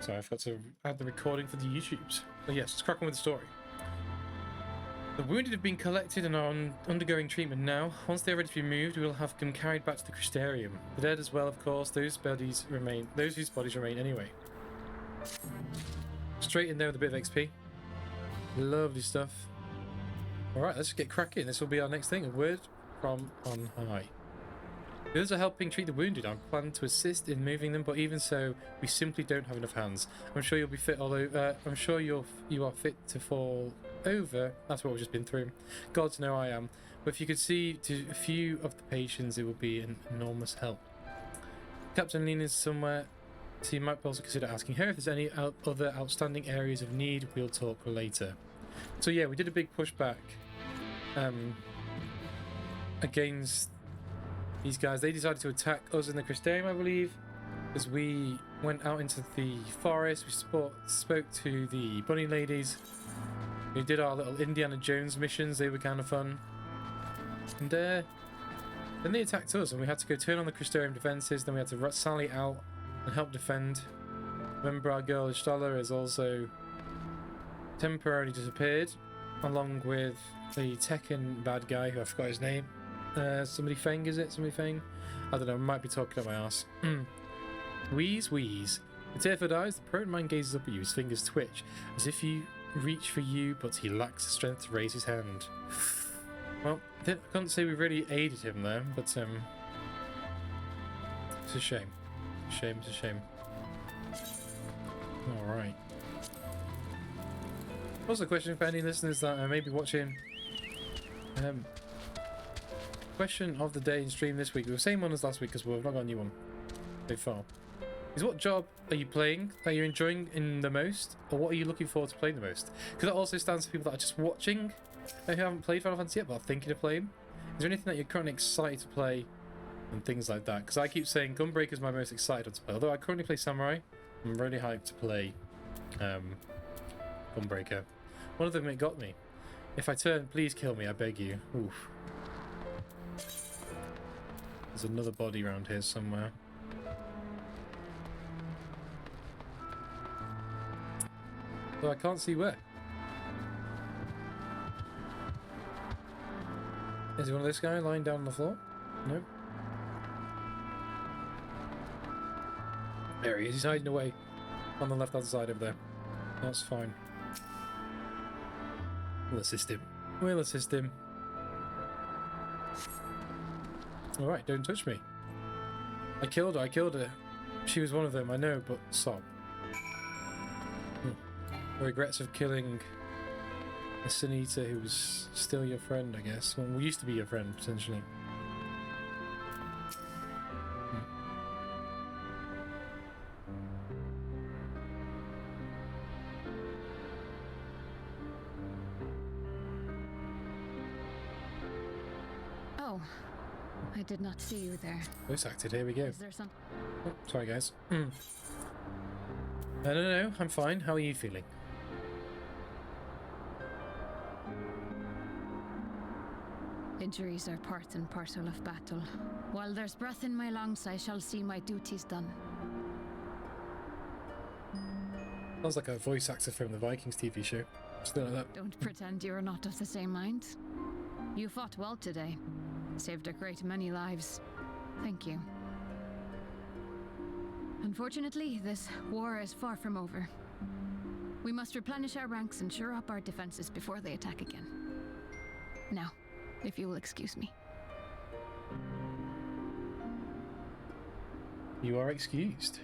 So I forgot to add the recording for the YouTubes. But yes, let's crack on with the story. The wounded have been collected and are undergoing treatment now. Once they are ready to be moved, we will have them carried back to the Crystarium. The dead as well, of course, those whose bodies remain anyway. Straight in there with a bit of XP. Lovely stuff. Alright, let's get cracking. This will be our next thing. A word from on high. The others are helping treat the wounded. I plan to assist in moving them, but even so, we simply don't have enough hands. I'm sure you'll be fit, although I'm sure you are fit to fall over. That's what we've just been through. Gods know I am. But if you could see to a few of the patients, it would be an enormous help. Captain Lena's somewhere, so you might also consider asking her if there's any other outstanding areas of need. We'll talk later. So yeah, we did a big pushback against these guys. They decided to attack us in the Crystarium, I believe, as we went out into the forest. We spoke to the bunny ladies. We did our little Indiana Jones missions. They were kind of fun. And then they attacked us, and we had to go turn on the Crystarium defenses. Then we had to sally out and help defend. Remember, our girl Ishtala has also temporarily disappeared, along with the Tekken bad guy, who I forgot his name. Somebody Feng, is it? Somebody Feng? I don't know, I might be talking up my ass. Wheeze, wheeze. The tearful eyes, the prone man gazes up at you, his fingers twitch, as if you reach for you, but he lacks the strength to raise his hand. Well, I can't say we really aided him there, but it's a shame. It's a shame. Alright. Also, a question for any listeners that may be watching. Question of the day in stream this week. The same one as last week because we've not got a new one so far. Is what job are you playing that you're enjoying in the most, or what are you looking forward to playing the most? Because that also stands for people that are just watching who haven't played Final Fantasy yet but are thinking of playing. Is there anything that you're currently excited to play and things like that? Because I keep saying Gunbreaker is my most excited to play. Although I currently play Samurai, I'm really hyped to play Gunbreaker. One of them, it got me. If I turn, please kill me, I beg you. Oof. There's another body around here somewhere. Though I can't see where. Is it one of this guy lying down on the floor? Nope. There he is, he's hiding away on the left hand side over there. That's fine. We'll assist him. Alright, don't touch me. I killed her. She was one of them, I know, but stop. Regrets of killing a Sunita who was still your friend, I guess. Well, we used to be your friend, potentially. I did not see you there. Voice acted, here we go. Is there some... Oh, sorry guys. No, I'm fine. How are you feeling? Injuries are part and parcel of battle. While there's breath in my lungs, I shall see my duties done. Sounds like a voice actor from the Vikings TV show. Something like that. Don't pretend you're not of the same mind. You fought well today. Saved a great many lives. Thank you. Unfortunately, this war is far from over. We must replenish our ranks and shore up our defenses before they attack again. Now, if you will excuse me. You are excused.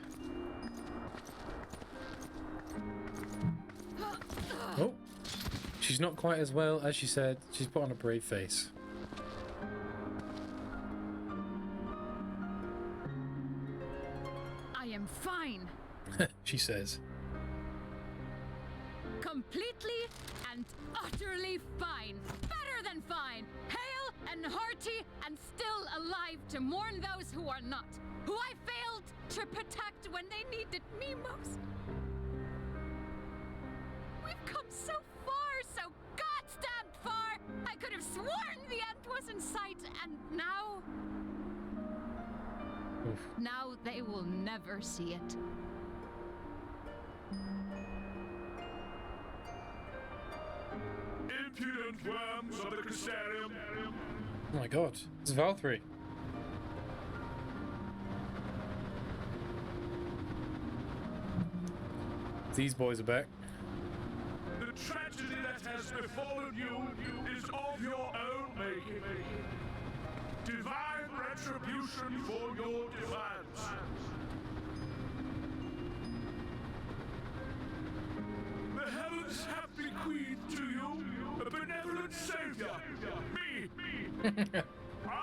Oh, she's not quite as well as she said. She's put on a brave face. I am fine. She says. Completely and utterly fine. Better than fine. Hale and hearty and still alive to mourn those who are not. Who I failed to protect when they needed me most. We've come so far, so goddamn far. I could have sworn the end was in sight, and now... Oof. Now they will never see it. impudent worms of the Crystarium. Oh my god, it's Valkyrie. These boys are back. The tragedy that has befallen you is of your own making. Divine retribution for your defiance. The heavens have bequeathed to you a benevolent savior. Me.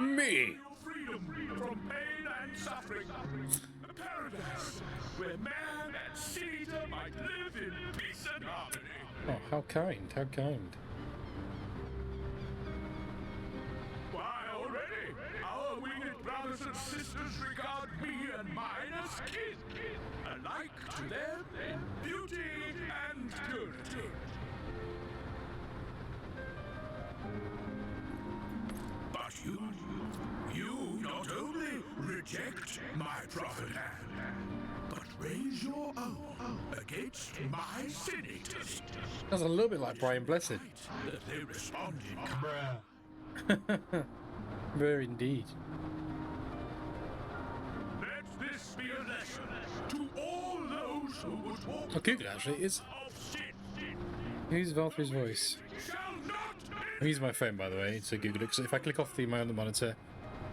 Me. Your freedom from pain and suffering. A paradise where man and cedar might live in peace and harmony. Oh, how kind, how kind. Why, already, our winged brothers and sisters regard me and mine as kin, alike to them in beauty and purity. But you not only reject my prophet hand, but raise your own against my senators. That's a little bit like Brian Blessed. That they respond in Very indeed. Let this be a lesson to all those who would walk Oh, Google actually is. of sin. Who's Valkyrie's voice? Shall not I'm using my phone, by the way, to Google it. Because if I click off my other monitor,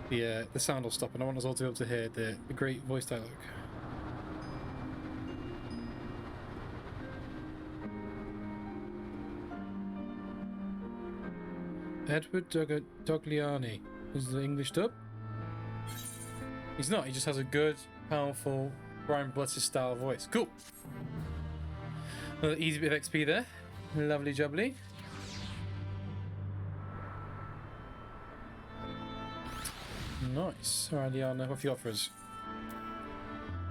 the sound will stop, and I want us all to be able to hear the great voice dialogue. Edward Dogliani is the English dub. He's not. He just has a good, powerful Brian Blessed style voice. Cool. Another easy bit of XP there. Lovely jubbly. Nice. Alright, Liana, what have you got for us?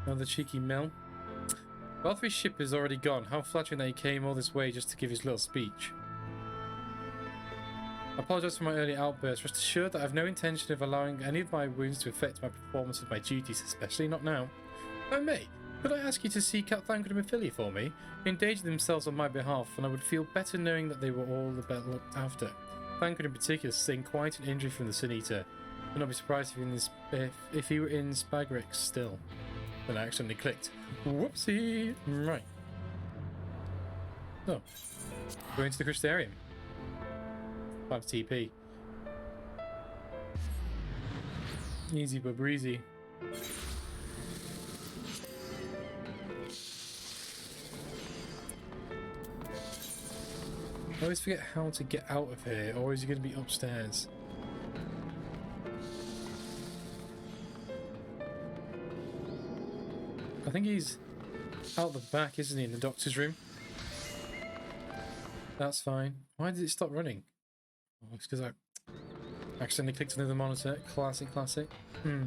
Another cheeky mill. Valkyrie's ship is already gone. How flattering that he came all this way just to give his little speech. I apologise for my early outburst. Rest assured that I have no intention of allowing any of my wounds to affect my performance of my duties, especially not now. Oh, may, could I ask you to seek out Thancred and Ophelia for me? They endangered themselves on my behalf, and I would feel better knowing that they were all the better looked after. Thancred in particular sustained quite an injury from the Sin Eater. I would not be surprised if he were in Spagrix still. Then I accidentally clicked. Whoopsie! Right. So, going to the Crystarium. 5 TP. Easy but breezy. I always forget how to get out of here, or is he going to be upstairs? I think he's out the back, isn't he, in the doctor's room? That's fine. Why did it stop running? Oh, it's because I accidentally clicked on the monitor. Classic, classic. There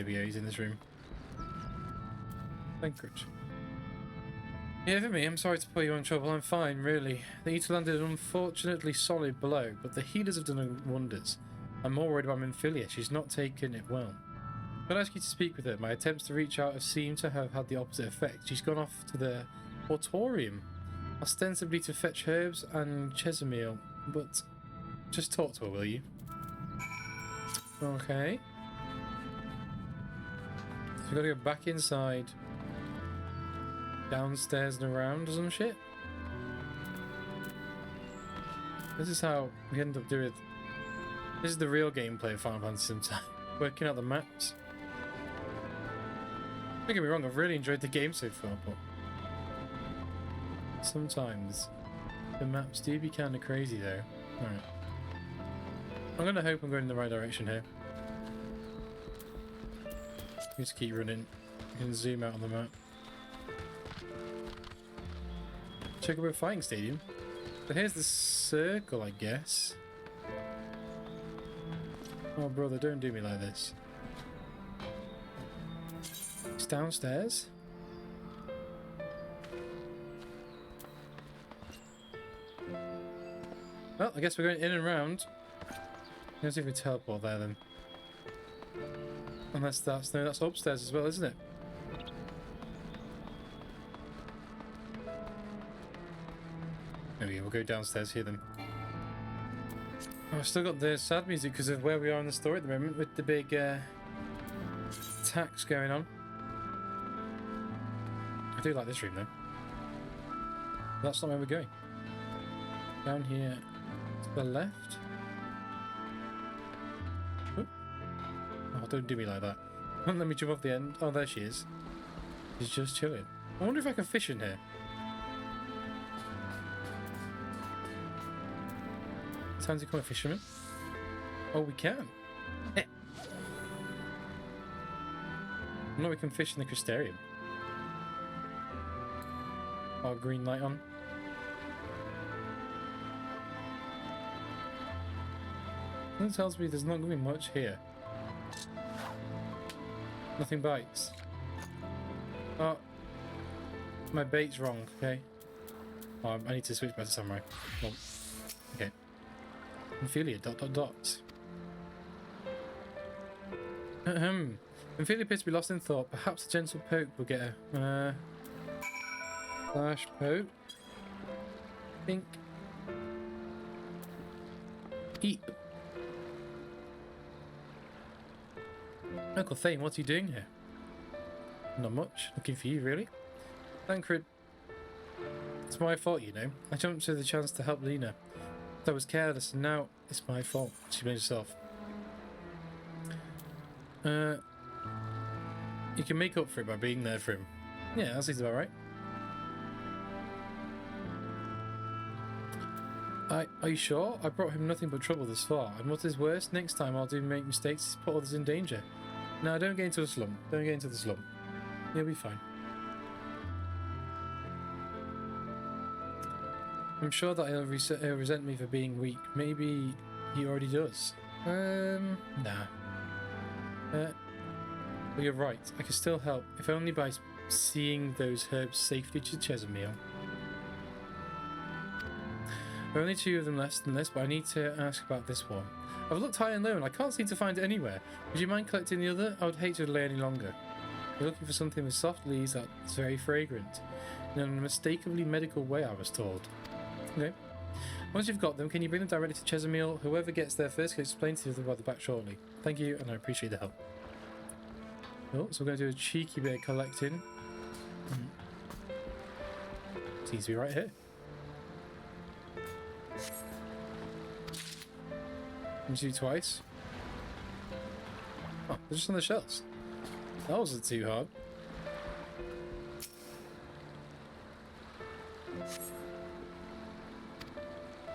we go, he's in this room. Thancred. Yeah, for me, I'm sorry to put you in trouble. I'm fine, really. The Eater landed an unfortunately solid blow, but the healers have done wonders. I'm more worried about Minfilia. She's not taken it well. Could I ask you to speak with her? My attempts to reach out have seemed to have had the opposite effect. She's gone off to the Auditorium, ostensibly to fetch herbs and Chesamil, but just talk to her, will you? Okay. So we've got to go back inside, downstairs and around or some shit. This is how we end up doing it. This is the real gameplay of Final Fantasy sometimes. Working out the maps. Don't get me wrong, I've really enjoyed the game so far, but sometimes the maps do be kind of crazy though. Alright. I'm gonna hope I'm going in the right direction here. Just keep running. You can zoom out on the map. Check out a fighting stadium. So here's the circle, I guess. Oh brother, don't do me like this. It's downstairs. Well, I guess we're going in and round. Let's see if we teleport there then. Unless that's no, that's upstairs as well, isn't it? There we go, we'll go downstairs, hear them. Oh, I've still got the sad music because of where we are in the story at the moment with the big attacks going on. I do like this room though. That's not where we're going. Down here to the left. Oop. Oh, don't do me like that. Don't let me jump off the end. Oh, there she is. She's just chilling. I wonder if I can fish in here. Time to become a fisherman. Oh, we can. No, we can fish in the crystarium. Oh, green light on. That tells me there's not going to be much here. Nothing bites. Oh, my bait's wrong, okay? Oh, I need to switch back to samurai. Well, okay. Ophelia, ... Ophelia appears to be lost in thought. Perhaps a gentle poke will get her. Slash poke. Think. Eat. Uncle Thane, what are you doing here? Not much. Looking for you, really? Thancred. It's my fault, you know. I jumped to the chance to help Lena. I was careless, and now it's my fault. She blamed herself. You can make up for it by being there for him. Yeah, that seems about right. Are you sure? I brought him nothing but trouble this far, and what is worse, next time I'll make mistakes, put others in danger. Now, don't get into a slump. Don't get into the slump. You'll be fine. I'm sure that he'll resent me for being weak. Maybe he already does. Nah. Well, you're right. I can still help, if only by seeing those herbs safely to Chesamil. There are only 2 of them less than this, but I need to ask about this one. I've looked high and low and I can't seem to find it anywhere. Would you mind collecting the other? I would hate to delay any longer. You're looking for something with soft leaves that's very fragrant. In an unmistakably medical way, I was told. Okay. Once you've got them, can you bring them directly to Chesamil? Whoever gets there first can explain to you about the back shortly. Thank you, and I appreciate the help. Cool, so we're going to do a cheeky bit of collecting. Seems to be right here. Can you do twice? Oh, they're just on the shelves. That wasn't too hard.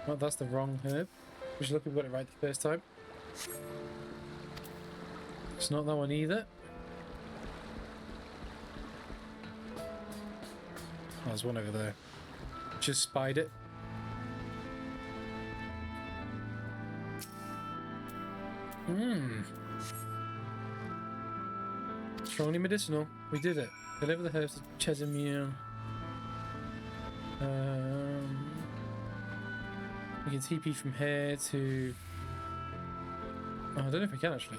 Oh, that's the wrong herb. We should look if we got it right the first time. It's not that one either. Oh, there's one over there. Just spied it. Strongly medicinal. We did it. Deliver the herbs to Chesamil. We can TP from here to... Oh, I don't know if we can actually.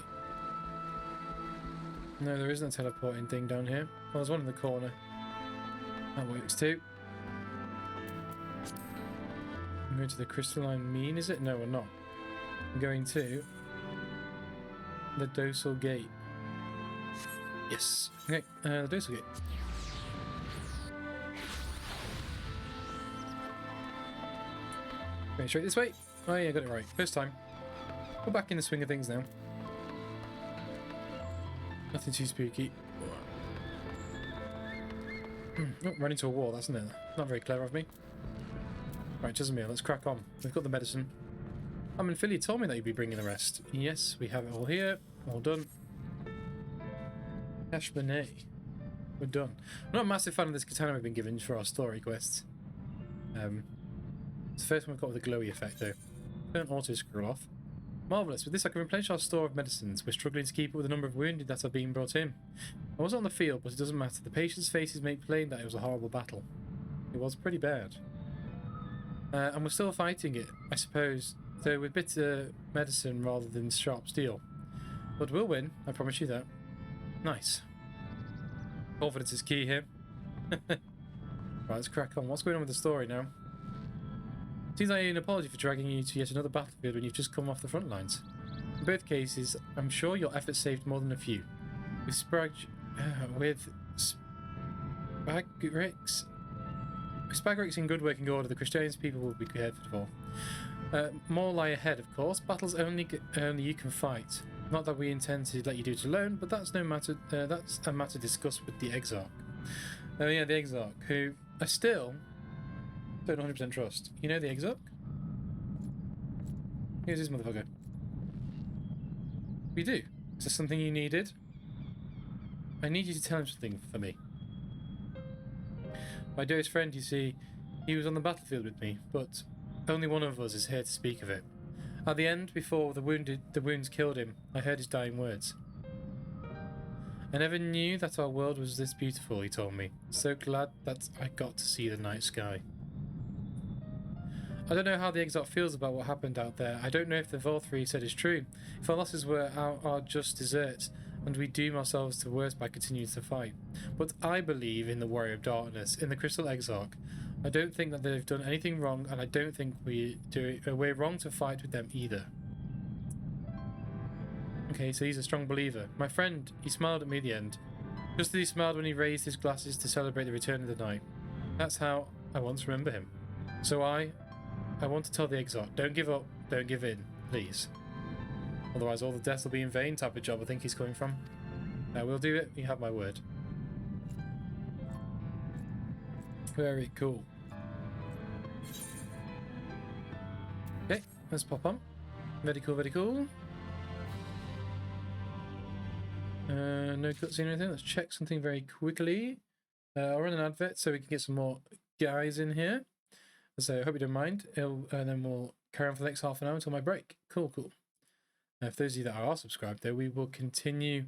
No, there isn't a teleporting thing down here. Oh, there's one in the corner. That works too. I'm going to the crystalline mean, is it? No, we're not. I'm going to the Dosal Gate. Yes. Okay, the Dosal Gate. Going straight this way. Oh yeah, got it right. First time. We're back in the swing of things now. Nothing too spooky. Oh, run into a wall, that's not very clever of me. Right, Chesamil, let's crack on. We've got the medicine. Philly told me that you'd be bringing the rest. Yes, we have it all here. All done. Cash Benet. We're done. I'm not a massive fan of this katana we've been given for our story quests. It's the first one we've got with a glowy effect though. Don't auto-scroll off. Marvellous. With this I can replenish our store of medicines. We're struggling to keep up with the number of wounded that are being brought in. I wasn't on the field, but it doesn't matter. The patients' faces make plain that it was a horrible battle. It was pretty bad. And we're still fighting it, I suppose. So with bitter medicine rather than sharp steel. But we'll win, I promise you that. Nice. Confidence is key here. Right, let's crack on. What's going on with the story now? Seems like an apology for dragging you to yet another battlefield when you've just come off the front lines. In both cases, I'm sure your efforts saved more than a few. With Spagrix in good working order, the Christians people will be cared for. More lie ahead, of course. Battles only you can fight. Not that we intend to let you do it alone, but that's no matter. That's a matter discussed with the Exarch. Oh yeah, the Exarch, who I still don't 100% trust. You know the Exarch? Here's this motherfucker. We do. Is there something you needed? I need you to tell him something for me. My dearest friend, you see, he was on the battlefield with me, but only one of us is here to speak of it. At the end, before the wounds killed him, I heard his dying words. I never knew that our world was this beautiful, he told me. So glad that I got to see the night sky. I don't know how the Exarch feels about what happened out there. I don't know if the Volthree he said is true. If our losses were our just desserts, and we doom ourselves to worse by continuing to fight. But I believe in the Warrior of Darkness, in the Crystal Exarch. I don't think that they've done anything wrong, and I don't think we're wrong to fight with them either. Okay, so he's a strong believer. My friend, he smiled at me at the end. Just as he smiled when he raised his glasses to celebrate the return of the night. That's how I want to remember him. So I want to tell the Exarch, don't give up, don't give in, please. Otherwise all the deaths will be in vain type of job I think he's coming from. We'll do it, you have my word. Very cool. Okay, let's pop on. Very cool, very cool. No cutscene or anything. Let's check something very quickly. I'll run an advert so we can get some more guys in here. So I hope you don't mind. And then we'll carry on for the next half an hour until my break. Cool, cool. For those of you that are subscribed, though, we will continue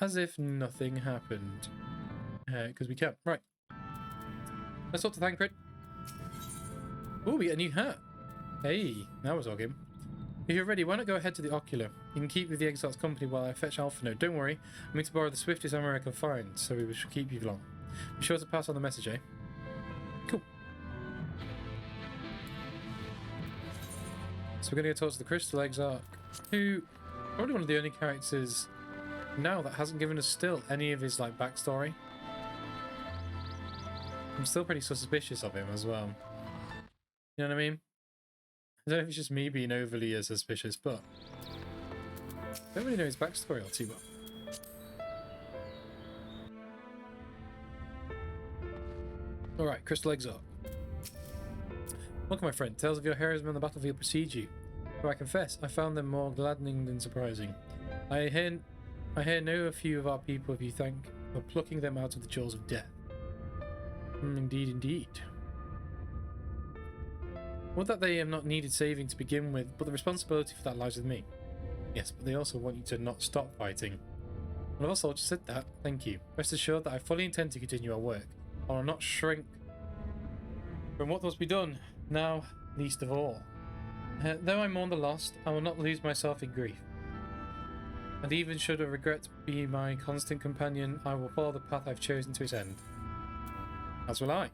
as if nothing happened. Because we can. Right. Let's talk to Thancred. Oh, we get a new hat. Hey, that was Oggim. If you're ready, why not go ahead to the Ocular? You can keep with the Exarch's company while I fetch Alpha Node. Don't worry, I'm going to borrow the swiftest armor I can find, so we should keep you long. Be sure to pass on the message, eh? Cool. So we're going to go towards the Crystal Exarch, who probably one of the only characters now that hasn't given us still any of his like backstory. I'm still pretty suspicious of him as well. You know what I mean? I don't know if it's just me being overly suspicious, but I don't really know his backstory all too well. Alright, Crystal Exarch. Welcome, my friend. Tales of your heroism on the battlefield precede you. Though I confess, I found them more gladdening than surprising. I hear know a few of our people, if you thank, for plucking them out of the jaws of death. Indeed, indeed. Would that they have not needed saving to begin with, but the responsibility for that lies with me. Yes, but they also want you to not stop fighting. One of our soldiers said that. Thank you. Rest assured that I fully intend to continue our work. I will not shrink from what must be done, now least of all. Though I mourn the lost, I will not lose myself in grief. And even should a regret be my constant companion, I will follow the path I've chosen to its end. As will I.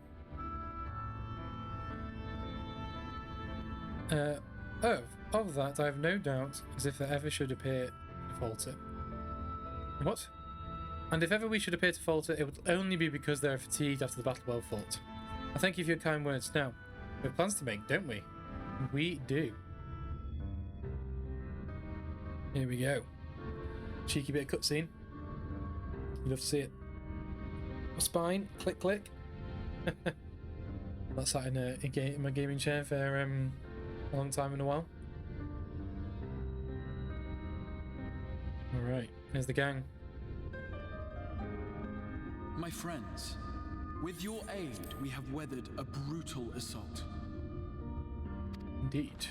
Of that I have no doubt, as if there ever should appear to falter. What? And if ever we should appear to falter, it would only be because they are fatigued after the battle well fought. I thank you for your kind words. Now, we have plans to make, don't we? We do. Here we go. Cheeky bit of cutscene. You'd love to see it. My spine, click, click. Not sat in my gaming chair for a long time in a while. Alright, there's the gang. My friends, with your aid, we have weathered a brutal assault. Indeed.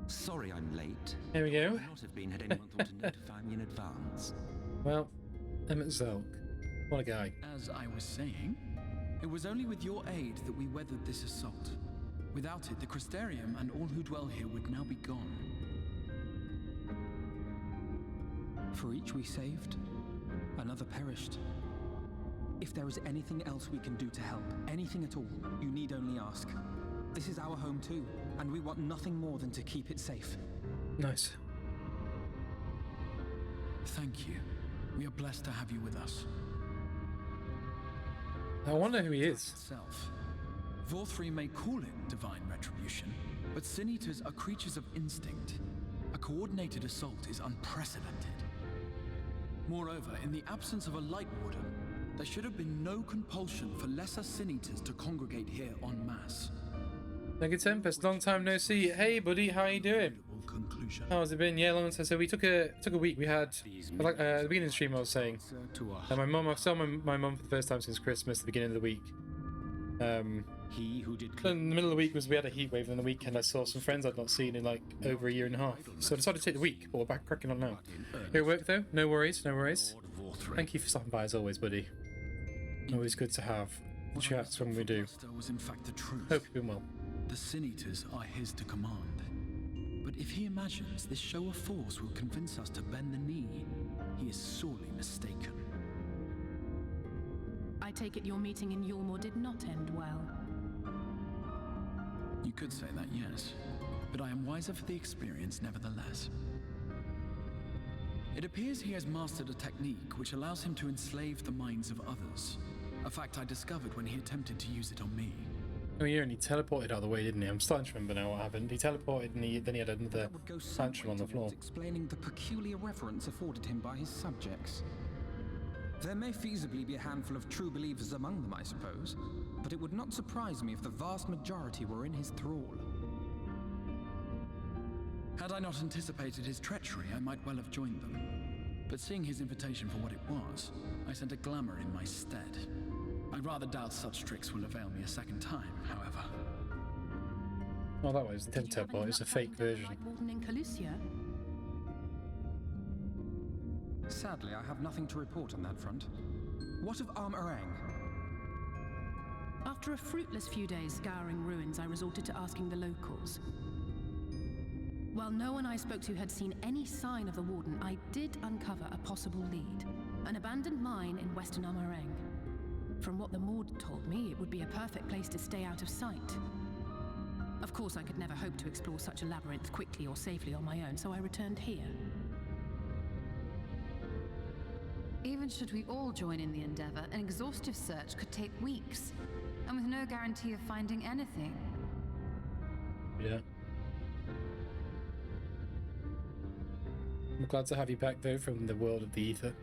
Sorry I'm late. There we go. Would not have been had anyone thought to notify me in advance. Well, Emmett Zelk. What a guy. As I was saying, it was only with your aid that we weathered this assault. Without it, the Crystarium and all who dwell here would now be gone. For each we saved, another perished. If there is anything else we can do to help, anything at all, you need only ask. This is our home too, and we want nothing more than to keep it safe. Nice. Thank you. We are blessed to have you with us. I wonder who he is. Itself. Vorthri may call it divine retribution, but Sin Eaters are creatures of instinct. A coordinated assault is unprecedented. Moreover, in the absence of a Light Warden, there should have been no compulsion for lesser Sin Eaters to congregate here en masse. Mega Tempest, long time no see. Hey buddy, how you doing? Conclusion. How's it been? Yeah, long time. So we took a week. We had like at the beginning of the stream I was saying my mum. I saw my mum for the first time since Christmas, the beginning of the week. He who did In the middle of the week we had a heat wave, and on the weekend I saw some friends I'd not seen in like over a year and a half. So I decided to take the week, but we're back cracking on now. Here at work though, no worries, no worries. Thank you for stopping by as always, buddy. Always good to have the chats when we do. Was in fact the truth. Hope you've been well. The Sin Eaters are his to command. But if he imagines this show of force will convince us to bend the knee, he is sorely mistaken. I take it your meeting in Yulmore did not end well. You could say that, yes. But I am wiser for the experience nevertheless. It appears he has mastered a technique which allows him to enslave the minds of others. A fact I discovered when he attempted to use it on me. Oh yeah, and he teleported out of the way, didn't he? I'm starting to remember now what happened. He teleported and then he had another That would go some tantrum way on the floor. towards explaining the peculiar reverence afforded him by his subjects. There may feasibly be a handful of true believers among them, I suppose, but it would not surprise me if the vast majority were in his thrall. Had I not anticipated his treachery, I might well have joined them. But seeing his invitation for what it was, I sent a glamour in my stead. I rather doubt such tricks will avail me a second time, however. Oh, that was the Did you have teleport. any It's a luck fake finding the version. Light Warden in Calusia? Sadly, I have nothing to report on that front. What of Armorang? After a fruitless few days scouring ruins, I resorted to asking the locals. While no one I spoke to had seen any sign of the Warden, I did uncover a possible lead. An abandoned mine in western Armorang. From what the Maud told me, it would be a perfect place to stay out of sight. Of course, I could never hope to explore such a labyrinth quickly or safely on my own, so I returned here. Even should we all join in the endeavor, an exhaustive search could take weeks, and with no guarantee of finding anything. Yeah. I'm glad to have you back though from the world of the ether.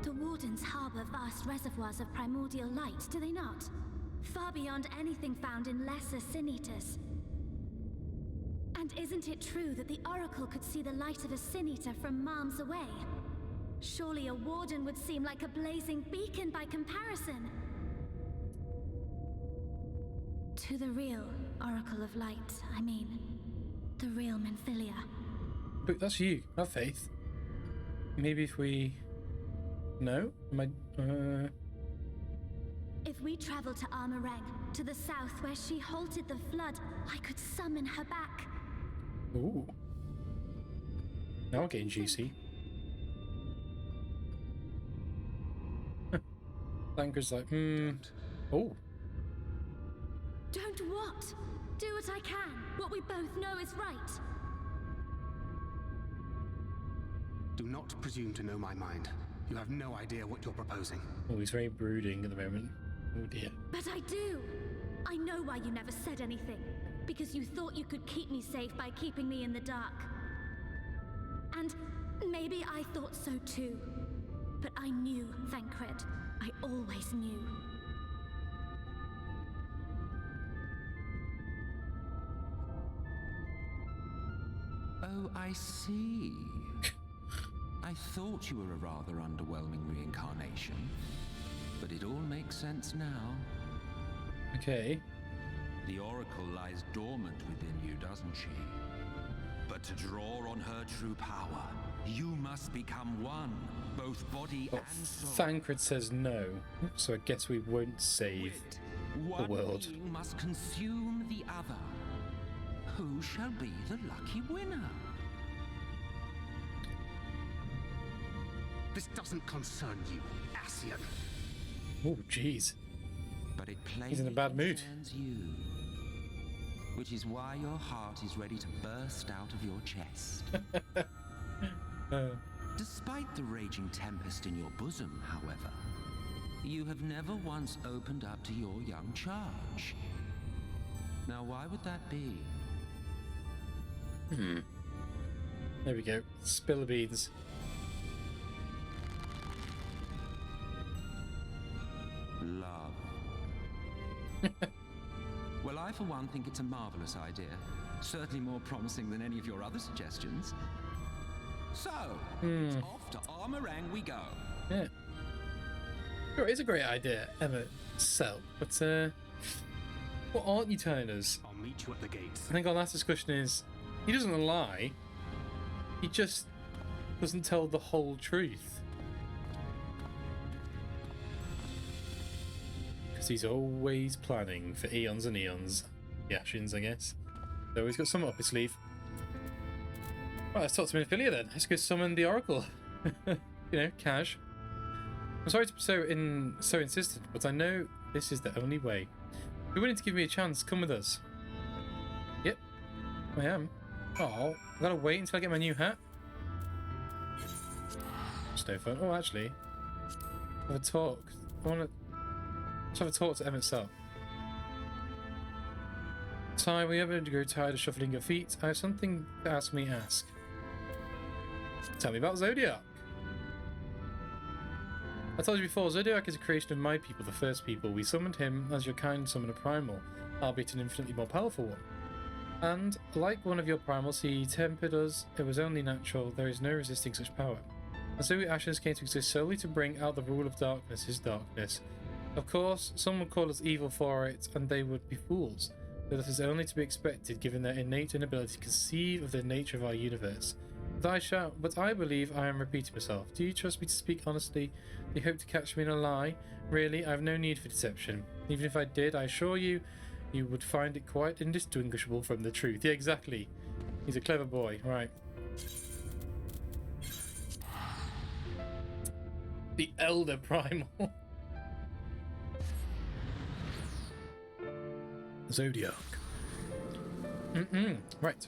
The Wardens harbor vast reservoirs of primordial light, do they not? Far beyond anything found in lesser Sin Eaters. And isn't it true that the Oracle could see the light of a Sin Eater from miles away? Surely a Warden would seem like a blazing beacon by comparison. To the real Oracle of Light, I mean. The real Menphilia. But that's you, not Faith. Maybe if we... No? Am I... If we travel to Armorang, to the south where she halted the flood, I could summon her back. Ooh. Now we're getting juicy. Thanker's like, Oh. Don't what? Do what I can. What we both know is right. Do not presume to know my mind. You have no idea what you're proposing. Oh, he's very brooding at the moment. Oh dear. But I do. I know why you never said anything. Because you thought you could keep me safe by keeping me in the dark. And maybe I thought so too. But I knew, Thancred. I always knew. Oh, I see. I thought you were a rather underwhelming reincarnation, but it all makes sense now. Okay. The Oracle lies dormant within you, doesn't she? But to draw on her true power, you must become one, both body Well, and soul. Thancred says no, so I guess we won't save. Wait, One world. being must consume the other. Who shall be the lucky winner? This doesn't concern you, Ascian. Oh, jeez. But it plainly He's in a bad mood. concerns you. Which is why your heart is ready to burst out of your chest. Despite the raging tempest in your bosom, however, you have never once opened up to your young charge. Now, why would that be? There we go. Spill the beans. Love. Well, I for one think it's a marvelous idea. Certainly more promising than any of your other suggestions. So, it's off to Armorang we go. Yeah. Sure, it is a great idea, Emma Selk, but what aren't you telling us? I'll meet you at the gates. I think our last discussion is, he doesn't lie, he just doesn't tell the whole truth. Because he's always planning for eons and eons. The Ashins, I guess. So he's got something up his sleeve. Right, let's talk to Minophilia then. Let's go summon the Oracle. You know, cash. I'm sorry to be so insistent, but I know this is the only way. If you're willing to give me a chance, come with us. Yep, I am. Oh, I've got to wait until I get my new hat. It's no fun. Oh, actually, have a talk. I want to have a talk to Emmett Self. Ty, will you ever grow tired of shuffling your feet? I have something to ask me. Tell me about Zodiac. I told you before, Zodiac is a creation of my people, the first people. We summoned him as your kind summoner primal, albeit an infinitely more powerful one. And, like one of your primals, he tempered us. It was only natural. There is no resisting such power. And so we Ashes came to exist solely to bring out the rule of darkness, his darkness. Of course, some would call us evil for it, and they would be fools. But that is only to be expected, given their innate inability to conceive of the nature of our universe. But I believe I am repeating myself. Do you trust me to speak honestly? Do you hope to catch me in a lie? Really, I have no need for deception. Even if I did, I assure you, you would find it quite indistinguishable from the truth. Yeah, exactly. He's a clever boy, right. The Elder Primal. Zodiac. Right.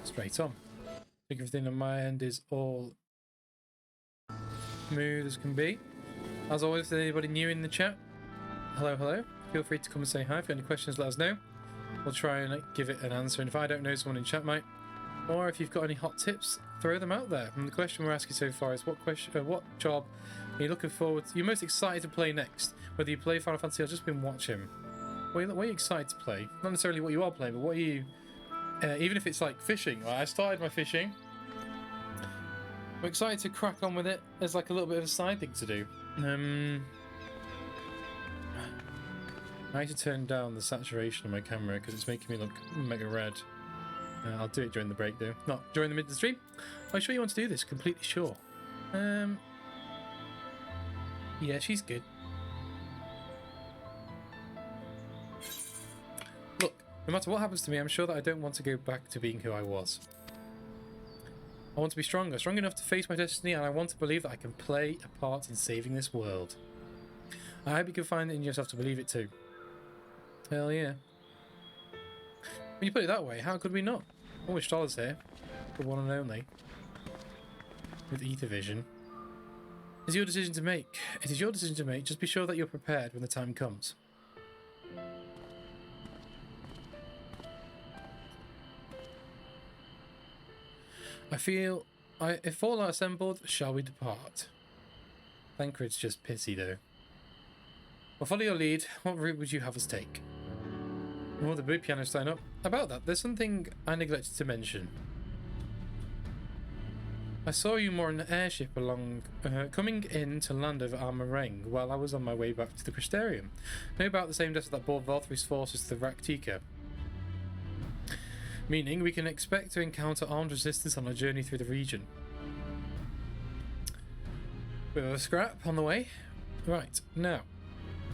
Straight on. I think everything on my end is all smooth as can be. As always, if there's anybody new in the chat, hello. Feel free to come and say hi. If you have any questions, let us know. We'll try and give it an answer. And if I don't know, someone in chat might. Or if you've got any hot tips, throw them out there. And the question we're asking so far is, what job are you looking forward to? You're most excited to play next? Whether you play Final Fantasy or just been watching. What are you excited to play? Not necessarily what you are playing, but what are you... even if it's like fishing. Right? I started my fishing. I'm excited to crack on with it. There's like a little bit of a side thing to do. I need to turn down the saturation of my camera because it's making me look mega red. I'll do it during the break though. Not during the mid of the stream. Are you sure you want to do this? Completely sure. Yeah, she's good. Look, no matter what happens to me, I'm sure that I don't want to go back to being who I was. I want to be stronger, strong enough to face my destiny, and I want to believe that I can play a part in saving this world. I hope you can find it in yourself to believe it too. Hell yeah. When you put it that way, how could we not? Always dollars here, the one and only, with Ether Vision. It's your decision to make. It is your decision to make. Just be sure that you're prepared when the time comes. I feel, if all are assembled, shall we depart? Thancred's just pissy though. Well, follow your lead. What route would you have us take? Oh, the boot piano sign up. About that, there's something I neglected to mention. I saw you more on an airship coming in to land over Armorang while I was on my way back to the Crystarium. Know about the same vessel that brought Valthrie's forces to the Raktika. Meaning we can expect to encounter armed resistance on our journey through the region. We have a scrap on the way. Right, now.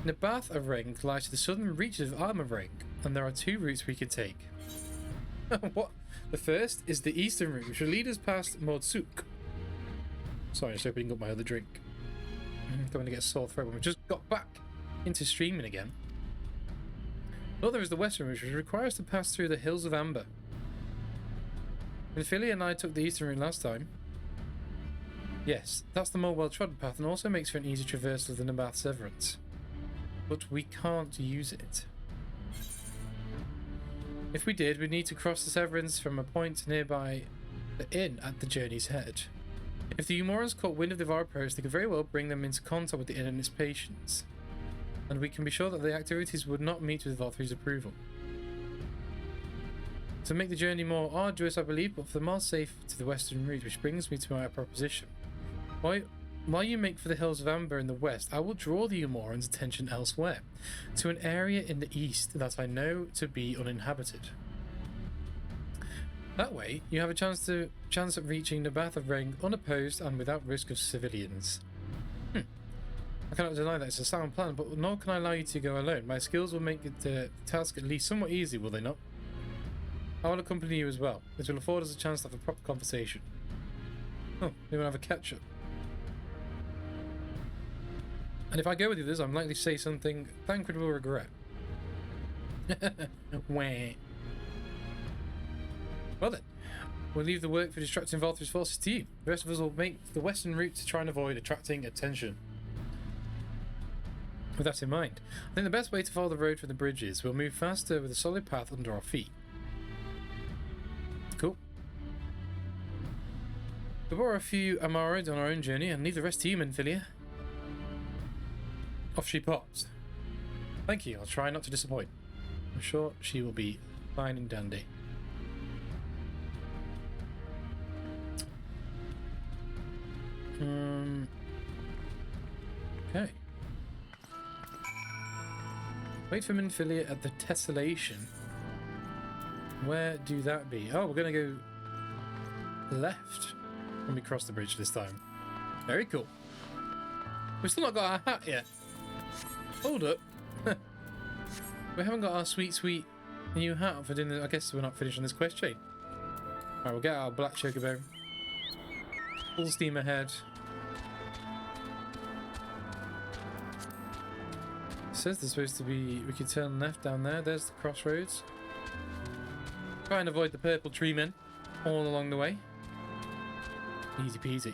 Nabath of Ring lies to the southern reaches of Armor Ring, and there are 2 routes we can take. What? The first is the eastern route, which will lead us past Mordsuk. Sorry, just opening up my other drink. Don't want to get a sore throat when we just got back into streaming again. The other is the western route, which requires us to pass through the Hills of Amber. When Philly and I took the eastern route last time. Yes, that's the more well-trodden path and also makes for an easy traversal of the Nabath Severance. But we can't use it. If we did, we'd need to cross the Severance from a point nearby the inn at the journey's head. If the Umorans caught wind of our approach, they could very well bring them into contact with the inn and its patients. And we can be sure that the activities would not meet with Valthry's approval. To make the journey more arduous, I believe, but for the more safe to the western route, which brings me to my proposition. While you make for the Hills of Amber in the west, I will draw the Umorans' attention elsewhere, to an area in the east that I know to be uninhabited. That way, you have a chance at reaching Nabath of Ring unopposed and without risk of civilians. I cannot deny that it's a sound plan, but nor can I allow you to go alone. My skills will make the task at least somewhat easy, will they not? I will accompany you as well. It will afford us a chance to have a proper conversation. Oh, we will have a catch-up. And if I go with the others, I'm likely to say something Thancred will regret. Wah. Well then, we'll leave the work for distracting Valthry's forces to you. The rest of us will make the western route to try and avoid attracting attention. With that in mind, I think the best way to follow the road from the bridge is we'll move faster with a solid path under our feet. Cool. We brought a few Amarods on our own journey and leave the rest to you, Menfilia. Off she pops. Thank you, I'll try not to disappoint. I'm sure she will be fine and dandy. Okay. Wait for Menfilia at the Tessellation. Where do that be? Oh, we're gonna go left when we cross the bridge this time. Very cool. We've still not got our hat yet. Hold up. We haven't got our sweet new hat for doing this. I guess we're not finishing this quest chain. Alright, we'll get our black chocobo. Full steam ahead. It says there's supposed to be, we could turn left down there. There's the crossroads. Try and avoid the purple tree men all along the way. Easy peasy.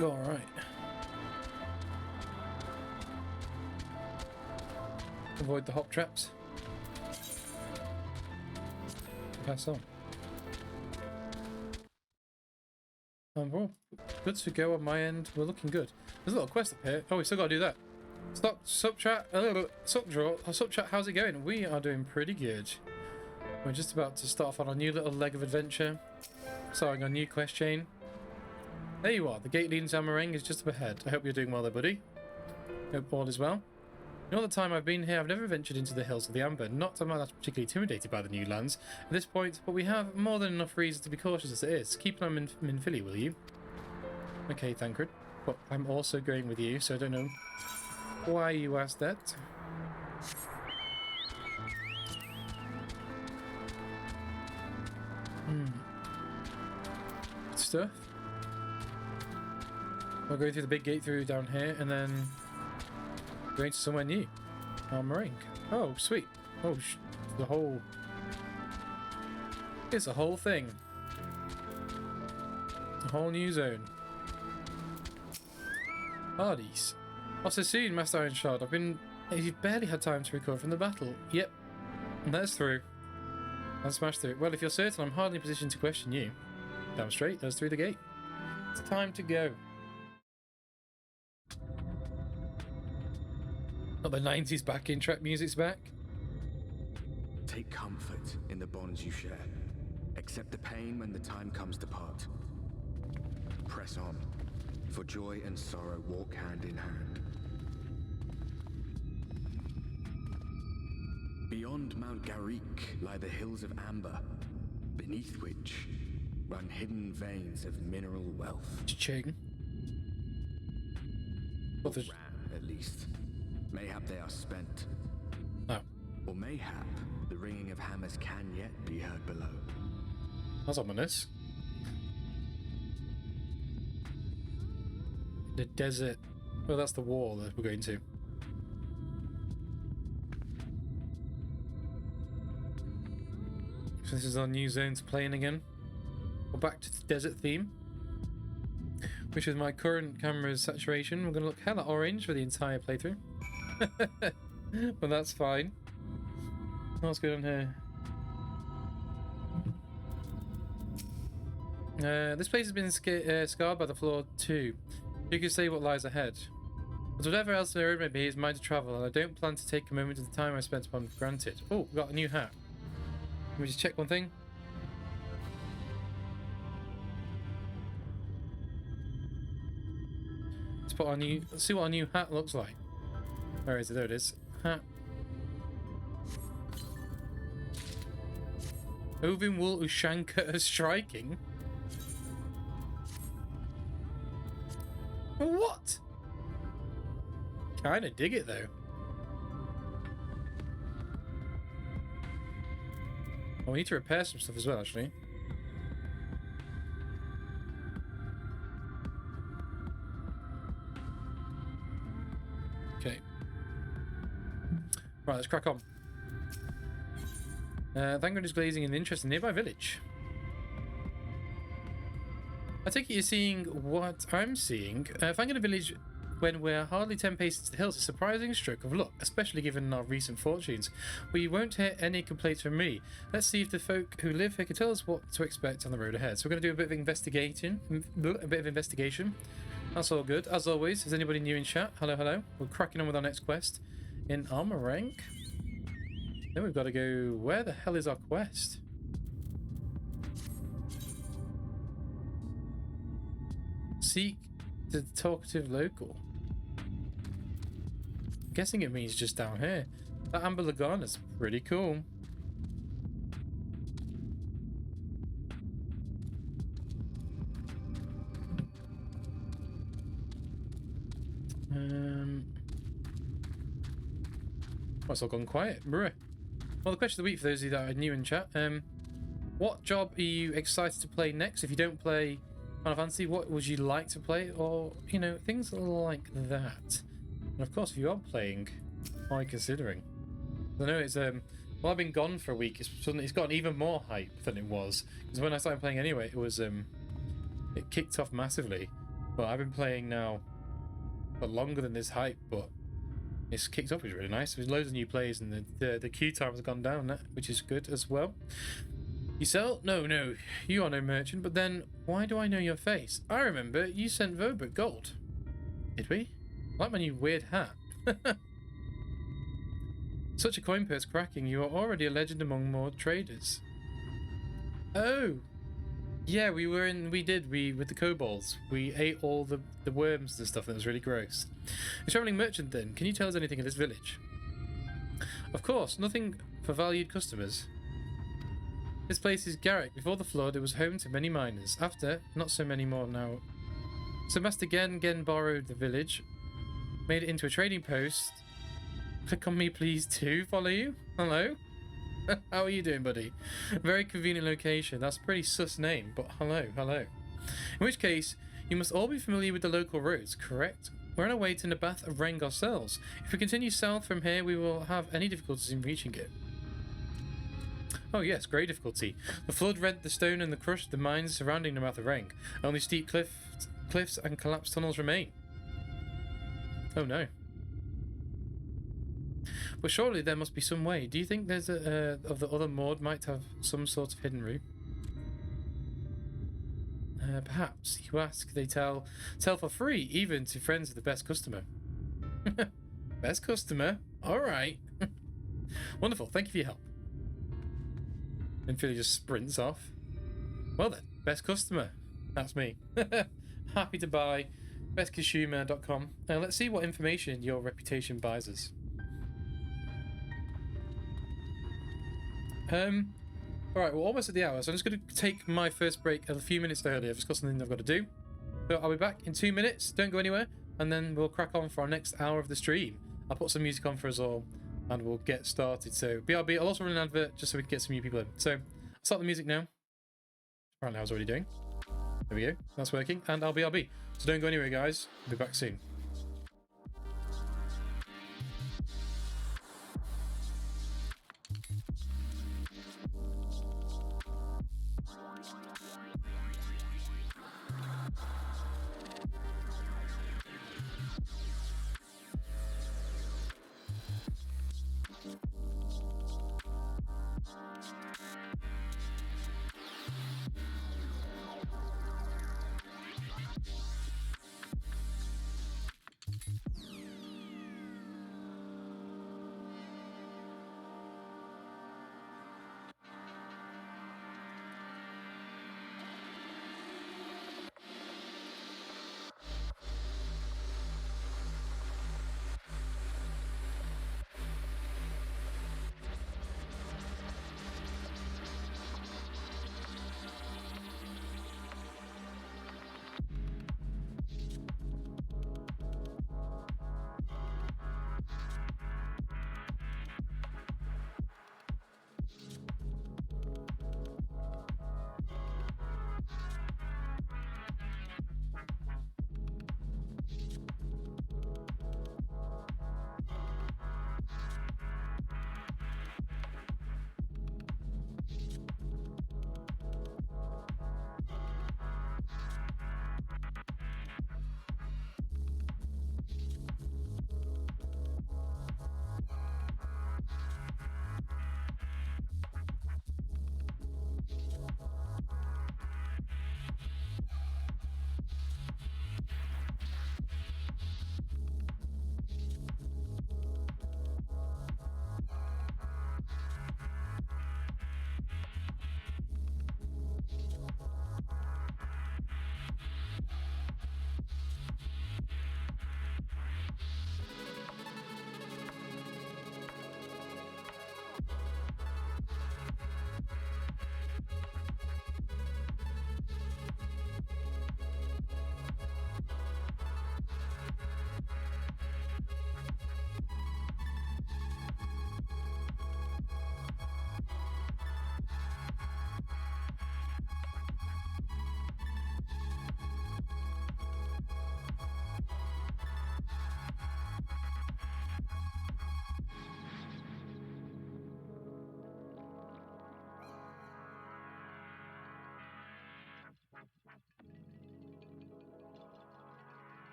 Alright. Avoid the hop traps. Pass on. Well, good to go on my end. We're looking good. There's a little quest up here. Oh, we still got to do that. Sup chat, how's it going? We are doing pretty good. We're just about to start off on our new little leg of adventure. Starting our new quest chain. There you are, the gate leading to Amarang is just up ahead. I hope you're doing well there, buddy. Hope all is well. In all the time I've been here, I've never ventured into the Hills of the Amber. Not that I'm not particularly intimidated by the new lands at this point, but we have more than enough reason to be cautious as it is. Keep an eye on Menfilia, will you? Okay, Thancred. But I'm also going with you, so I don't know why you asked that. Good stuff. We'll go through the big gate through down here and then going to somewhere new. Armoring. Oh, sweet. Oh, the whole... It's a whole thing. A whole new zone. Hades. Oh, so soon, Master Ironshard. You've barely had time to recover from the battle. Yep. And that's through. I'll smash through. Well, if you're certain, I'm hardly in a position to question you. Damn straight, that's through the gate. It's time to go. Not the 90s backing track music's back. Take comfort in the bonds you share. Accept the pain when the time comes to part. Press on, for joy and sorrow walk hand in hand. Beyond Mount Garik lie the Hills of Amber, beneath which run hidden veins of mineral wealth. Cha-ching. What the... Ran, at least. Mayhap they are spent. Oh. Or mayhap the ringing of hammers can yet be heard below. That's ominous. The desert. Well, that's the wall that we're going to. So this is our new zone to play in again. We're back to the desert theme. Which with my current camera's saturation, we're going to look hella orange for the entire playthrough. But that's fine. What's going on here? This place has been scarred by the floor too. You can say what lies ahead. But whatever else the road may be, it's mine to travel, and I don't plan to take a moment of the time I spent upon for granted. Oh, we got a new hat. Let me just check one thing. Let's put our new. Let's see what our new hat looks like. Where is it? There it is. Hat. Ovin wool Ushanka striking. What? Kinda dig it though. Oh, we need to repair some stuff as well, actually. Okay. Right, let's crack on. Vanguard is glazing an interesting nearby village. I take it you're seeing what I'm seeing. Vanguard village when we're hardly 10 paces to the hills is a surprising stroke of luck, especially given our recent fortunes. We won't hear any complaints from me. Let's see if the folk who live here can tell us what to expect on the road ahead. So we're going to do a bit of investigation. That's all good. As always, is anybody new in chat? Hello, hello. We're cracking on with our next quest in armor rank. Then we've got to go... Where the hell is our quest? Seek the talkative local. I'm guessing it means just down here. That Amber Lagana's pretty cool. Oh, it's all gone quiet. Bruh. Well, the question of the week for those of you that are new in chat, what job are you excited to play next? If you don't play Final Fantasy, what would you like to play? Or, you know, things like that. And of course, if you are playing, what are you considering? I know it's, well, I've been gone for a week. It's gotten even more hype than it was. Because when I started playing anyway, it was, it kicked off massively. But I've been playing now for longer than this hype, but it's kicked off, which is really nice. There's loads of new players and the queue times have gone down, which is good as well. You sell? No, you are no merchant, but then why do I know your face? I remember you sent Vobert gold. Did we? I like my new weird hat. Such a coin purse cracking, you are already a legend among more traders. Oh! Yeah, we with the kobolds. We ate all the worms and stuff, that was really gross. A travelling merchant then, can you tell us anything of this village? Of course, nothing for valued customers. This place is Garrick. Before the flood, it was home to many miners. After, not so many more now. So Master Gen borrowed the village, made it into a trading post. Click on me please to follow you. Hello? How are you doing, buddy? Very convenient location. That's a pretty sus name, but hello. In which case, you must all be familiar with the local roads, correct? We're on our way to Nabath of Reng ourselves. If we continue south from here, we will have any difficulties in reaching it. Oh yes, great difficulty. The flood rent the stone and crushed the mines surrounding Nabath of Reng. Only steep cliffs and collapsed tunnels remain. Oh no. But surely there must be some way. Do you think there's of the other Maud might have some sort of hidden route? Perhaps. You ask, they tell for free, even to friends of the best customer. Best customer? Alright. Wonderful, thank you for your help. And Philly just sprints off. Well then, best customer. That's me. Happy to buy. bestconsumer.com. Let's see what information your reputation buys us. Alright, we're almost at the hour, so I'm just going to take my first break a few minutes early. I've just got something I've got to do. So I'll be back in 2 minutes. Don't go anywhere. and then we'll crack on for our next hour of the stream. I'll put some music on for us all, and we'll get started. So BRB, I'll also run an advert just so we can get some new people in. So I'll start the music now. Apparently I was already doing. There we go. That's working. And I'll BRB. So don't go anywhere, guys. I'll be back soon.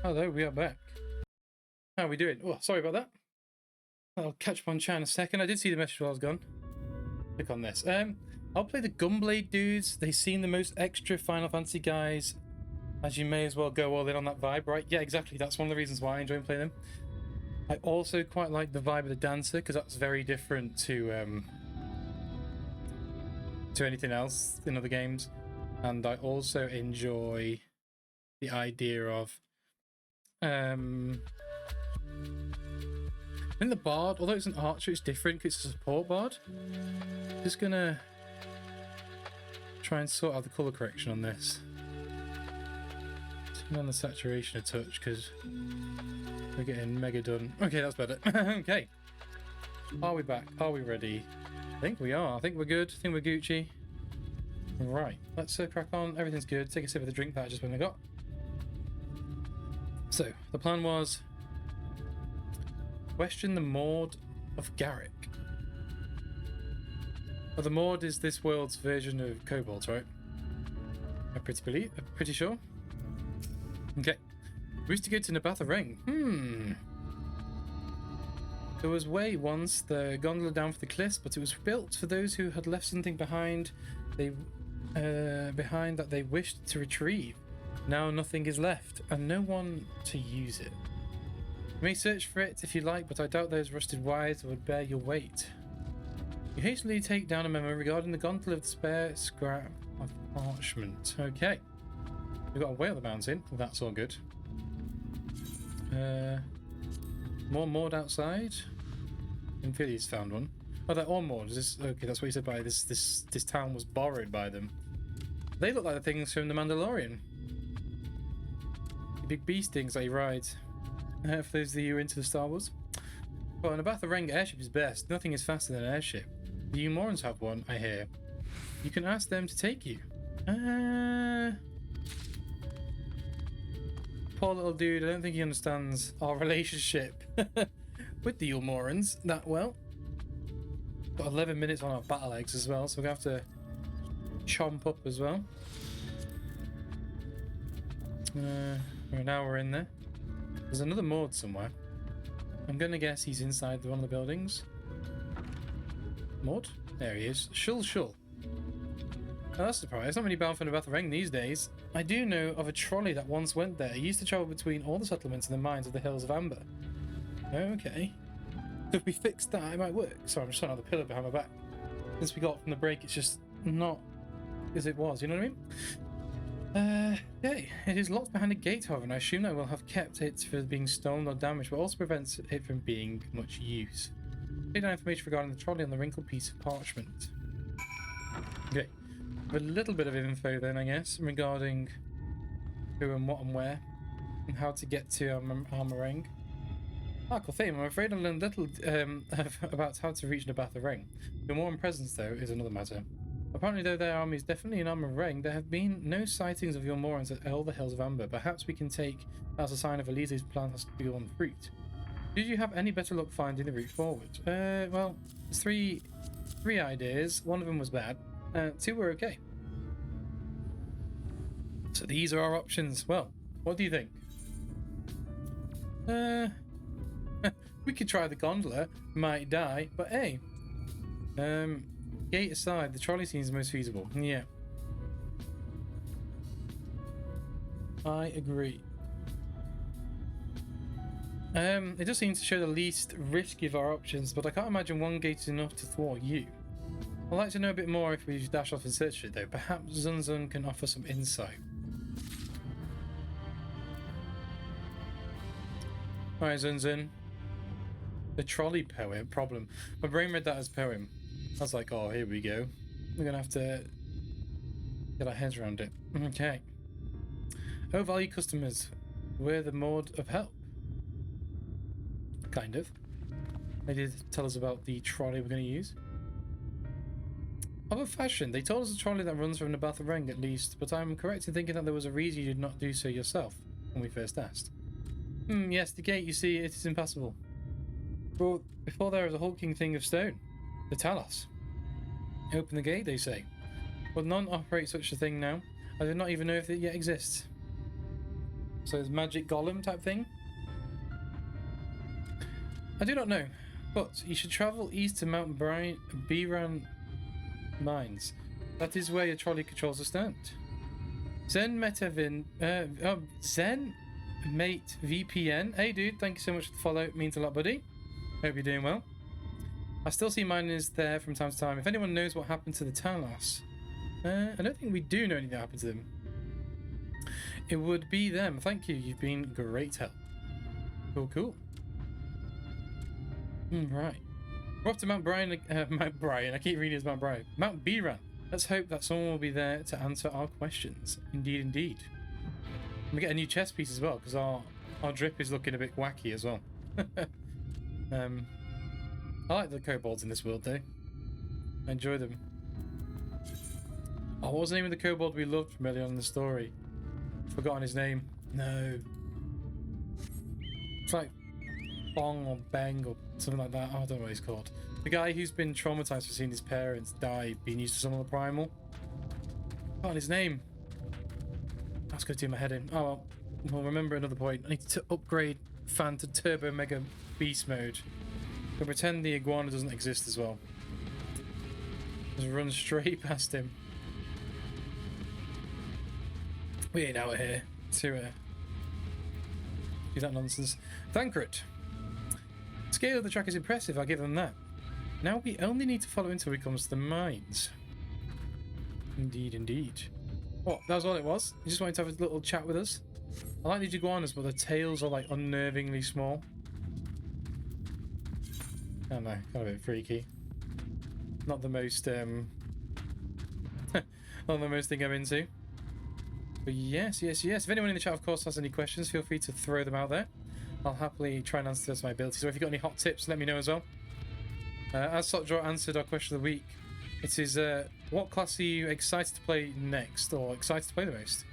Hello, we are back. How are we doing? Oh, sorry about that. I'll catch up on chat in a second. I did see the message while I was gone. Click on this. I'll play the Gunblade dudes. They seem the most extra Final Fantasy guys, as you may as well go all in on that vibe, right? Yeah, exactly. That's one of the reasons why I enjoy playing them. I also quite like the vibe of the Dancer, because that's very different to anything else in other games. And I also enjoy the idea of I think the Bard, although it's an archer, it's different because it's a support Bard. Just gonna try and sort out the colour correction on this. Turn on the saturation a touch because we're getting mega done. Okay, that's better. Okay. Are we back? Are we ready? I think we are. I think we're good. I think we're Gucci. Right. Let's crack on. Everything's good. Take a sip of the drink that I just went and got. So, the plan was question the Maud of Garrick. Well, the Maud is this world's version of kobolds, right? I'm pretty sure. Okay. We used to go to Nabatha Ring. There was way once, the gondola down for the cliffs, but it was built for those who had left something behind that they wished to retrieve. Now nothing is left, and no one to use it. You may search for it if you like, but I doubt those rusted wires would bear your weight. You hastily take down a memo regarding the gondola of the spare scrap of parchment. Okay. We've got a way up the mountain. That's all good. More Maud outside. Infili's found one. Oh, they're all Maud. Is this okay? That's what you said by this town was borrowed by them. They look like the things from the Mandalorian. The big beast things that he rides. For those of you who are into the Star Wars. Well, an Nabatha Ring airship is best. Nothing is faster than an airship. The Umorans have one, I hear. You can ask them to take you. Poor little dude, I don't think he understands our relationship with the Umorans that well. Got 11 minutes on our battle eggs as well, so we're going to have to chomp up as well. Now we're in there. There's another Maud somewhere. I'm going to guess he's inside one of the buildings. Maud? There he is. Shull. Oh, that's a surprise. Not many bound for Nabatha Ring these days. I do know of a trolley that once went there. It used to travel between all the settlements and the mines of the Hills of Amber. Okay. So if we fix that, it might work. Sorry, I'm just trying to have the pillar behind my back. Since we got from the break, it's just not as it was, you know what I mean? Okay. It is locked behind a gate, however, and I assume that will have kept it for being stolen or damaged, but also prevents it from being much use. Take down information regarding the trolley on the wrinkled piece of parchment. Okay. A little bit of info then, I guess, regarding who and what and where, and how to get to Armorang. Ah, cool thing. I'm afraid I learned little about how to reach Nabatha Ring. The Moran presence, though, is another matter. Apparently, though their army is definitely in Armorang, there have been no sightings of your Morans at all the Hills of Amber. Perhaps we can take as a sign of Elise's plan has borne fruit. Did you have any better luck finding the route forward? Well, there's three ideas. One of them was bad. 2 were okay. So these are our options. Well, what do you think? We could try the gondola. Might die, but hey. Gate aside, the trolley seems the most feasible. Yeah. I agree. It does seem to show the least risky of our options, but I can't imagine one gate is enough to thwart you. I'd like to know a bit more if we dash off and search it, though. Perhaps Zunzun can offer some insight. Alright, Zunzun. The trolley problem. My brain read that as poem. I was like, oh, here we go. We're gonna have to get our heads around it. Okay. Oh, value customers. We're the Maud of help. Kind of. They did tell us about the trolley we're going to use. Of a fashion, they told us a trolley that runs from Nabatha Ring at least, but I'm correct in thinking that there was a reason you did not do so yourself when we first asked. Yes, the gate, you see, it is impassable. But before there is a hulking thing of stone. The Talos. Open the gate, they say. But none operate such a thing now. I do not even know if it yet exists. So it's magic golem type thing. I do not know, but you should travel east to Mount Biran Mines. That is where your trolley controls are stamped. Zen Mate VPN. Hey dude, thank you so much for the follow. It means a lot, buddy. Hope you're doing well. I still see miners there from time to time. If anyone knows what happened to the Talos, I don't think we do know anything that happened to them. It would be them. Thank you. You've been great help. Cool, cool. Right. We're off to Mount Brian. Mount Brian. I keep reading it as Mount Brian. Mount Biran. Let's hope that someone will be there to answer our questions. Indeed, indeed. We get a new chess piece as well, because our drip is looking a bit wacky as well. I like the kobolds in this world though. I enjoy them. Oh, what was the name of the kobold we loved from earlier on in the story? Forgotten his name. No. It's like Bong or Bang or something like that. Oh, I don't know what he's called. The guy who's been traumatized for seeing his parents die being used to summon the primal. Forgotten his name. That's going to do my head in. Oh well. We'll remember another point. I need to upgrade Fan to Turbo Mega Beast mode. But pretend the iguana doesn't exist as well. Just run straight past him. We ain't out here to do that nonsense. Thankrit. Scale of the track is impressive, I'll give them that. Now we only need to follow until we come to the mines. Indeed, indeed. What, that was all it was? You just wanted to have a little chat with us? I like these iguanas, but their tails are like unnervingly small. I don't know, kind of a bit freaky. Not the most not the most thing I'm into. But yes. If anyone in the chat, of course, has any questions, feel free to throw them out there. I'll happily try and answer those to my ability. So if you've got any hot tips, let me know as well. As Sotdraw answered our question of the week, it is what class are you excited to play next, or excited to play the most?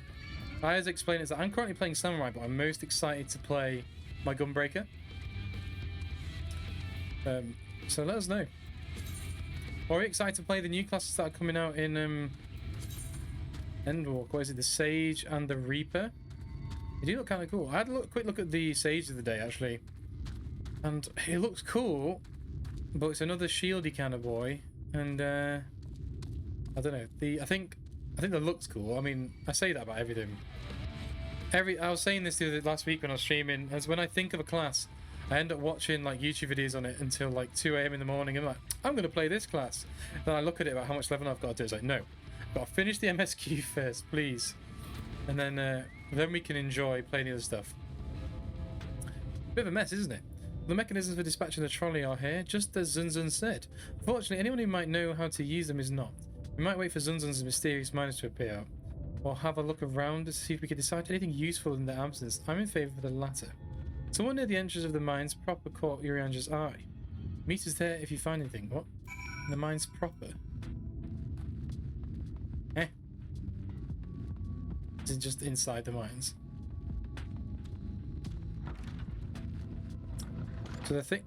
I as explained is that I'm currently playing Samurai, but I'm most excited to play my Gunbreaker. So let us know. Or are you excited to play the new classes that are coming out in Endwalk? What is it? The Sage and the Reaper? They do look kind of cool. I had a quick look at the Sage of the day actually, and it looks cool, but it's another shieldy kind of boy, and I don't know. I think the looks cool. I mean, I say that about everything. I was saying this last week when I was streaming, as when I think of a class, I end up watching like YouTube videos on it until like 2 AM in the morning. I'm like, I'm going to play this class. Then I look at it about how much level I've got to do. It's like, no, I've got to finish the MSQ first, please. And then we can enjoy playing the other stuff. Bit of a mess, isn't it? The mechanisms for dispatching the trolley are here, just as Zunzun said. Fortunately, anyone who might know how to use them is not. We might wait for Zunzun's mysterious miners to appear, or have a look around to see if we can decide anything useful in their absence. I'm in favour of the latter. Someone near the entrance of the mines proper caught Urianja's eye. Meet us there if you find anything. What? The mines proper? Is it just inside the mines? So the thing...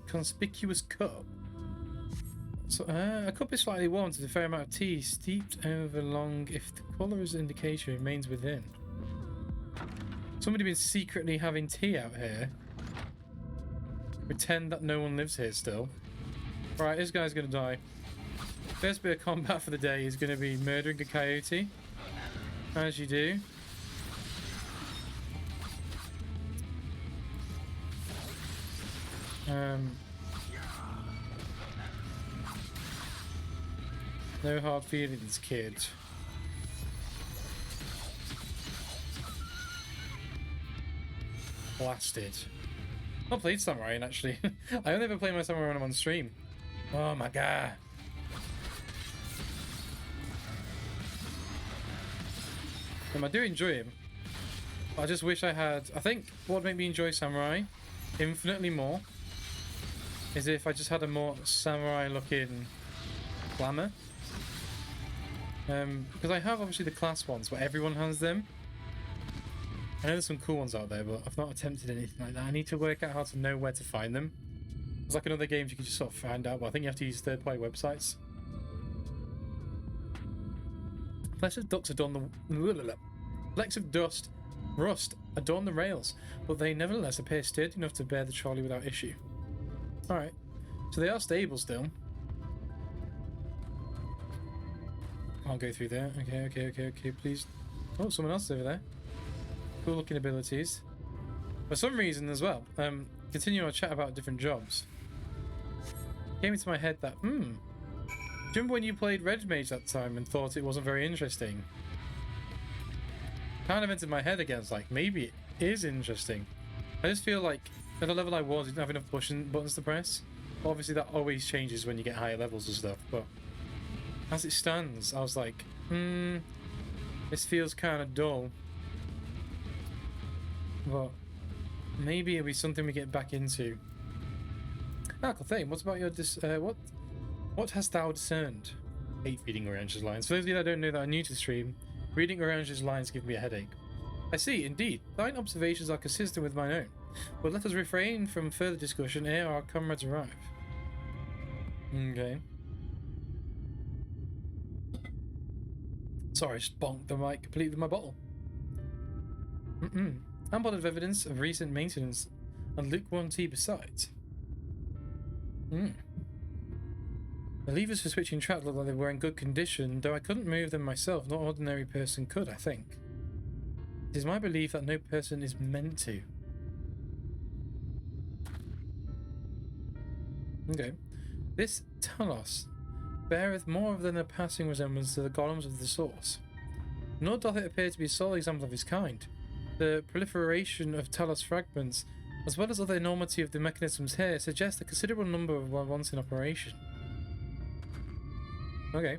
Conspicuous cup. So, a cup is slightly warmed with a fair amount of tea, steeped over long if the colour's indication remains within. Somebody been secretly having tea out here. Pretend that no one lives here still. Right, this guy's gonna die. First bit of combat for the day is gonna be murdering a coyote. As you do. No hard feelings, kid. Blasted. I've played Samurai actually. I only ever play my Samurai when I'm on stream. Oh my god. I do enjoy him. But I just wish I had... I think what would make me enjoy Samurai infinitely more is if I just had a more Samurai looking glamour. Because I have obviously the class ones where everyone has them. I know there's some cool ones out there, but I've not attempted anything like that. I need to work out how to know where to find them. It's like in other games you can just sort of find out, but I think you have to use third-party websites. Flecks of dust adorn the flecks of rust adorn the rails, but they nevertheless appear sturdy enough to bear the trolley without issue. Alright, so they are stable still. Can't go through there. Okay, please. Oh, someone else over there. Cool looking abilities. For some reason as well, continuing our chat about different jobs, came into my head that, do you remember when you played Red Mage that time and thought it wasn't very interesting? Kind of entered my head again, it's like, maybe it is interesting. I just feel like, at the level I was, I didn't have enough buttons to press. Obviously that always changes when you get higher levels and stuff, but as it stands, I was like, this feels kind of dull. But maybe it'll be something we get back into. Cool thing. What about your what hast thou discerned? I hate reading Orange's lines. For those of you that don't know that are new to the stream, reading Orange's lines give me a headache. I see, indeed. Thine observations are consistent with mine own. But let us refrain from further discussion ere our comrades arrive. Okay. Sorry, I just bonked the mic completely with my bottle. Ample of evidence of recent maintenance and lukewarm tea besides. The levers for switching track looked like they were in good condition, though I couldn't move them myself. No ordinary person could, I think. It is my belief that no person is meant to. Okay. This Talos beareth more than a passing resemblance to the golems of the source. Nor doth it appear to be a sole example of its kind. The proliferation of Talos fragments, as well as other enormity of the mechanisms here, suggest a considerable number of once in operation. Okay.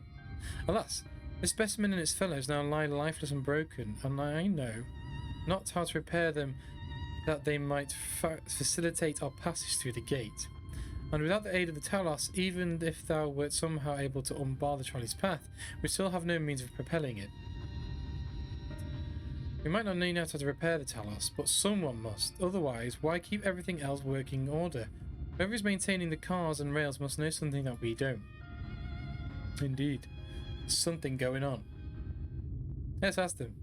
Alas, this specimen and its fellows now lie lifeless and broken, and I know not how to repair them that they might facilitate our passage through the gate. And without the aid of the Talos, even if thou wert somehow able to unbar the trolley's path, we still have no means of propelling it. We might not know how to repair the Talos, but someone must. Otherwise, why keep everything else working in order? Whoever is maintaining the cars and rails must know something that we don't. Indeed. There's something going on. Let's ask them.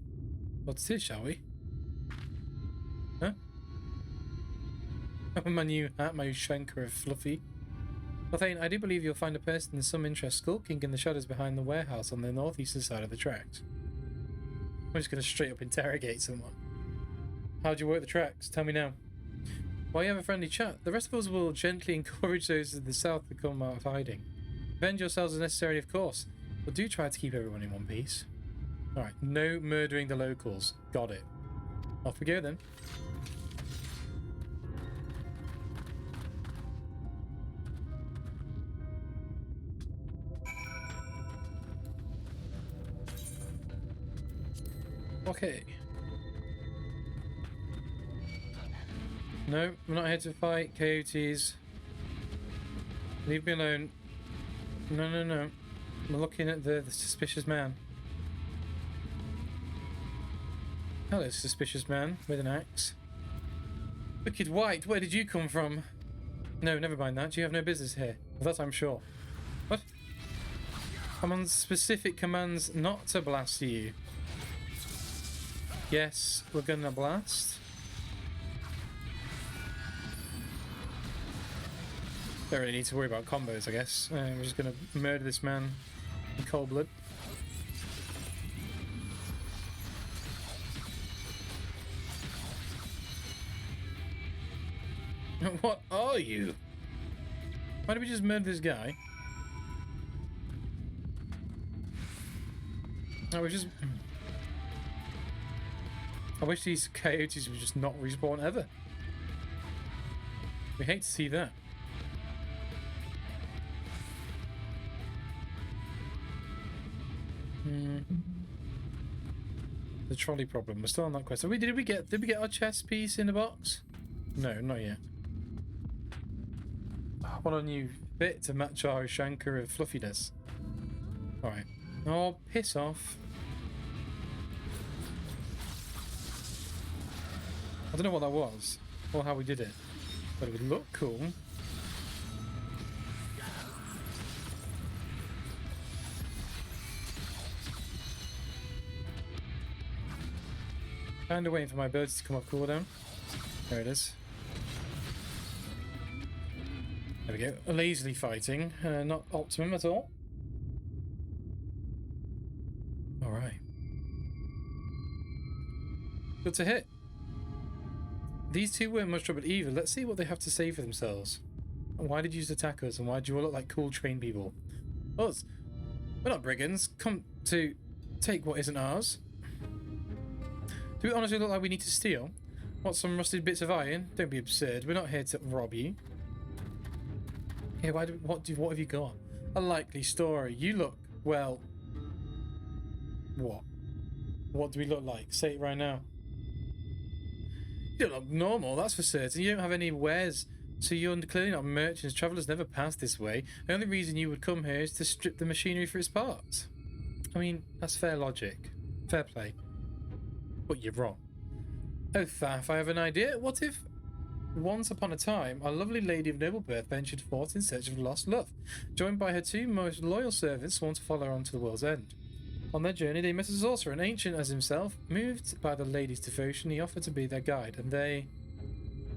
What's it, shall we? Huh? My new hat, my shanker of fluffy. Well, Thane, I do believe you'll find a person in some interest skulking in the shadows behind the warehouse on the northeastern side of the tracks. I'm just going to straight up interrogate someone. How'd you work the tracks? Tell me now. While you have a friendly chat, the rest of us will gently encourage those to the south to come out of hiding. Avenge yourselves as necessary, of course, but do try to keep everyone in one piece. Alright, no murdering the locals. Got it. Off we go then. Okay. No, we're not here to fight coyotes. Leave me alone. No. I'm looking at the suspicious man. Hello, suspicious man with an axe. Wicked White, where did you come from? No, never mind that. You have no business here. Of that I'm sure. What? I'm on specific commands not to blast you. Yes, we're gonna blast. Don't really need to worry about combos, I guess. We're just gonna murder this man in cold blood. What are you? Why did we just murder this guy? Oh, we just... I wish these coyotes would just not respawn ever. We hate to see that. The trolley problem. We're still on that quest. Did we get our chest piece in the box? No, not yet. I want a new bit to match our shanker of fluffiness. Alright. Oh, piss off. I don't know what that was, or how we did it, but it would look cool. Kinda waiting for my ability to come off cooldown. There it is. There we go. Lazily fighting. Not optimum at all. Alright. Good to hit. These two weren't much trouble either. Let's see what they have to say for themselves. Why did you attack us, and why do you all look like cool trained people? Us? We're not brigands. Come to take what isn't ours. Do we honestly look like we need to steal? What, some rusted bits of iron? Don't be absurd. We're not here to rob you. Yeah, what have you got? A likely story. You look, well... What? What do we look like? Say it right now. You don't look normal, that's for certain. You don't have any wares, so you're clearly not merchants. Travellers never pass this way. The only reason you would come here is to strip the machinery for its parts. I mean, that's fair logic. Fair play. But you're wrong. Oh, Thaf, I have an idea. What if, once upon a time, a lovely lady of noble birth ventured forth in search of lost love, joined by her two most loyal servants sworn to follow her on to the world's end. On their journey, they met a sorcerer, an ancient as himself. Moved by the lady's devotion, he offered to be their guide, and they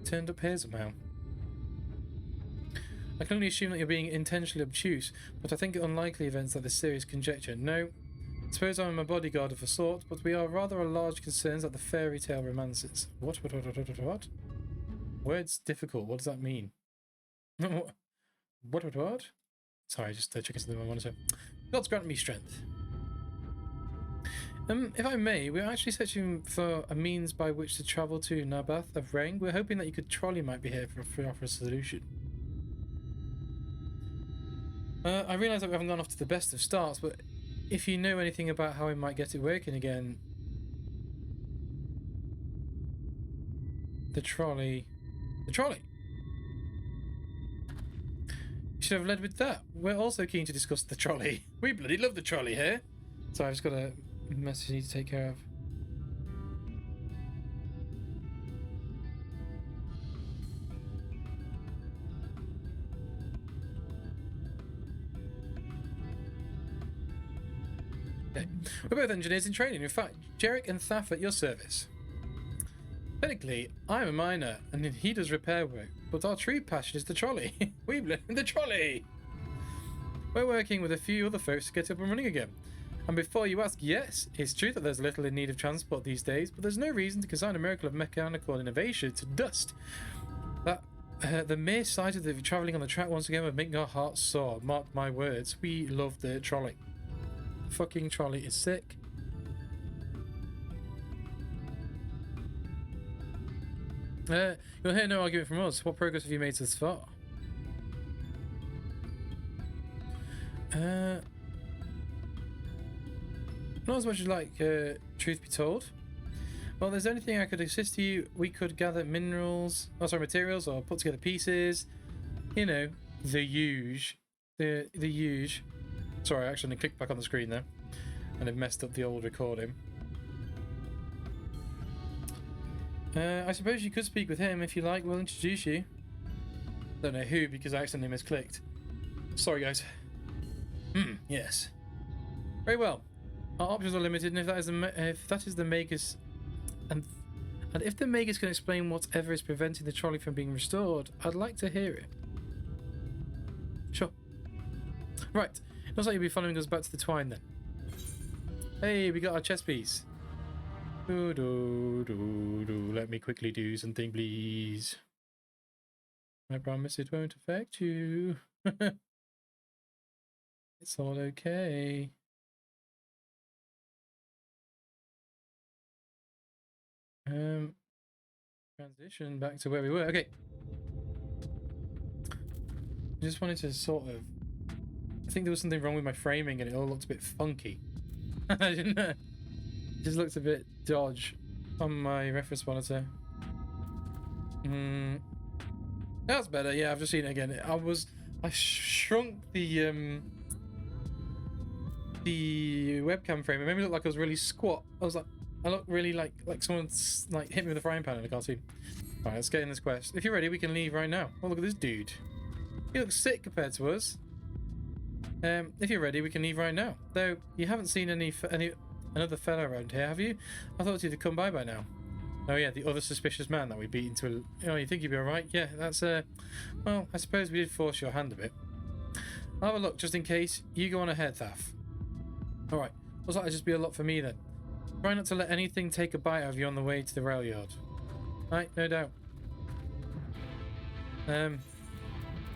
turned up here somehow. I can only assume that you're being intentionally obtuse, but I think unlikely events like this serious conjecture. No, I suppose I'm a bodyguard of a sort, but we are rather a large concerns like the fairy tale romances. What? Words difficult. What does that mean? What? Sorry, just checking something on my monitor. God's grant me strength. If I may, we're actually searching for a means by which to travel to Nabath of Reng. We're hoping that your trolley might be here for offer a solution. I realise that we haven't gone off to the best of starts, but if you know anything about how we might get it working again... The trolley... You should have led with that. We're also keen to discuss the trolley. We bloody love the trolley here. So I've just got a message I need to take care of. Okay. We're both engineers in training. In fact, Jarek and Thaf at your service. Technically, I'm a miner, and he does repair work, but our true passion is the trolley. We live in the trolley! We're working with a few other folks to get up and running again. And before you ask, yes, it's true that there's little in need of transport these days, but there's no reason to consign a miracle of mechanical innovation to dust. That the mere sight of the travelling on the track once again would make our hearts soar. Mark my words, we love the trolley. The fucking trolley is sick. You'll hear no argument from us. What progress have you made thus far? Not as much as like, truth be told. Well, there's anything I could assist you. We could gather materials, or put together pieces. You know, the huge. The huge. Sorry, I actually clicked back on the screen there, and I've messed up the old recording. I suppose you could speak with him if you like. We'll introduce you. Don't know who because I accidentally misclicked. Sorry, guys. Yes. Very well. Our options are limited, and if that is the Magus, and if the Magus can explain whatever is preventing the trolley from being restored, I'd like to hear it. Sure. Right. Looks like you'll be following us back to the Twine then. Hey, we got our chess piece. Let me quickly do something, please. I promise it won't affect you. It's all okay. Transition back to where we were. Okay. I just wanted to sort of... I think there was something wrong with my framing and it all looked a bit funky. I didn't know. It just looked a bit dodge on my reference monitor. That's better. Yeah, I've just seen it again. I shrunk the webcam frame. It made me look like I was really squat. I look really like someone's like hit me with a frying pan in a cartoon. Alright, let's get in this quest. If you're ready, we can leave right now. Oh, look at this dude. He looks sick compared to us. If you're ready, we can leave right now. Though you haven't seen another fella around here, have you? I thought you'd have come by now. Oh yeah, the other suspicious man that we beat into a... Oh, you think you'd be alright? Yeah, that's well, I suppose we did force your hand a bit. I'll have a look, just in case. You go on ahead, Thaf. Alright, looks like it'll just be a lot for me then. Try not to let anything take a bite out of you on the way to the rail yard. Right, no doubt. Let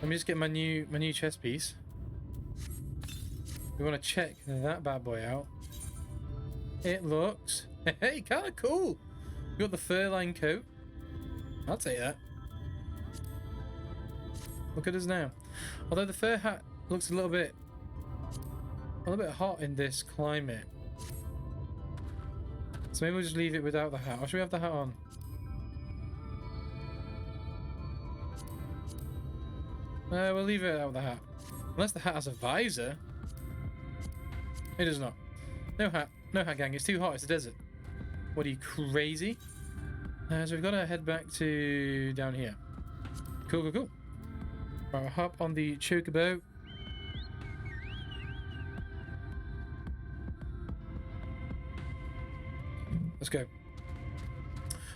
me just get my new chest piece. We want to check that bad boy out. It looks... Hey, kind of cool! We got the fur-lined coat. I'll take that. Look at us now. Although the fur hat looks a little bit hot in this climate. So maybe we'll just leave it without the hat. Or should we have the hat on? We'll leave it out with the hat. Unless the hat has a visor. It does not. No hat. No hat, gang. It's too hot. It's a desert. What are you, crazy? So we've got to head back to down here. Cool, cool, cool. Right, we'll hop on the chocobo. Let's go.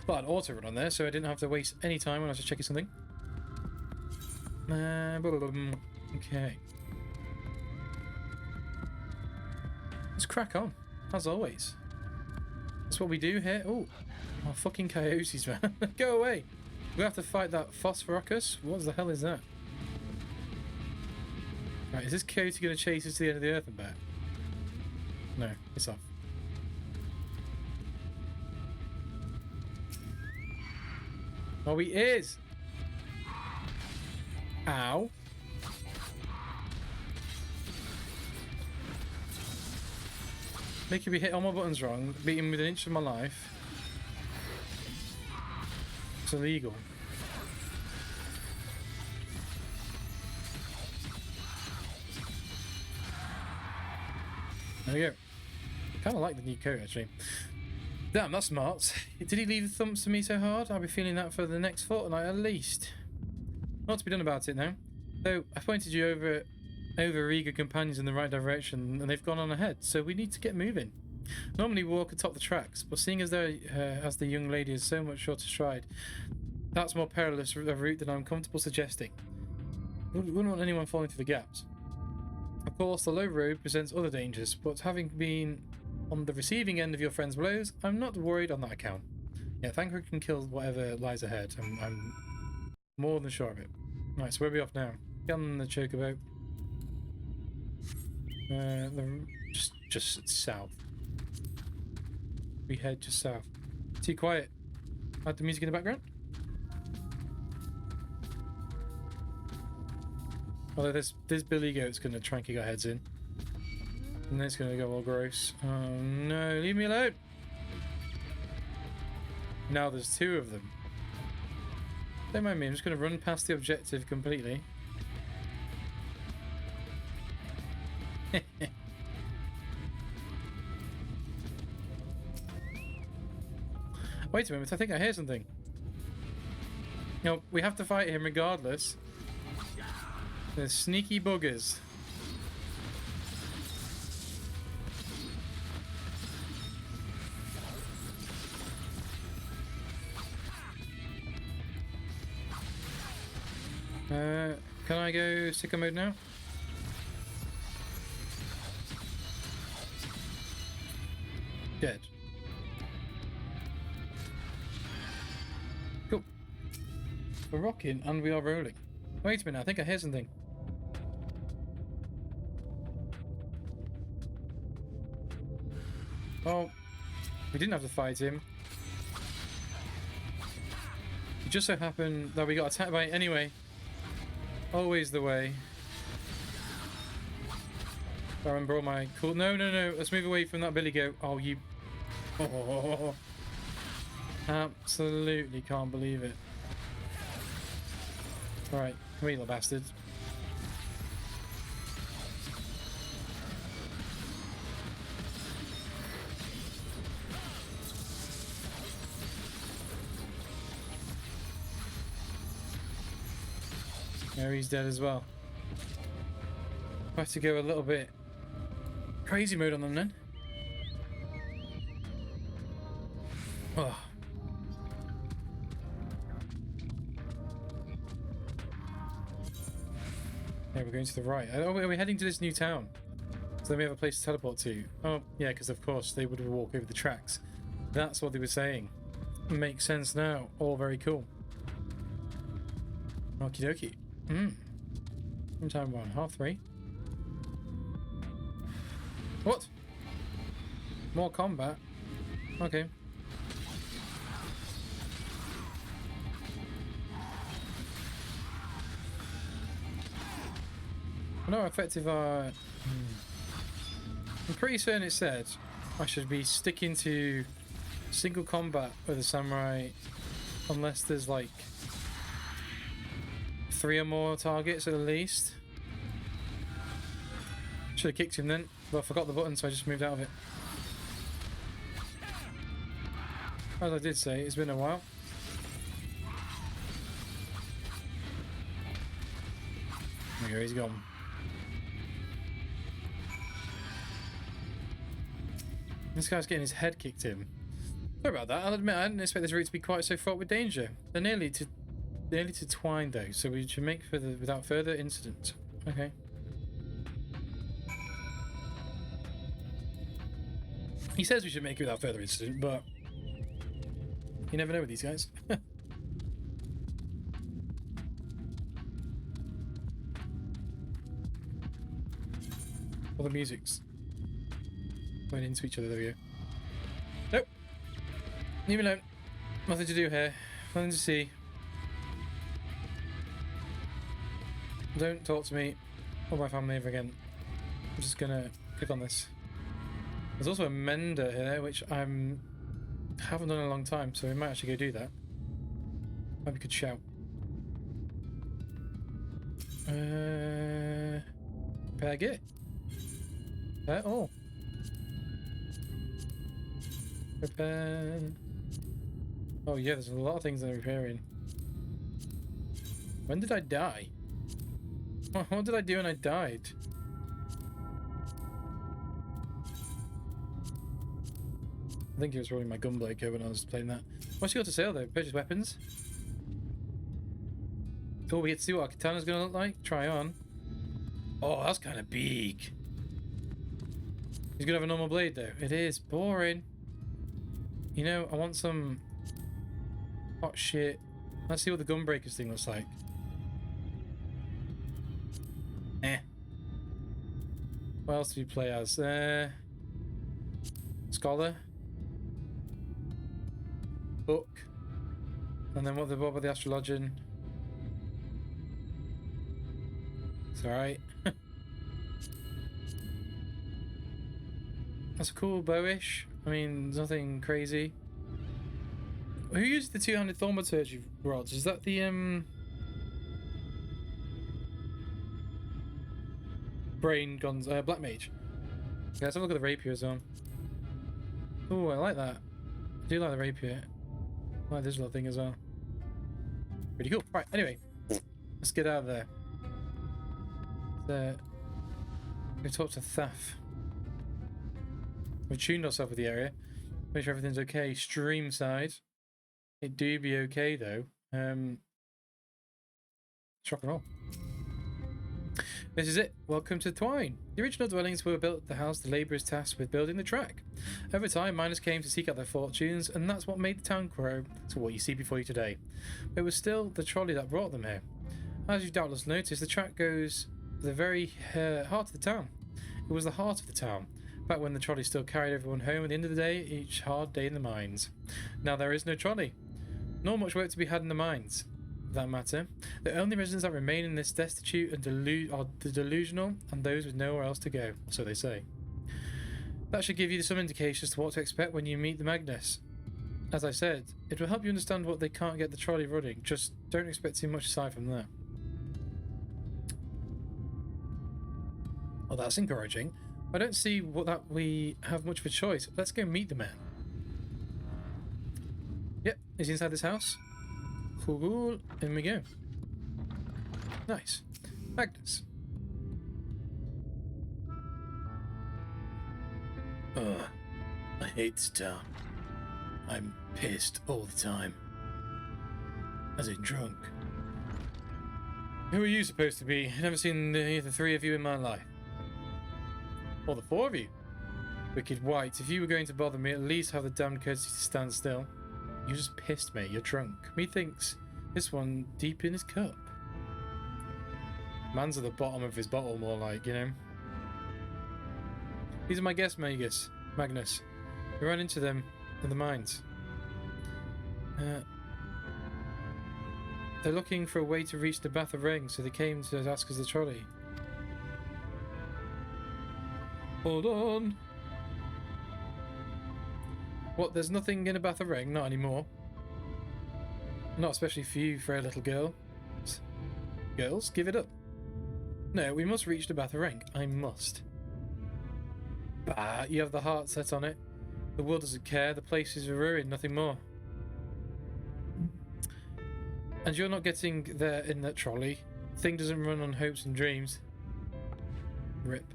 Well, I'd auto run on there, so I didn't have to waste any time when I was just checking something. Okay. Let's crack on, as always. That's what we do here. Oh, fucking coyotes, man. Go away. We have to fight that Phosphorus. What the hell is that? Right, is this coyote going to chase us to the end of the earth and back? No, it's off. Oh, he is! Ow. Making me hit all my buttons wrong, beating with an inch of my life. It's illegal. There we go. Kind of like the new coat, actually. Damn, that's smart. Did he leave the thumps to me so hard? I'll be feeling that for the next fortnight at least. Not to be done about it now. Though I pointed you over eager companions in the right direction, and they've gone on ahead, so we need to get moving. Normally we walk atop the tracks, but seeing as though as the young lady is so much shorter stride, that's more perilous a route than I'm comfortable suggesting. Wouldn't want anyone falling through the gaps. Of course, the low road presents other dangers, but having been on the receiving end of your friend's blows, I'm not worried on that account. Yeah, thankfully we can kill whatever lies ahead. I'm more than sure of it. Right, so where are we off now? Get on the chocobo. Just south. We head just south. Too quiet. Add the music in the background. Although this billy goat's gonna try and kick our heads in. And then it's gonna go all gross. Oh no, leave me alone! Now there's two of them. Don't mind me, I'm just gonna run past the objective completely. Wait a minute, I think I hear something. No, we have to fight him regardless. They're sneaky buggers. Can I go sicko mode now? Dead. Cool. We're rocking and we are rolling. Wait a minute, I think I hear something. Oh, we didn't have to fight him. It just so happened that we got attacked by it anyway. Always the way. I remember all my cool... No, let's move away from that billy goat. Oh, you... Oh. Absolutely can't believe it. Alright, come here, little bastard. Yeah, he's dead as well. I have to go a little bit crazy mode on them then. Oh. Yeah, we're going to the right. Oh, we're heading to this new town. So then we have a place to teleport to. Oh, yeah, because of course they would walk over the tracks. That's what they were saying. Makes sense now. All very cool. Okie dokie. What time we're on? 3:30? What? More combat? Okay. No, effective I'm pretty certain it said I should be sticking to single combat with a samurai unless there's like 3 or more targets at the least. Should have kicked him then, but I forgot the button, so I just moved out of it. As I did say, it's been a while. There we go, he's gone. This guy's getting his head kicked in. Sorry about that. I'll admit I didn't expect this route to be quite so fraught with danger. They're nearly to Twine though, so we should make without further incident. Okay. He says we should make it without further incident, but you never know with these guys. All the music's going into each other. There we go. Nope. Leave me alone. Nothing to do here. Nothing to see. Don't talk to me or my family ever again. I'm just gonna click on this. There's also a mender here, which I haven't done in a long time, so we might actually go do that. Maybe we could shout. Repair gear. Repair all. Repair. Oh yeah, there's a lot of things that I'm repairing. When did I die? What did I do when I died? I think it was probably my gunblade go when I was playing that. What's she got to sale though? Purchase weapons? Oh, we get to see what our katana's gonna look like? Try on. Oh, that's kind of big. He's gonna have a normal blade though. It is boring. You know, I want some hot shit. Let's see what the gunbreakers thing looks like. What else do we play as? Scholar. Book. And then what about the astrologian? It's alright. That's a cool bowish. I mean, nothing crazy. Who used the two-handed thaumaturgy rods? Is that the brain guns? Black mage. Yeah, let's have a look at the rapier as well. Oh, I like that. I do like the rapier. I like this little thing as well. Pretty cool. Right, anyway. Let's get out of there. Go talk to Thaf. We've tuned ourselves with the area. Make sure everything's okay. Stream side. It do be okay though. Shock and roll. This is it. Welcome to Twine. The original dwellings were built at the house the labourers tasked with building the track. Over time, miners came to seek out their fortunes, and that's what made the town grow to what you see before you today. But it was still the trolley that brought them here. As you've doubtless noticed, the track goes to the very heart of the town. It was the heart of the town, back when the trolley still carried everyone home at the end of the day, each hard day in the mines. Now there is no trolley, nor much work to be had in the mines. For that matter, the only residents that remain in this destitute and are the delusional and those with nowhere else to go, so they say. That should give you some indication as to what to expect when you meet the Magnus. As I said, it will help you understand what they can't get the trolley running, just don't expect too much aside from that. Well, that's encouraging. I don't see that we have much of a choice. Let's go meet the man. Yep, is he inside this house? Cool, in we go. Nice. Magnus. Ugh, I hate this town. I'm pissed all the time. As in drunk. Who are you supposed to be? I've never seen the three of you in my life. Or the four of you. Wicked White, if you were going to bother me, at least have the damned courtesy to stand still. You just pissed me, you're drunk. Methinks this one deep in his cup. Man's at the bottom of his bottle, more like, you know. These are my guests, Magnus. We ran into them in the mines. They're looking for a way to reach the Batha Ring, so they came to ask us the trolley. Hold on. What, there's nothing in a Batha Ring? Not anymore. Not especially for you, frail little girl. Girls, give it up. No, we must reach the Batha Ring. I must. Bah, you have the heart set on it. The world doesn't care. The place is a ruin, nothing more. And you're not getting there in that trolley. The thing doesn't run on hopes and dreams. Rip.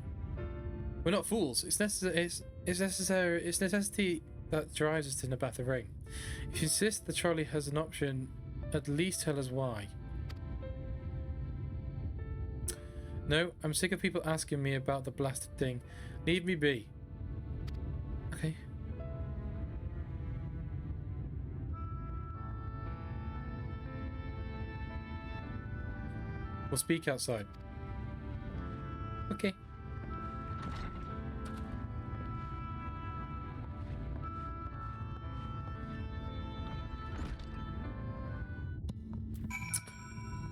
We're not fools. It's necessity that drives us to the Batha Ring. If you insist the trolley has an option, at least tell us why. No, I'm sick of people asking me about the blasted thing. Leave me be. Okay. We'll speak outside. Okay.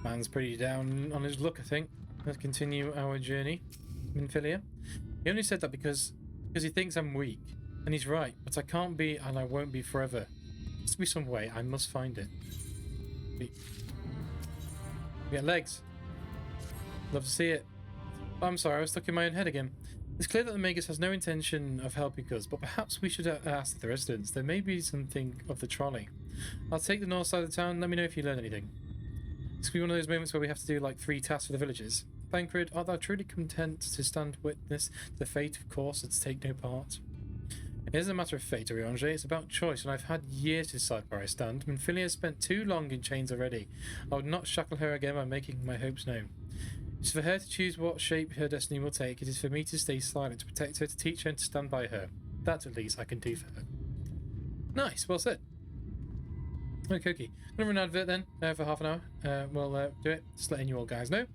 Man's pretty down on his luck, I think. Let's continue our journey. Minfilia. He only said that because he thinks I'm weak. And he's right, but I can't be and I won't be forever. There must be some way, I must find it. We get legs. Love to see it. Oh, I'm sorry, I was stuck in my own head again. It's clear that the Magus has no intention of helping us, but perhaps we should ask the residents. There may be something of the trolley. I'll take the north side of the town, let me know if you learn anything. This could be one of those moments where we have to do like 3 tasks for the villagers. Thancred, art thou truly content to stand witness to the fate of course and to take no part? It isn't a matter of fate, Oriange, it's about choice, and I've had years to decide where I stand. Minfilia has spent too long in chains already. I would not shackle her again by making my hopes known. It's for her to choose what shape her destiny will take. It is for me to stay silent, to protect her, to teach her, and to stand by her. That, at least, I can do for her. Nice, well said. Okay, I'm gonna run an advert then for half an hour. We'll do it, just letting you all guys know.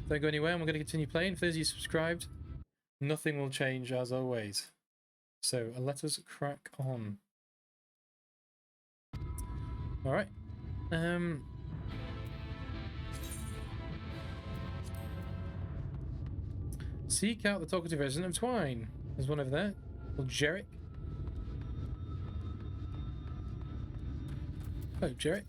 Don't go anywhere, and we're going to continue playing. For those of you subscribed, nothing will change as always. So let us crack on. Alright. Seek out the talkative resident of Twine. There's one over there. Called Jarek. Oh, Jarek.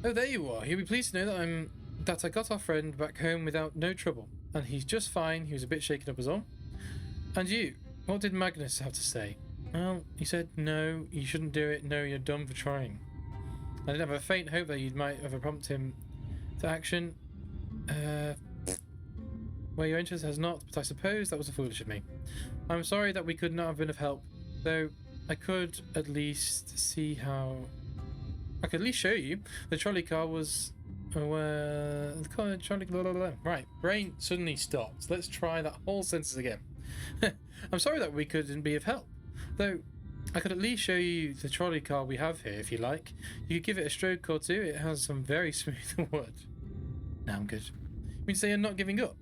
Oh, there you are. He'll be pleased to know that I got our friend back home without no trouble. And he's just fine. He was a bit shaken up as all. And you? What did Magnus have to say? Well, he said, no, you shouldn't do it. No, you're dumb for trying. I didn't have a faint hope that you might have prompted him to action. Where your interest has not, but I suppose that was foolish of me. I'm sorry that we could not have been of help, though I could at least see how... I could at least show you. The trolley car was... Right, brain suddenly stopped. Let's try that whole sentence again. I'm sorry that we couldn't be of help, though I could at least show you the trolley car we have here if you like. You could give it a stroke or two. It has some very smooth wood. Now I'm good. You mean to say you're not giving up?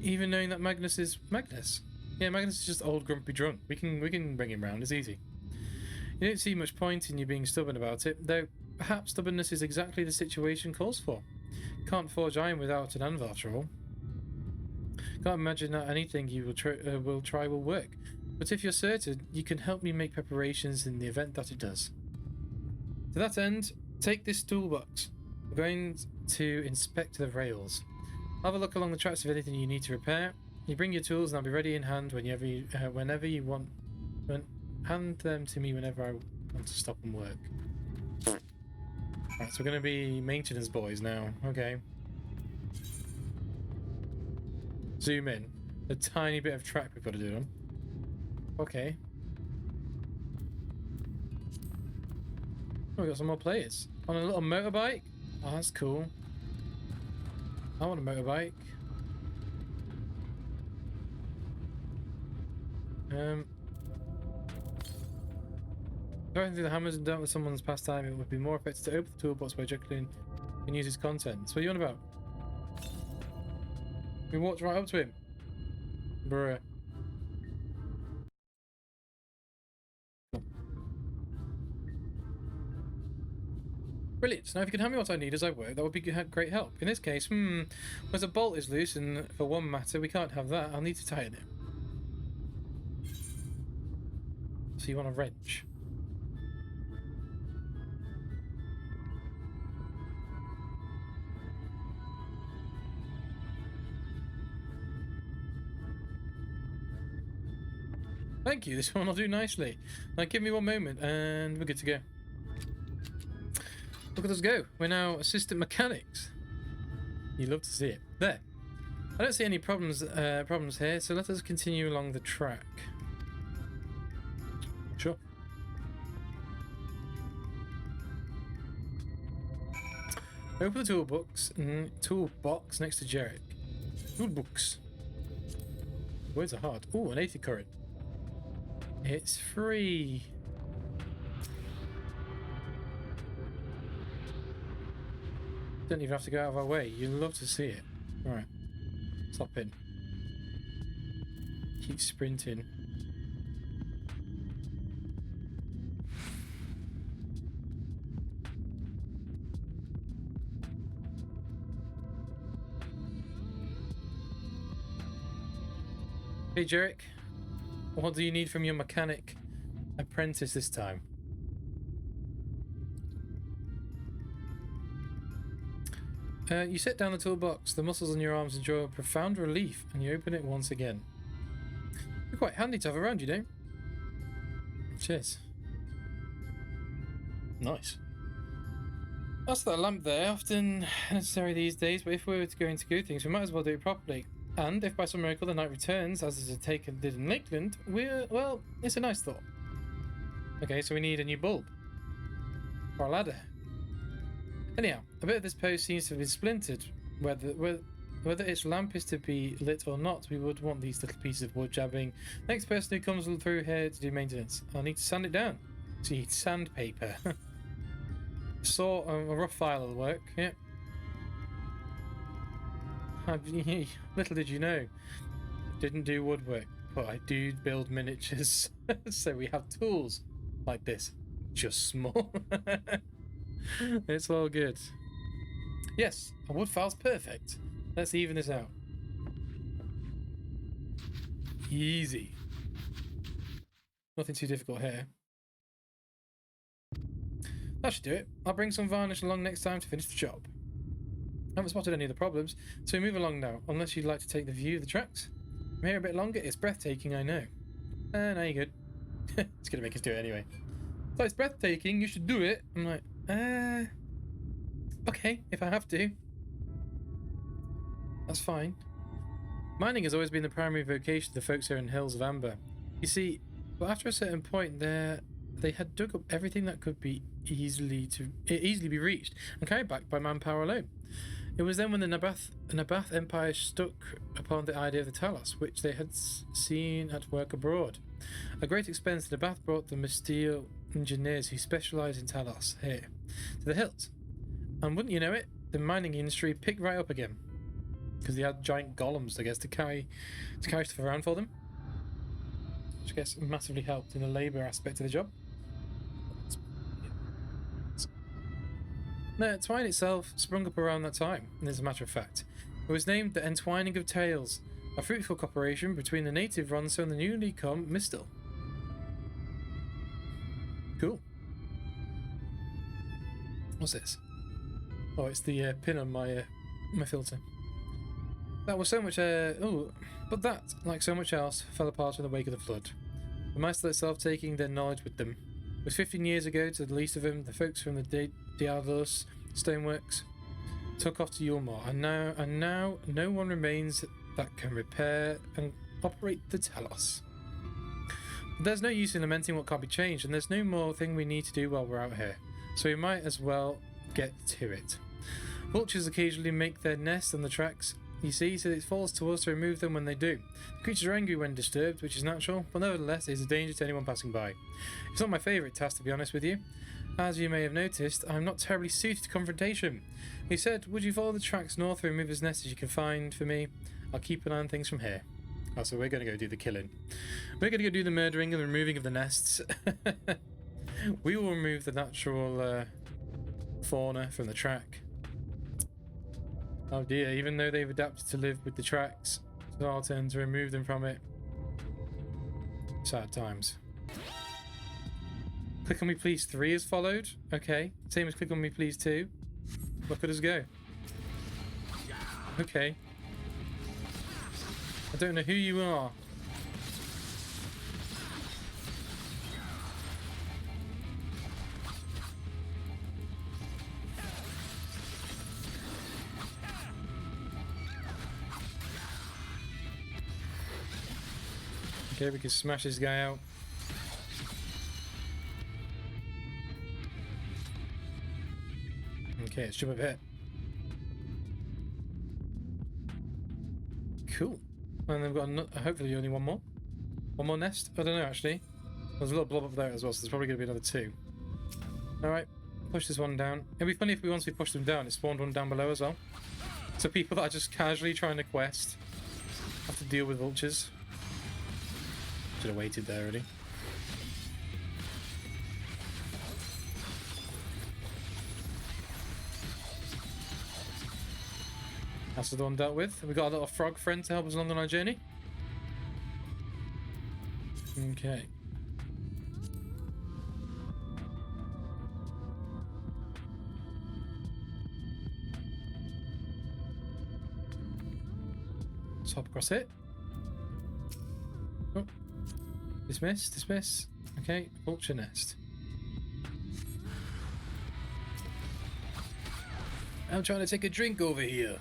Even knowing that Magnus is Magnus? Yeah, Magnus is just old grumpy drunk. We can bring him round, it's easy. You don't see much point in you being stubborn about it, though perhaps stubbornness is exactly the situation calls for. Can't forge iron without an anvil after all. Can't imagine that anything you will try will work, but if you're certain, you can help me make preparations in the event that it does. To that end, take this toolbox. We're going to inspect the rails. Have a look along the tracks of anything you need to repair. You bring your tools and I'll be ready in hand whenever you want. Hand them to me whenever I want to stop and work. Right, so we're going to be maintenance boys now. Okay. Zoom in. A tiny bit of track we've got to do on. Okay. Oh, we got some more players. On a little motorbike? Oh, that's cool. I want a motorbike. Going through the hammers and don't with someone's pastime, it would be more effective to open the toolbox by juggling and use its contents. What are you on about? We walked right up to him. Bruh. Brilliant. Now if you can hand me what I need as I work, that would be great help. In this case, whereas a bolt is loose, and for one matter, we can't have that. I'll need to tighten it. So you want a wrench? Thank you, this one will do nicely. Now give me one moment and we're good to go. Look at us go. We're now assistant mechanics. You love to see it. There. I don't see any problems here, so let us continue along the track. Sure. Open the toolbox next to Jarek. Toolbox. Words are hard. Oh, an 80 current. It's free. Don't even have to go out of our way. You love to see it. Alright. Stop in. Keep sprinting. Hey Jarek. What do you need from your mechanic apprentice this time? You set down the toolbox, the muscles on your arms enjoy a profound relief, and you open it once again. You're quite handy to have around, you know? Cheers. Nice. That's that lamp there, often necessary these days, but if we were going to go things, we might as well do it properly. And if by some miracle the night returns, as is a taken did in Lakeland, well, it's a nice thought. Okay, so we need a new bulb. Or a ladder. Anyhow, a bit of this post seems to have been splintered. Whether its lamp is to be lit or not, we would want these little pieces of wood jabbing. Next person who comes through here to do maintenance. I'll need to sand it down. So you need sandpaper. Saw a rough file will work, yeah. Little did you know, didn't do woodwork, but I do build miniatures. So we have tools like this, just small. It's all good. Yes, a wood file's perfect. Let's even this out. Easy. Nothing too difficult here. That should do it. I'll bring some varnish along next time to finish the job. I haven't spotted any of the problems, so we move along now, unless you'd like to take the view of the tracks. I'm here a bit longer, it's breathtaking, I know. No, you're good. It's gonna make us do it anyway. So it's breathtaking, you should do it. I'm like, okay, if I have to. That's fine. Mining has always been the primary vocation of the folks here in Hills of Amber. You see, but after a certain point they had dug up everything that could be easily be reached and carried back by manpower alone. It was then when the Nabath Empire struck upon the idea of the Talos, which they had seen at work abroad. At great expense, the Nabath brought the Mysteel engineers who specialise in Talos here to the hills. And wouldn't you know it, the mining industry picked right up again. Because they had giant golems, I guess, to carry stuff around for them. Which I guess massively helped in the labour aspect of the job. No, Twine itself sprung up around that time, and as a matter of fact. It was named the Entwining of Tales, a fruitful cooperation between the native Ronso and the newly come Mistel. Cool. What's this? Oh, it's the pin on my filter. That was so much, but that, like so much else, fell apart in the wake of the flood. The Mistel itself taking their knowledge with them. It was 15 years ago, to the least of them, the folks from the Diablos Stoneworks took off to Yulmore, and now no one remains that can repair and operate the Talos. But there's no use in lamenting what can't be changed, and there's no more thing we need to do while we're out here, so we might as well get to it. Vultures occasionally make their nest on the tracks, you see, so it falls to us to remove them when they do. The creatures are angry when disturbed, which is natural, but nevertheless it is a danger to anyone passing by. It's not my favourite task, to be honest with you. As you may have noticed, I'm not terribly suited to confrontation. He said, would you follow the tracks north and remove as nest as you can find for me? I'll keep an eye on things from here. Oh, so we're going to go do the killing. We're going to go do the murdering and the removing of the nests. We will remove the natural fauna from the track. Oh dear, even though they've adapted to live with the tracks, it's our turn to remove them from it. Sad times. Click on me please 3 is followed. Okay, same as click on me please 2. Look at us go. Okay. I don't know who you are. Okay, we can smash this guy out. Okay, let's jump up here. Cool. And then we've got hopefully only one more. One more nest? I don't know actually. There's a little blob up there as well, so there's probably going to be another 2. Alright, push this one down. It'd be funny if once we push them down, it spawned one down below as well. So people that are just casually trying to quest have to deal with vultures. Should have waited there already. That's the one dealt with. We got a little frog friend to help us along on our journey. Okay. Let's hop across it. Oh. Dismiss, dismiss. Okay, vulture nest. I'm trying to take a drink over here.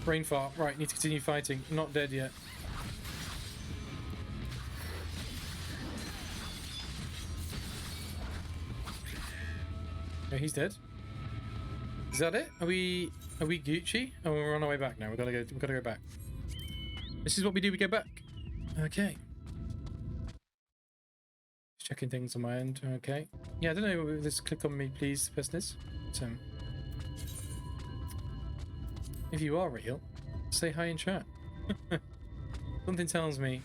Brain fart. Right, need to continue fighting. Not dead yet. Okay, he's dead. Is that it? Are we Gucci? Oh, we're on our way back now. We've got to go back. This is what we do, we go back. Okay. Just checking things on my end. Okay. Yeah, I don't know. Let's click on me, please, business. So, if you are real, say hi in chat. Something tells me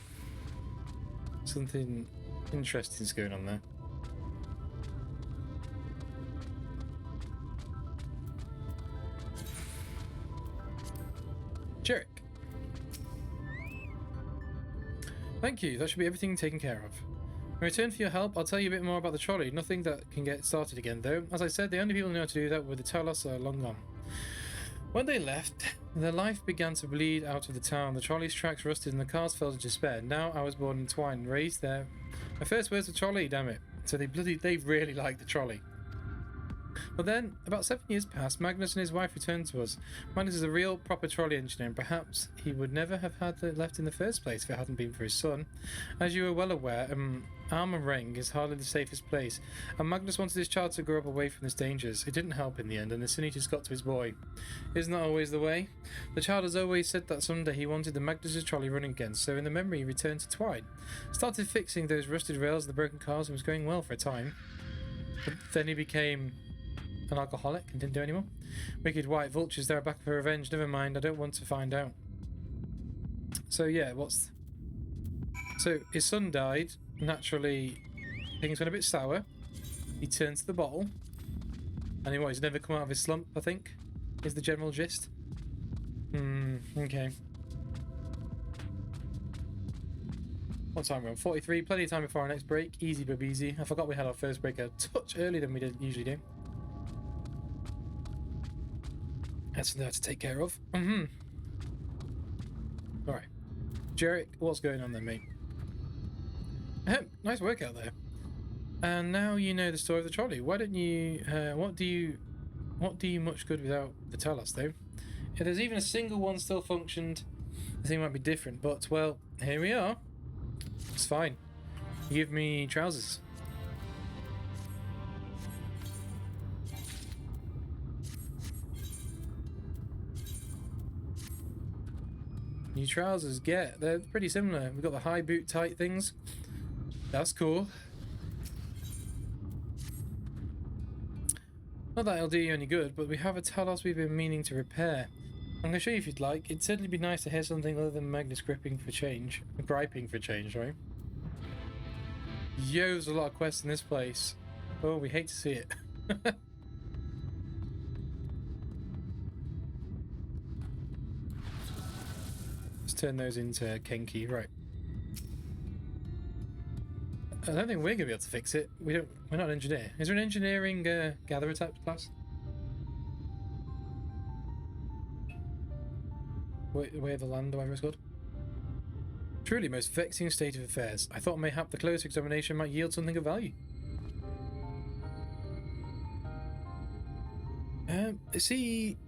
something interesting is going on there. Jarek. Thank you, that should be everything taken care of. In return for your help, I'll tell you a bit more about the trolley. Nothing that can get started again, though. As I said, the only people who know how to do that were the Talos are long gone. When they left, their life began to bleed out of the town. The trolley's tracks rusted and the cars fell to despair. Now I was born in Twine and raised there. My first words were trolley, damn it. So they really like the trolley. But then, about 7 years passed, Magnus and his wife returned to us. Magnus is a real, proper trolley engineer, and perhaps he would never have had that left in the first place if it hadn't been for his son. As you are well aware, Armor Ring is hardly the safest place, and Magnus wanted his child to grow up away from its dangers. It didn't help in the end, and the Sinitas got to his boy. Isn't that always the way? The child has always said that someday he wanted the Magnus' trolley running again, so in the memory he returned to Twine. Started fixing those rusted rails and the broken cars and was going well for a time. But then he became an alcoholic and didn't do anymore. Wicked white vultures, they're back for revenge. Never mind, I don't want to find out. So yeah, so his son died. Naturally, things went a bit sour. He turned to the bottle. And he's never come out of his slump, I think, is the general gist. Okay. What time are we on? 43. Plenty of time before our next break. Easy bub easy. I forgot we had our first break a touch earlier than we usually do. That's something I have to take care of. Alright. Jarek, what's going on then, mate? Nice work out there. And now you know the story of the trolley. Why don't you... what do you much good without the Talos, though? If there's even a single one still functioned, the thing might be different. But, well, here we are. It's fine. Give me trousers. New trousers, get. They're pretty similar. We've got the high boot tight things. That's cool. Not that it'll do you any good, but we have a Talos we've been meaning to repair. I'm gonna show you if you'd like. It'd certainly be nice to hear something other than Magnus griping for change, right? Yo, there's a lot of quests in this place. Oh, we hate to see it. Let's turn those into Kenki, right. I don't think we're gonna be able to fix it. We're not an engineer. Is there an engineering gatherer type class? Way of the land, whatever it's called. Truly most vexing state of affairs. I thought mayhap the closer examination might yield something of value. I see.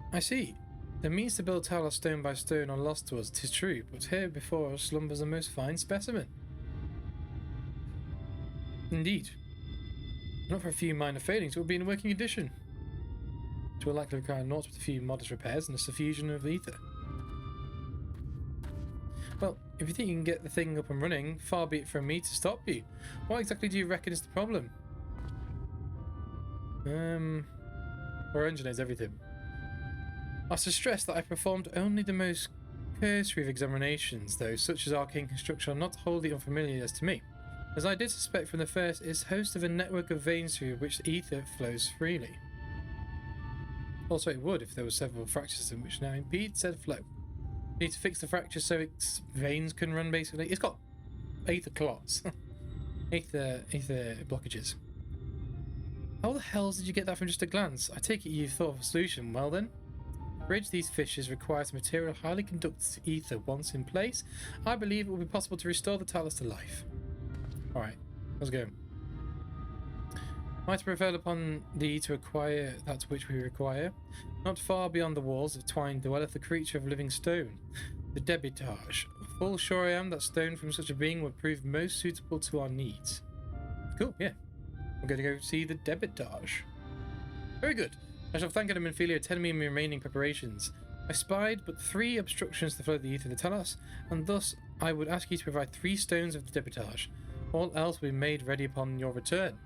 The means to build Talos stone by stone are lost to us, 'tis true, but here before us slumbers a most fine specimen. Indeed. Not for a few minor failings, it would be in working condition. It will likely require naught but a few modest repairs and a suffusion of ether. Well, if you think you can get the thing up and running, far be it from me to stop you. What exactly do you reckon is the problem? Our engine knows everything. I should stress that I performed only the most cursory of examinations, though such as arcane construction are not wholly unfamiliar as to me. As I did suspect from the first, it is host of a network of veins through which the ether flows freely. Also, it would if there were several fractures in which now impede said flow. You need to fix the fracture so its veins can run, basically. It's got ether clots. ether blockages. How the hell did you get that from just a glance? I take it you thought of a solution. Well then. To bridge these fissures requires material highly conductive ether. Once in place, I believe it will be possible to restore the Talos to life. Alright, let's go. Might prevail upon thee to acquire that which we require. Not far beyond the walls of twine dwelleth the creature of living stone, the Debitage. Full sure I am that stone from such a being would prove most suitable to our needs. Cool, yeah. I'm going to go see the Debitage. Very good. I shall thank Adam and Ophelia attend me in my remaining preparations. I spied but 3 obstructions to flow the ether of the Talos, and thus I would ask you to provide 3 stones of the Debitage. All else will be made ready upon your return.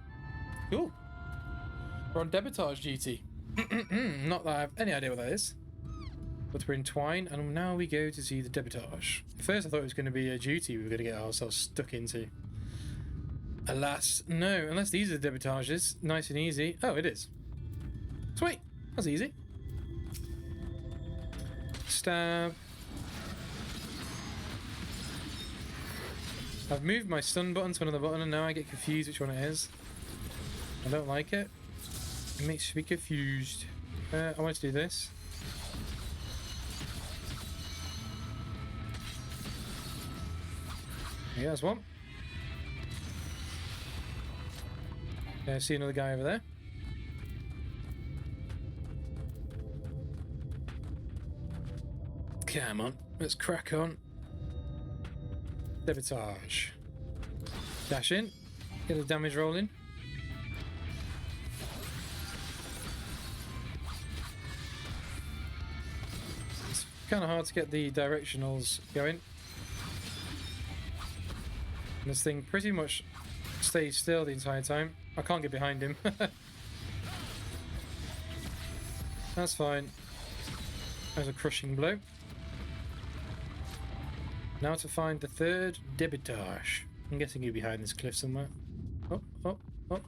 Cool. We're on Debitage duty. Not that I have any idea what that is. But we're in Twine, and now we go to see the Debitage. First I thought it was going to be a duty we were going to get ourselves stuck into. Alas, no. Unless these are the Debitages. Nice and easy. Oh, it is. Sweet. That's easy. Stab. I've moved my stun button to another button and now I get confused which one it is. I don't like it. It makes me confused. I want to do this. Yeah, there's one. I see another guy over there. Come on, let's crack on. Debitage. Dash in. Get the damage rolling. It's kind of hard to get the directionals going. And this thing pretty much stays still the entire time. I can't get behind him. That's fine. That was a crushing blow. Now to find the third Debitage. I'm guessing you're behind this cliff somewhere. Oh, oh, oh.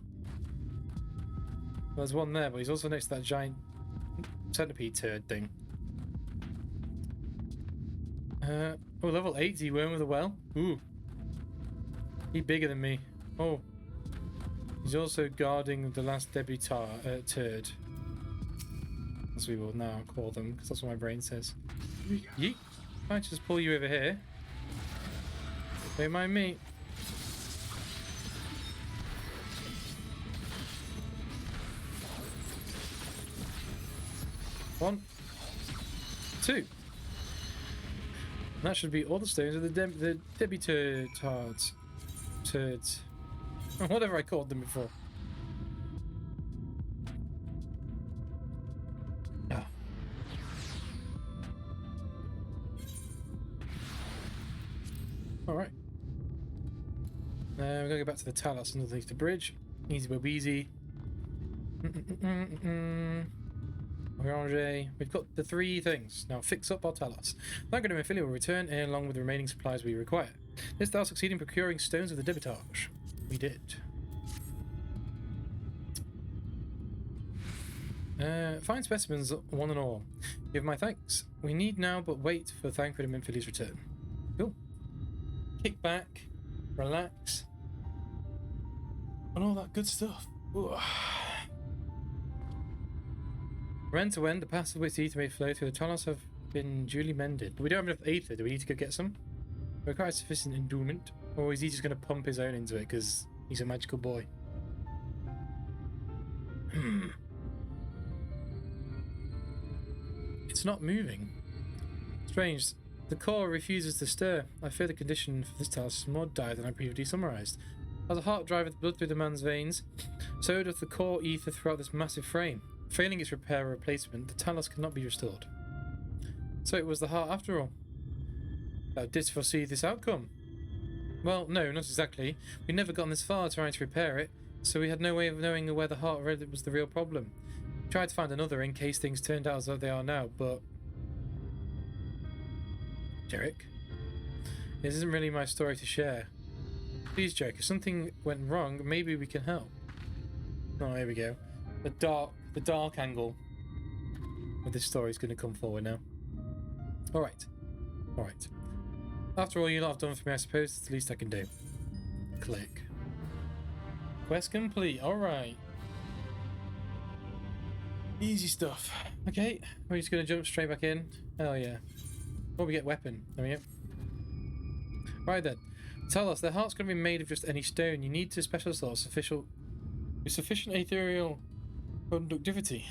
There's one there, but he's also next to that giant centipede turd thing. Oh, level 80 worm with a well. Ooh. He's bigger than me. Oh. He's also guarding the last Debitage turd. As we will now call them, because that's what my brain says. Yeet. I might just pull you over here. Don't mind me. One, 2. That should be all the stones of the Debitage turds. Whatever I called them before. Oh. Alright. We're gonna go back to the Talos underneath the bridge. Easy bob easy. Orange. We've got the 3 things. Now fix up our Talos. Thank you, Ophelia will return along with the remaining supplies we require. This thou succeed in procuring stones of the debitage. We did. Fine specimens, one and all. Give my thanks. We need now but wait for Thancred and Minfili's return. Cool. Kick back, relax, and all that good stuff. Ooh. From end to end, the paths of which the ether may flow through the Talos have been duly mended. But we don't have enough ether. Do we need to go get some? We require sufficient endowment, or is he just going to pump his own into it because he's a magical boy? It's not moving. Strange. The core refuses to stir. I fear the condition for this Talos is more dire than I previously summarized. As a heart driveth blood through the man's veins, so doth the core ether throughout this massive frame. Failing its repair or replacement, the Talos cannot be restored. So it was the heart after all. Thou didst foresee this outcome? Well, no, not exactly. We'd never gotten this far trying to repair it, so we had no way of knowing where the heart was the real problem. We tried to find another in case things turned out as they are now, but... Jerick? This isn't really my story to share. Please, Jerick, if something went wrong, maybe we can help. Oh, here we go. The dark angle of this story is going to come forward now. Alright. Alright. After all you lot have done for me, I suppose it's the least I can do. Click. Quest complete. Alright. Easy stuff. Okay, we're just going to jump straight back in. Hell yeah. Oh, we get weapon. There we go. Right then. Tell us, their heart's going to be made of just any stone. You need to special sort sufficient ethereal conductivity.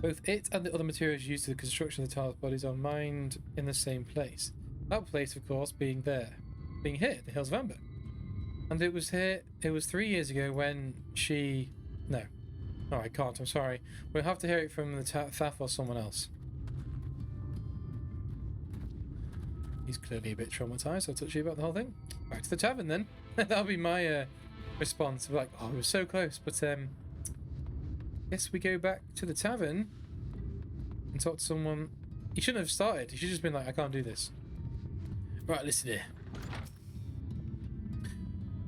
Both it and the other materials used to the construction of the Talos bodies are mined in the same place. That place, of course, being here, the Hills of Amber. And it was 3 years ago when she... No. No, I can't, I'm sorry. We'll have to hear it from the Thaf or someone else. He's clearly a bit traumatized, so I'll touch you about the whole thing. Back to the tavern then. That'll be my response. Like, oh, we were so close, but guess we go back to the tavern and talk to someone. He shouldn't have started. He should have just been like, I can't do this. Right, listen here.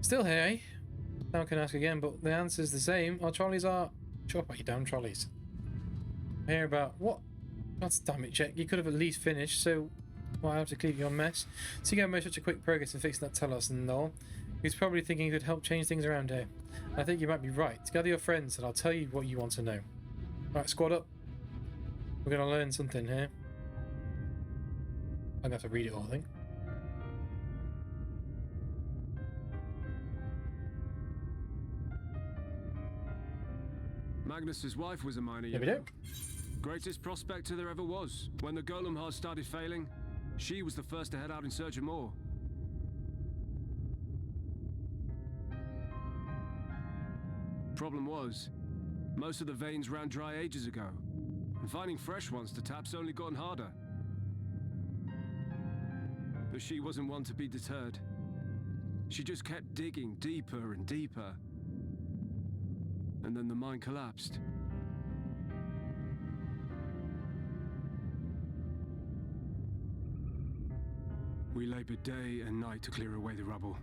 Still here, eh? Now I can ask again, but the answer's the same. Our trolleys are... Shut up, you damn trolleys. I hear about... What? God damn it, Jack. You could have at least finished, so... Well, I have to clear your mess. So you made such a quick progress in fixing that Talos and all. He was probably thinking he could help change things around here. I think you might be right. Gather your friends and I'll tell you what you want to know. Right, squad up. We're going to learn something here. I'm going to have to read it all, I think. Magnus's wife was a miner. There we go. Greatest prospector there ever was. When the golem hearts started failing, she was the first to head out in search of more. Problem was, most of the veins ran dry ages ago, and finding fresh ones to tap's only gotten harder. But she wasn't one to be deterred. She just kept digging deeper and deeper. And then the mine collapsed. We labored day and night to clear away the rubble,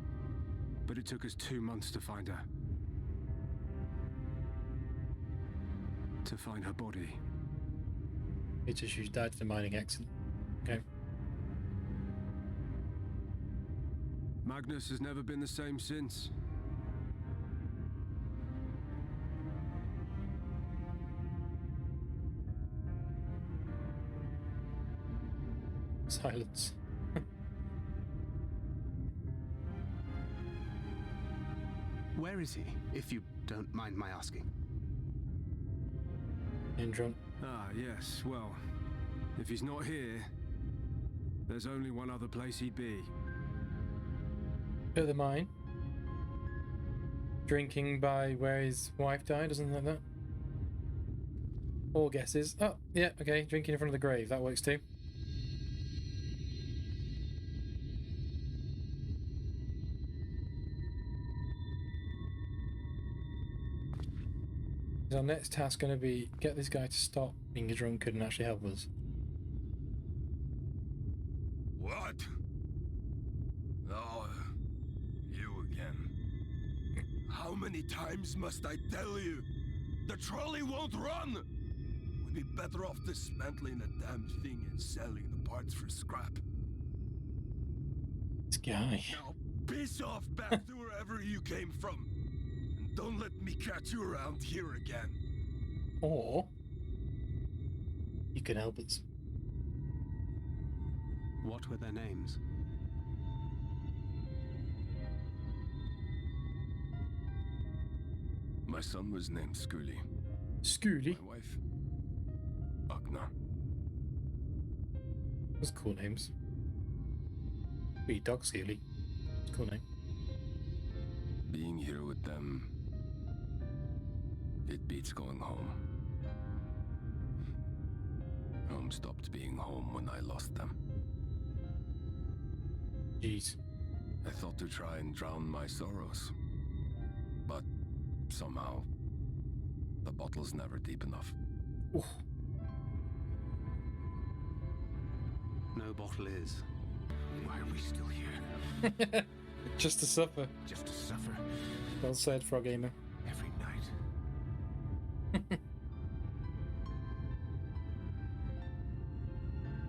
but it took us 2 months to find her. To find her body. It's just she's died to the mining accident. Okay. Magnus has never been the same since. Silence. Where is he, if you don't mind my asking? In drunk. Ah, yes, well, if he's not here, there's only one other place he'd be. Go to the mine. drinking by where his wife died or something like that. All guesses. Oh, yeah, okay. Drinking in front of the grave. That works too. Is our next task going to be get this guy to stop being a drunkard and actually help us? What? Oh, you again. How many times must I tell you? The trolley won't run! We'd be better off dismantling the damn thing and selling the parts for scrap. This guy. Now piss off back to wherever you came from. And don't let me catch you around here again. Or you can help us. What were their names? My son was named Skuli. Skuli? My wife, Agna. Those cool names. Be Dog Skuli. Cool name. Being here with them, it beats going home. Home stopped being home when I lost them. Jeez. I thought to try and drown my sorrows. But somehow, the bottle's never deep enough. Oof. No bottle is. Why are we still here? Just to suffer. Just to suffer. Well said, Frog Gamer. Every night.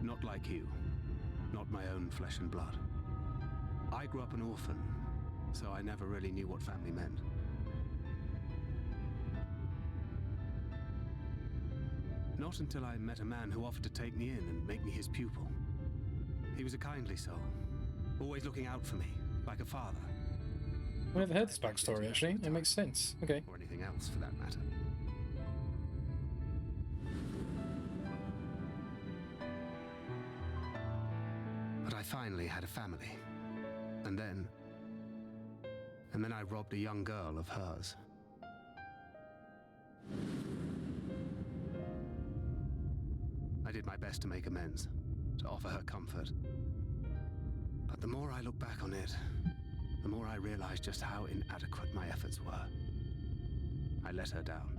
Not like you. Not my own flesh and blood. I grew up an orphan, so I never really knew what family meant. Not until I met a man who offered to take me in and make me his pupil. He was a kindly soul, always looking out for me, like a father. I never heard this backstory, actually. It makes sense. Okay. Or anything else, for that matter. But I finally had a family. And then I robbed a young girl of hers. I did my best to make amends, to offer her comfort. But the more I look back on it, the more I realize just how inadequate my efforts were. I let her down.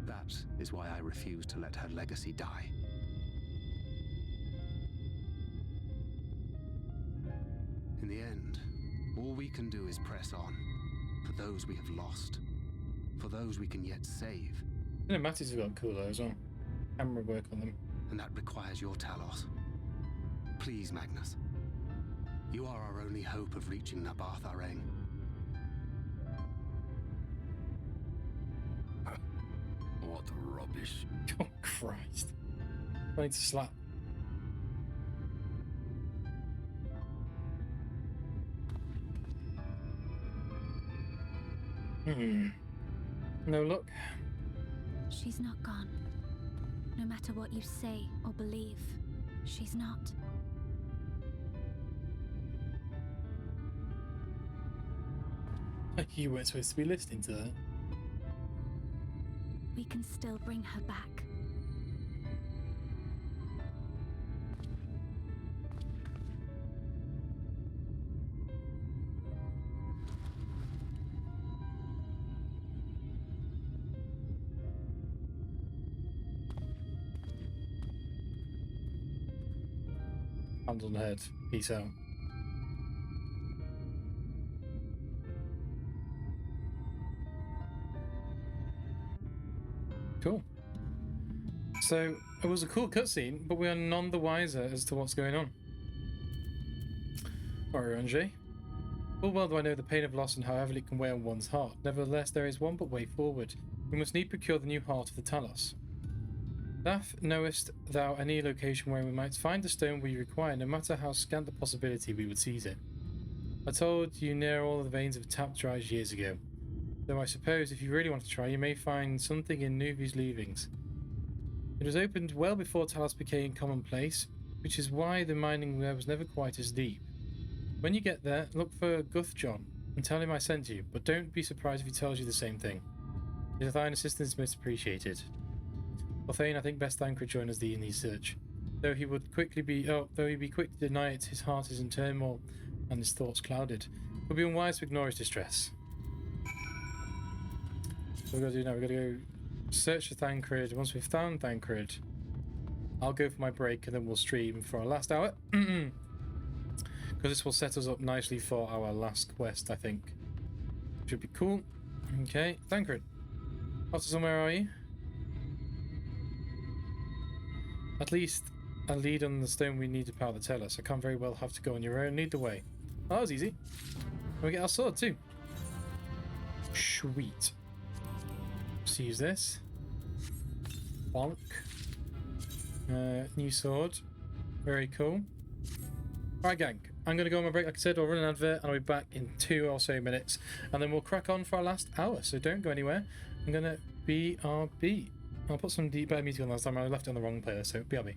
That is why I refuse to let her legacy die. In the end, all we can do is press on, for those we have lost, for those we can yet save. You know, Matties have got cool though as well. Camera work on them. And that requires your Talos. Please, Magnus. You are our only hope of reaching Nabath Areng. What rubbish. Oh, Christ. I need to slap. No luck. She's not gone. No matter what you say or believe, she's not. You weren't supposed to be listening to that. We can still bring her back. Hands on the head. Peace out. Cool. So, it was a cool cutscene, but we are none the wiser as to what's going on. Mario Ange. Full well do I know the pain of loss and how heavily it can weigh on one's heart. Nevertheless, there is one but way forward. We must need procure the new heart of the Talos. Dath, knowest thou any location where we might find the stone we require, no matter how scant the possibility we would seize it? I told you near all the veins of tapped dries years ago. Though I suppose if you really want to try, you may find something in Nuvi's leavings. It was opened well before Talos became commonplace, which is why the mining there was never quite as deep. When you get there, look for Guthjon and tell him I sent you, but don't be surprised if he tells you the same thing. His thine assistance is most appreciated. Thane, I think best Thancred join us in the search. Though he'd be quick to deny it, his heart is in turmoil and his thoughts clouded. It would be unwise to ignore his distress. So what we've got to do now, we've got to go search for Thancred. Once we've found Thancred, I'll go for my break and then we'll stream for our last hour. Because this will set us up nicely for our last quest, I think. Should be cool. Okay, Thancred. Off to somewhere, are you? At least a lead on the stone we need to power the Tellus. I can't very well have to go on your own. Lead the way. Oh, that was easy. And we get our sword too. Sweet. Let's use this. Bonk. New sword. Very cool. Alright, gang. I'm going to go on my break, like I said. I'll run an advert and I'll be back in 2 or so minutes. And then we'll crack on for our last hour. So don't go anywhere. I'm going to BRB. I'll put some better music on last time. I left it on the wrong player, so BRB.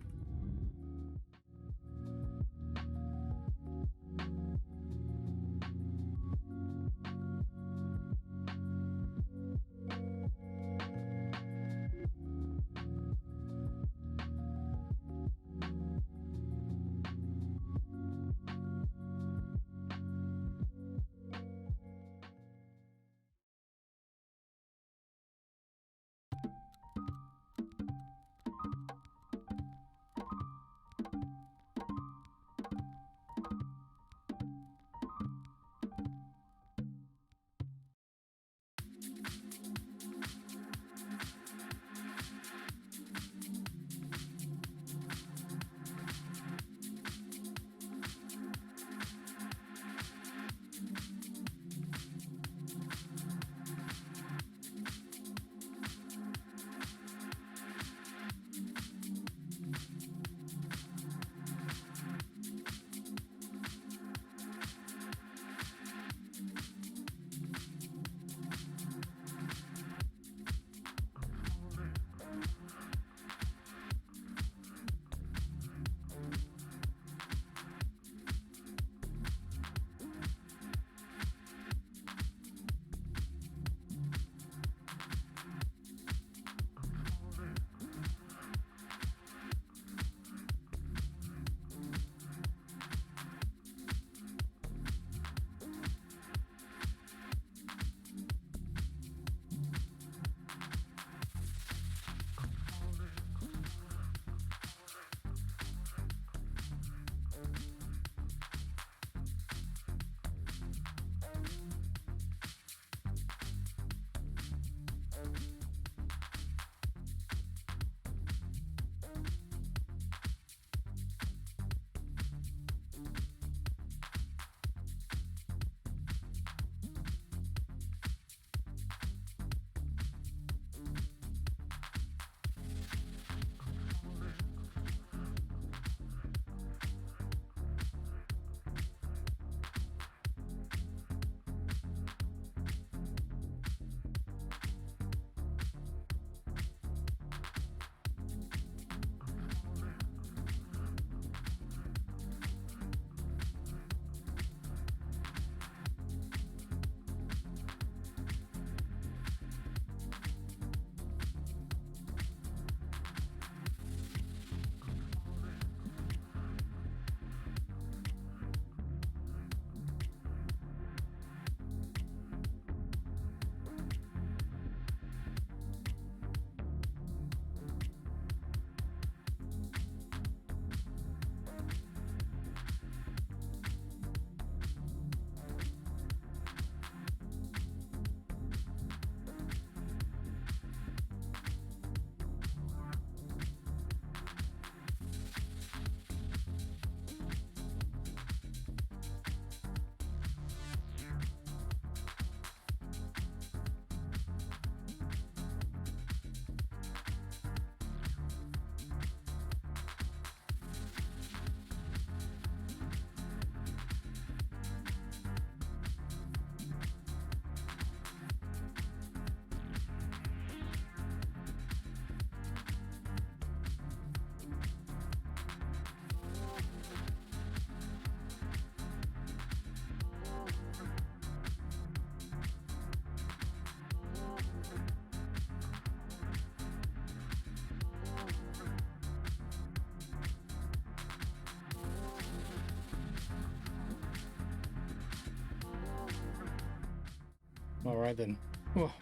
Alright then. Oh,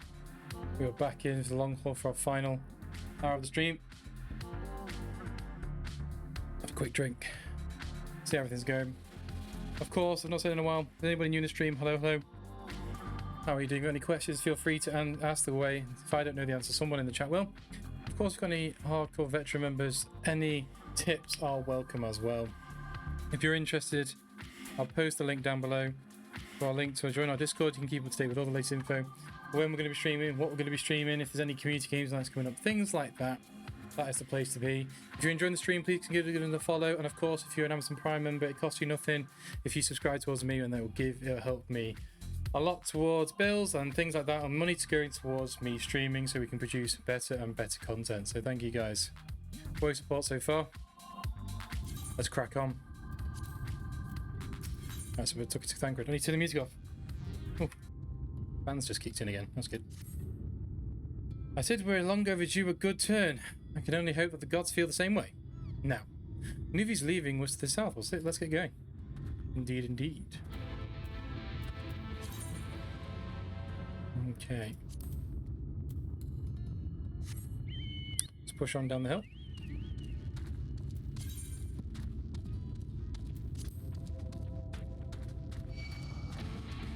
we are back in for the long haul for our final hour of the stream. Have a quick drink. See how everything's going. Of course, I've not said in a while. Is anybody new in the stream? Hello, hello. How are you doing? Got any questions? Feel free to ask away. If I don't know the answer, someone in the chat will. Of course, if you've got any hardcore veteran members, any tips are welcome as well. If you're interested, I'll post the link down below for our link to join our Discord. You can keep up to date with all the latest info, when we're going to be streaming, what we're going to be streaming, if there's any community games nights coming up, things like that. That is the place to be. If you're enjoying the stream, please give it a follow. And of course, if you're an Amazon Prime member, it costs you nothing if you subscribe towards me, and it'll help me a lot towards bills and things like that, and money to going towards me streaming so we can produce better and better content. So thank you guys for your support so far. Let's crack on. Right, so we took it to Thancred. I need to turn the music off. Oh, band's just kicked in again. That's good. I said we're long overdue a good turn. I can only hope that the gods feel the same way. Now, Nuvi's leaving was to the south. Let's get going. Indeed, indeed. Okay. Let's push on down the hill.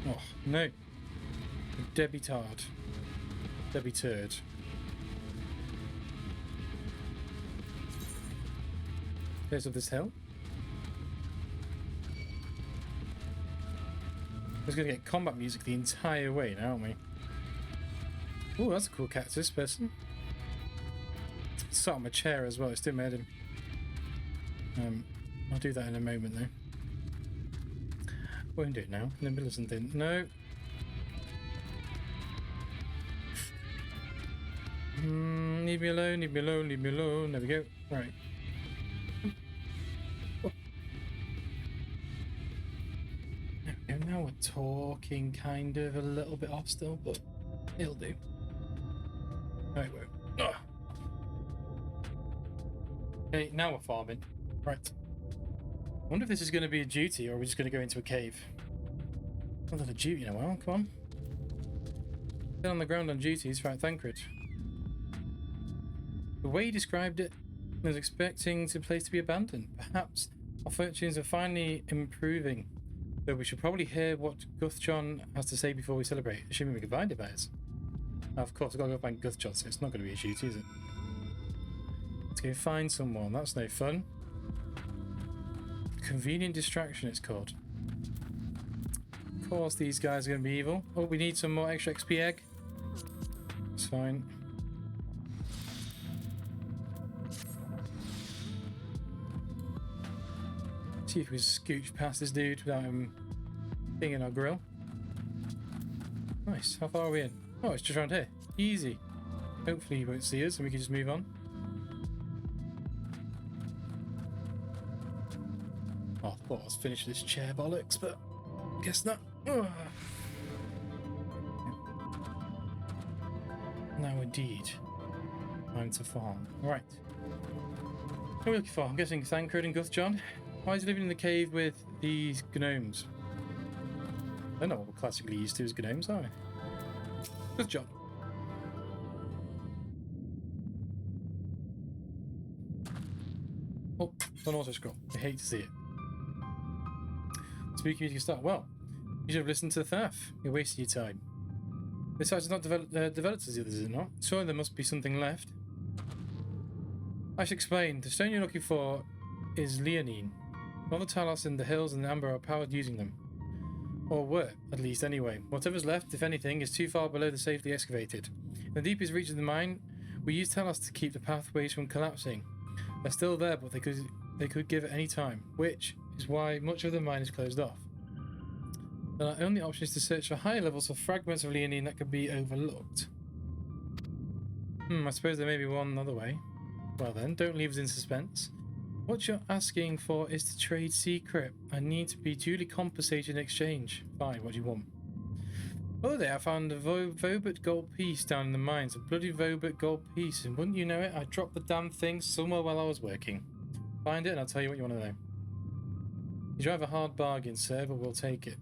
Oh, no. Debutard. Debuturd. There's of this hill. We're going to get combat music the entire way now, aren't we? Oh, that's a cool cactus person. It's sat on my chair as well. It's still made him. I'll do that in a moment though. Won't do it now. In the middle of something. No. Leave me alone, leave me alone, leave me alone. There we go. Right. Oh. There we go. Now we're talking kind of a little bit off still, but it'll do. Right, whoa. Oh. Okay, now we're farming. Right. I wonder if this is going to be a duty or are we just going to go into a cave? Not that a duty in a while, come on. Get on the ground on duties, right, Thancred. The way he described it, I was expecting the place to be abandoned. Perhaps our fortunes are finally improving. Though we should probably hear what Guthjon has to say before we celebrate, assuming we can find it, that is. Now, of course, I've got to go find Guthjon, so it's not going to be a duty, is it? Let's go find someone, that's no fun. Convenient distraction, it's called. Of course, these guys are going to be evil. Oh, we need some more extra XP egg. It's fine. See if we can scooch past this dude without him being in our grill. Nice. How far are we in? Oh, it's just around here. Easy. Hopefully he won't see us and we can just move on. Oh, I thought I was finished this chair bollocks, but guess not. Ugh. Now indeed. Time to farm. Right. What are we looking for? I'm guessing Thancred and Guthjon. Why is he living in the cave with these gnomes? They're not what we're classically used to as gnomes, are we? Guthjon. Oh, it's an auto scroll. I hate to see it. Speaking of, you can start. Well, you should have listened to the Thaf. You're wasting your time. This site is not developed as the others, is it not? Surely there must be something left. I should explain. The stone you're looking for is Leonine. All the Talos in the hills and the Amber are powered using them. Or were, at least anyway. Whatever's left, if anything, is too far below the safely excavated. In the deepest reaches of the mine, we use Talos to keep the pathways from collapsing. They're still there, but they could give at any time, which is why much of the mine is closed off. Then our only option is to search for higher levels of fragments of Leonine that could be overlooked. I suppose there may be one other way. Well then, don't leave us in suspense. What you're asking for is to trade secret. I need to be duly compensated in exchange. Fine, what do you want? Oh there, I found a Vobert gold piece down in the mines. A bloody Vobert gold piece, and wouldn't you know it, I dropped the damn thing somewhere while I was working. Find it and I'll tell you what you want to know. You drive a hard bargain, sir, but we'll take it.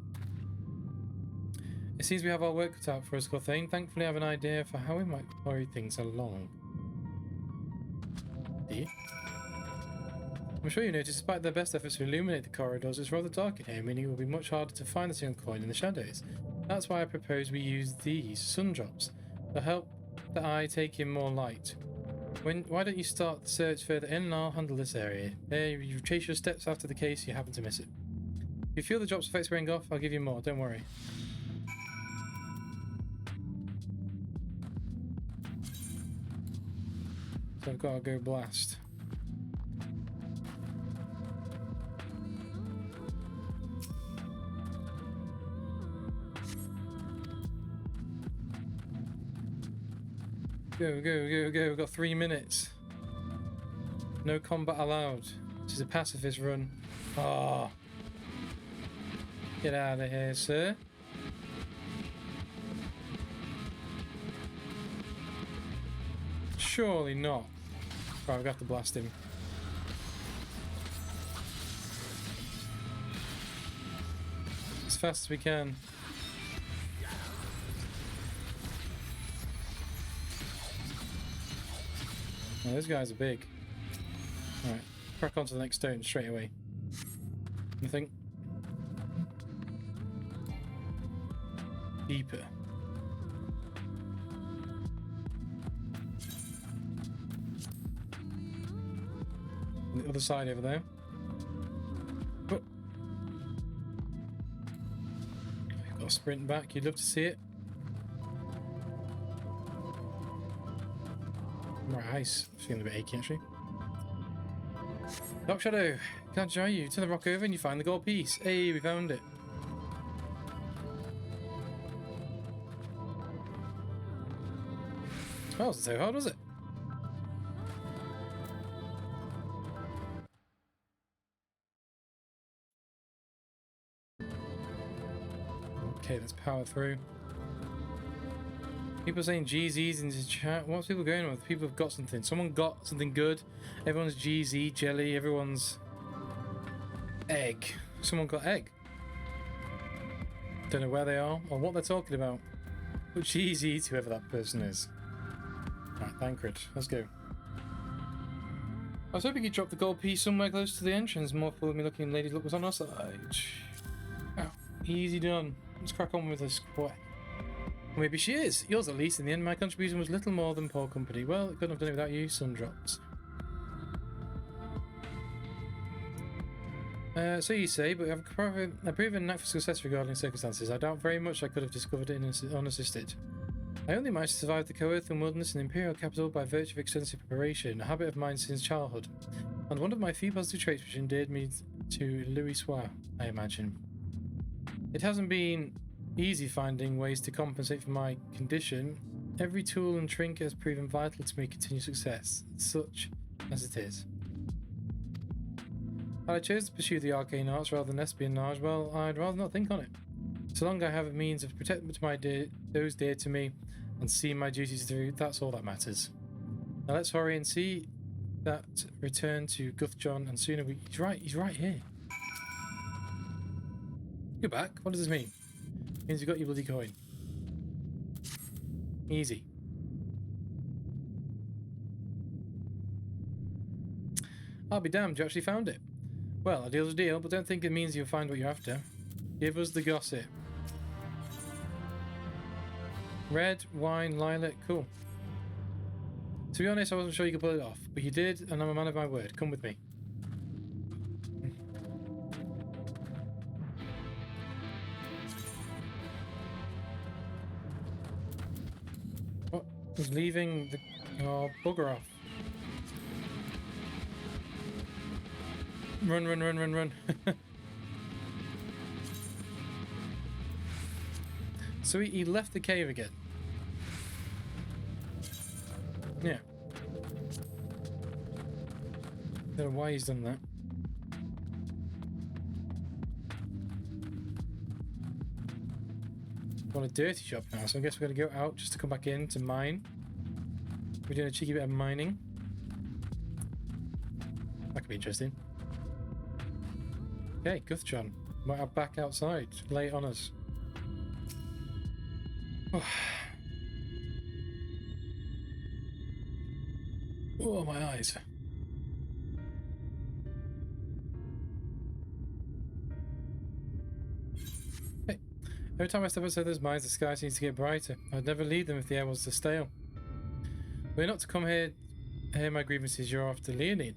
It seems we have our work cut out for us, Gothane. Thankfully, I have an idea for how we might hurry things along. Do you? I'm sure you noticed, despite their best efforts to illuminate the corridors, it's rather dark in here, meaning it will be much harder to find the single coin in the shadows. That's why I propose we use these sun drops to help the eye take in more light. Why don't you start the search further in and I'll handle this area. There, you trace your steps after the case, you happen to miss it. If you feel the drop's effects wearing off, I'll give you more, don't worry. So I've got to go blast. Go, go, go, go. We've got 3 minutes. No combat allowed. This is a pacifist run. Ah. Oh. Get out of here, sir. Surely not. Right, we've got to blast him. As fast as we can. Oh, those guys are big. Alright, crack onto the next stone straight away. Nothing. Deeper. On the other side over there. Oh. Got to sprint back, you'd love to see it. Right, ice. Feeling a bit achy actually. Dark Shadow, can't show you. Turn the rock over and you find the gold piece. Hey, we found it. That wasn't so hard, was it? Okay, let's power through. People are saying GZs in the chat. What's people going on with? People have got something. Someone got something good. Everyone's GZ, jelly. Everyone's egg. Someone got egg. Don't know where they are or what they're talking about. But GZ to whoever that person is. Right, Thancred. Let's go. I was hoping you'd drop the gold piece somewhere close to the entrance. More for me looking ladies look was on our side. Oh, easy done. Let's crack on with this quest. Maybe she is. Yours at least. In the end, my contribution was little more than poor company. Well, I couldn't have done it without you, sun drops. So you say, but I've a proven knack for success regarding circumstances. I doubt very much I could have discovered it unassisted. I only managed to survive the Coerthon wilderness and Imperial capital by virtue of extensive preparation, a habit of mine since childhood, and one of my few positive traits which endeared me to Louis Soir, I imagine. It hasn't been easy finding ways to compensate for my condition. Every tool and trinket has proven vital to my continued success, such as it is. Had I chose to pursue the arcane arts rather than espionage, well, I'd rather not think on it. So long I have a means of protecting those dear to me and seeing my duties through, that's all that matters. Now let's hurry and see that return to Guthjon, and sooner we... He's right here. You're back? What does this mean? Means you got your bloody coin. Easy. I'll be damned, you actually found it. Well, a deal's a deal, but don't think it means you'll find what you're after. Give us the gossip. Red, wine, lilac, cool. To be honest, I wasn't sure you could pull it off, but you did, and I'm a man of my word. Come with me. What? He's leaving the... Oh, bugger off. Run, run, run, run, run. So he left the cave again. Yeah. Don't know why he's done that. Want a dirty shop now, so I guess we're gonna go out just to come back in to mine. We're doing a cheeky bit of mining. That could be interesting. Okay, Guthjon. Might have back outside. Lay it on us. Oh, my eyes. Hey, every time I step outside those mines, the sky seems to get brighter. I'd never leave them if the air was to stale. We're not to come here to hear my grievances. You're after Leonine.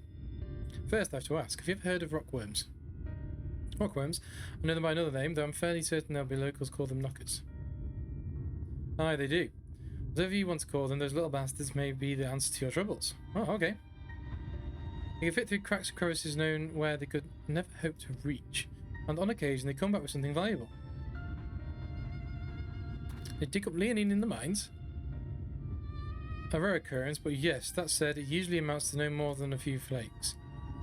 First, I have to ask, have you ever heard of rockworms? Rockworms? I know them by another name, though I'm fairly certain there'll be locals call them knockers. Aye, they do. Whatever you want to call them, those little bastards may be the answer to your troubles. Oh, okay. They can fit through cracks and crevices known where they could never hope to reach, and on occasion they come back with something valuable. They dig up Leonine in the mines? A rare occurrence, but yes, that said, it usually amounts to no more than a few flakes.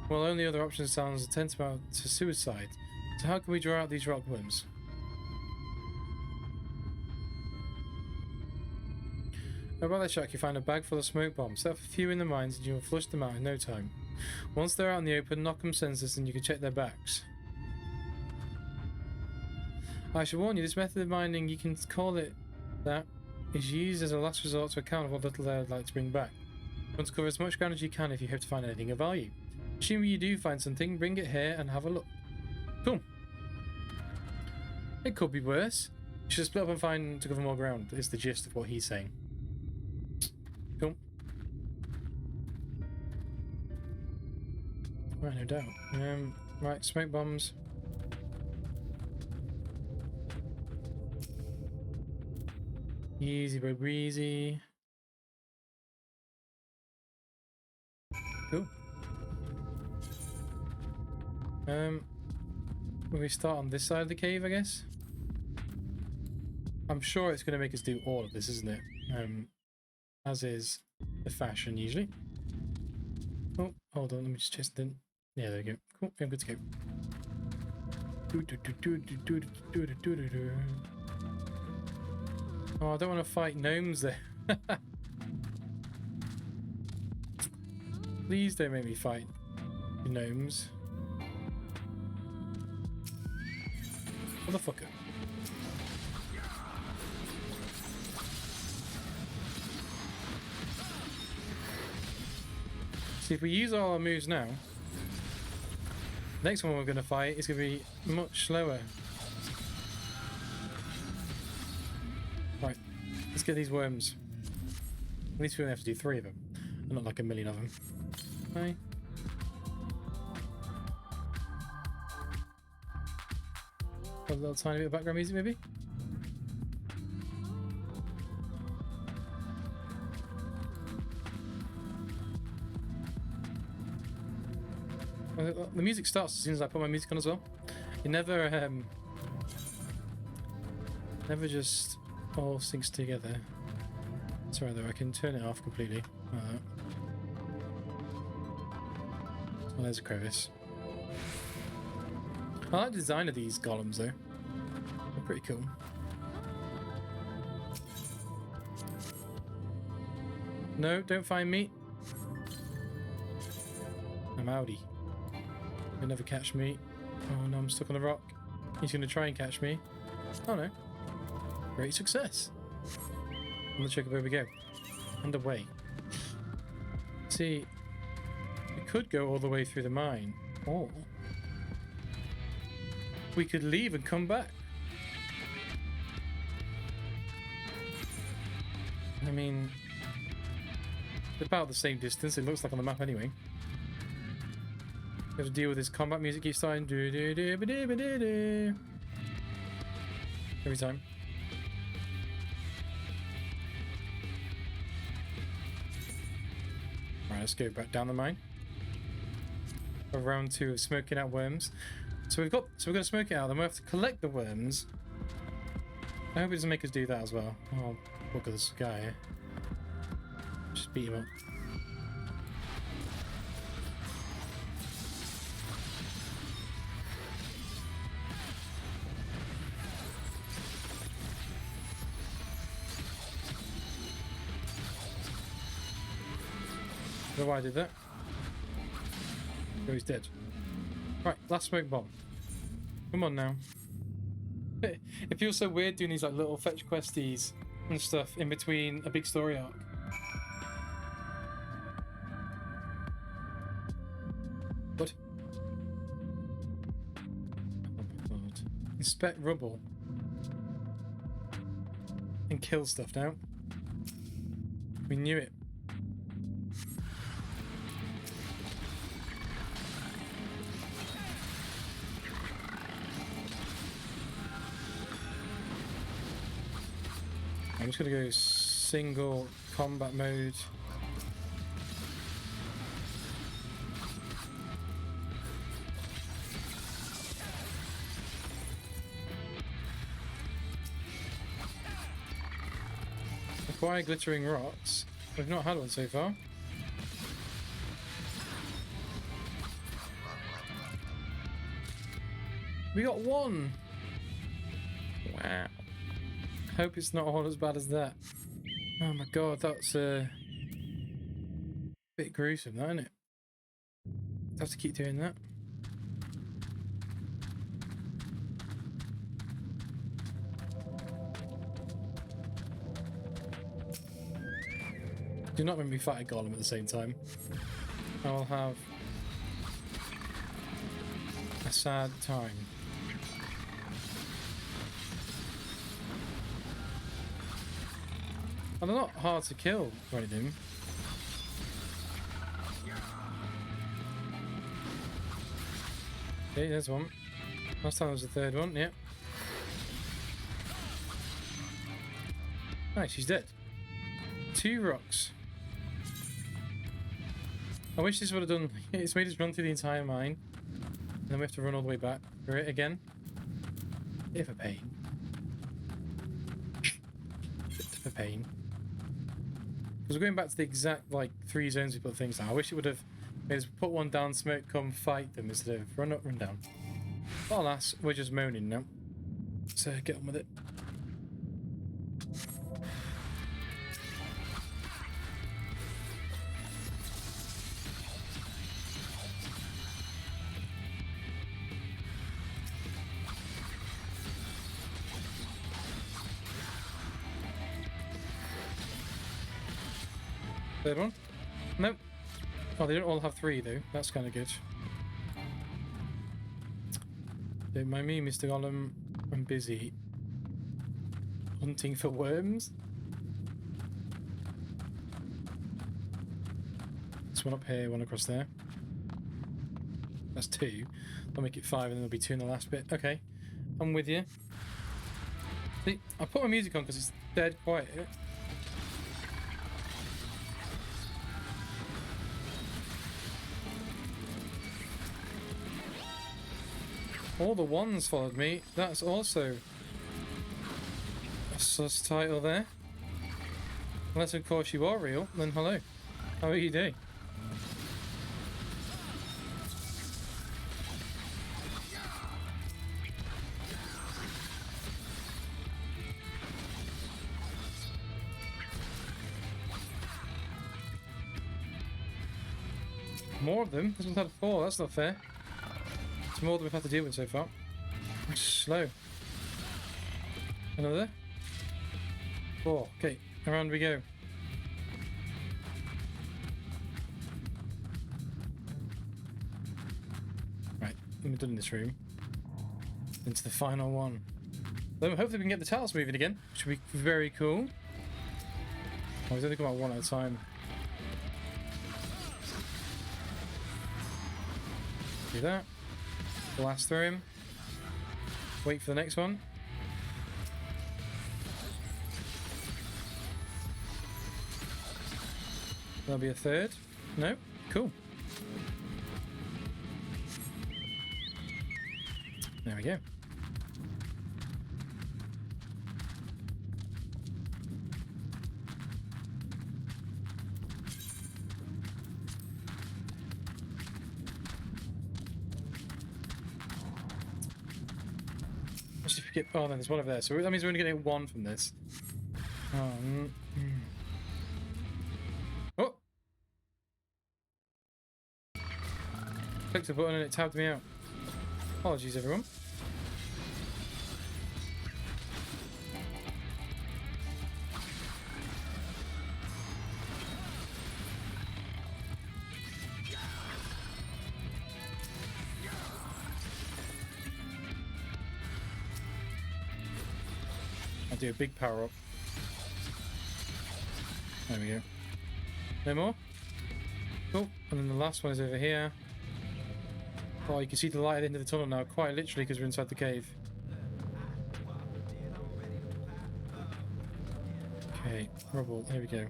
Well, only other option sounds tantamount to suicide. So how can we draw out these rockworms? About that shack, you find a bag full of smoke bombs. Set up a few in the mines and you'll flush them out in no time. Once they're out in the open, knock them senseless and you can check their backs. I should warn you, this method of mining, you can call it that, is used as a last resort to account for what little they would like to bring back. You want to cover as much ground as you can if you hope to find anything of value. Assuming you do find something, bring it here and have a look. Cool. It could be worse. You should split up and find to cover more ground, is the gist of what he's saying. Cool. Right, no doubt. Right, smoke bombs. Easy by breezy. Cool. Will we start on this side of the cave, I guess? I'm sure it's going to make us do all of this, isn't it? As is the fashion usually. Oh, hold on, let me just check something. Yeah, there we go. Cool, I'm good to go. Oh, I don't want to fight gnomes there. Please don't make me fight gnomes. Motherfucker. See, if we use all our moves now, next one we're going to fight is going to be much slower. Right, let's get these worms. At least we only have to do 3 of them, and not like a million of them. Okay. A little tiny bit of background music, maybe? The music starts as soon as I put my music on as well. It never, never just all syncs together. It's right though, I can turn it off completely. Like that. Oh, there's a crevice. I like the design of these golems though. They're pretty cool. No, don't find me. I'm outie. You'll never catch me. Oh no, I'm stuck on a rock. He's going to try and catch me. Oh no. Great success. On the chocobo we go. And away. See, we could go all the way through the mine. Or we could leave and come back. I mean, it's about the same distance, it looks like on the map anyway. Got to deal with this combat music keeps starting. Every time. Right, let's go back down the mine. Round 2 of smoking out worms. So we're gonna smoke it out, then we have to collect the worms. I hope it doesn't make us do that as well. Oh, look at this guy here. Just beat him up. I don't know why I did that. Oh, he's dead. Right, last smoke bomb. Come on now. It feels so weird doing these like little fetch questies and stuff in between a big story arc. What? Oh my god. Inspect rubble. And kill stuff now. We knew it. I'm just gonna go single combat mode. Acquire glittering rocks. We've not had one so far. We got one! Wow. Hope it's not all as bad as that. Oh my god, that's a bit gruesome, that, isn't it? I have to keep doing that. Do not make me fight a golem at the same time. I will have a sad time. And they're not hard to kill or anything. Okay, there's one. Last time was the third one, yep. Nice, she's dead. 2 rocks. I wish this would have done... It's made us run through the entire mine. And then we have to run all the way back for it again. Bit of a pain. Bit of a pain. Because we're going back to the exact, like, 3 zones we put things down. I wish it would have made us put one down, smoke, come fight them instead of run up, run down. But alas, we're just moaning now. So get on with it. Third one? Nope. Oh, they don't all have 3 though. That's kind of good. Don't mind me, Mr. Golem. I'm busy hunting for worms. There's one up here, one across there. That's 2. I'll make it 5 and then there'll be 2 in the last bit. Okay, I'm with you. See, I put my music on because it's dead quiet. All the ones followed me. That's also a sus title there. Unless of course you are real, then hello. How are you doing? More of them? This one's had 4, that's not fair. It's more than we've had to deal with so far. It's slow. Another? 4. Okay, around we go. Right, we're done in this room. Into the final one. Then hopefully we can get the tiles moving again, which would be very cool. Oh, he's only come out 1 at a time. Do that. Blast through him. Wait for the next one. There'll be a 3rd. No? Cool. There we go. Oh, then there's one over there. So that means we're only getting 1 from this. Oh! Clicked the button and it tabbed me out. Apologies, everyone. do a big power up. There we go. No more? Oh, and then the last one is over here. Oh, you can see the light at the end of the tunnel now, quite literally, because we're inside the cave. Okay, rubble, here we go.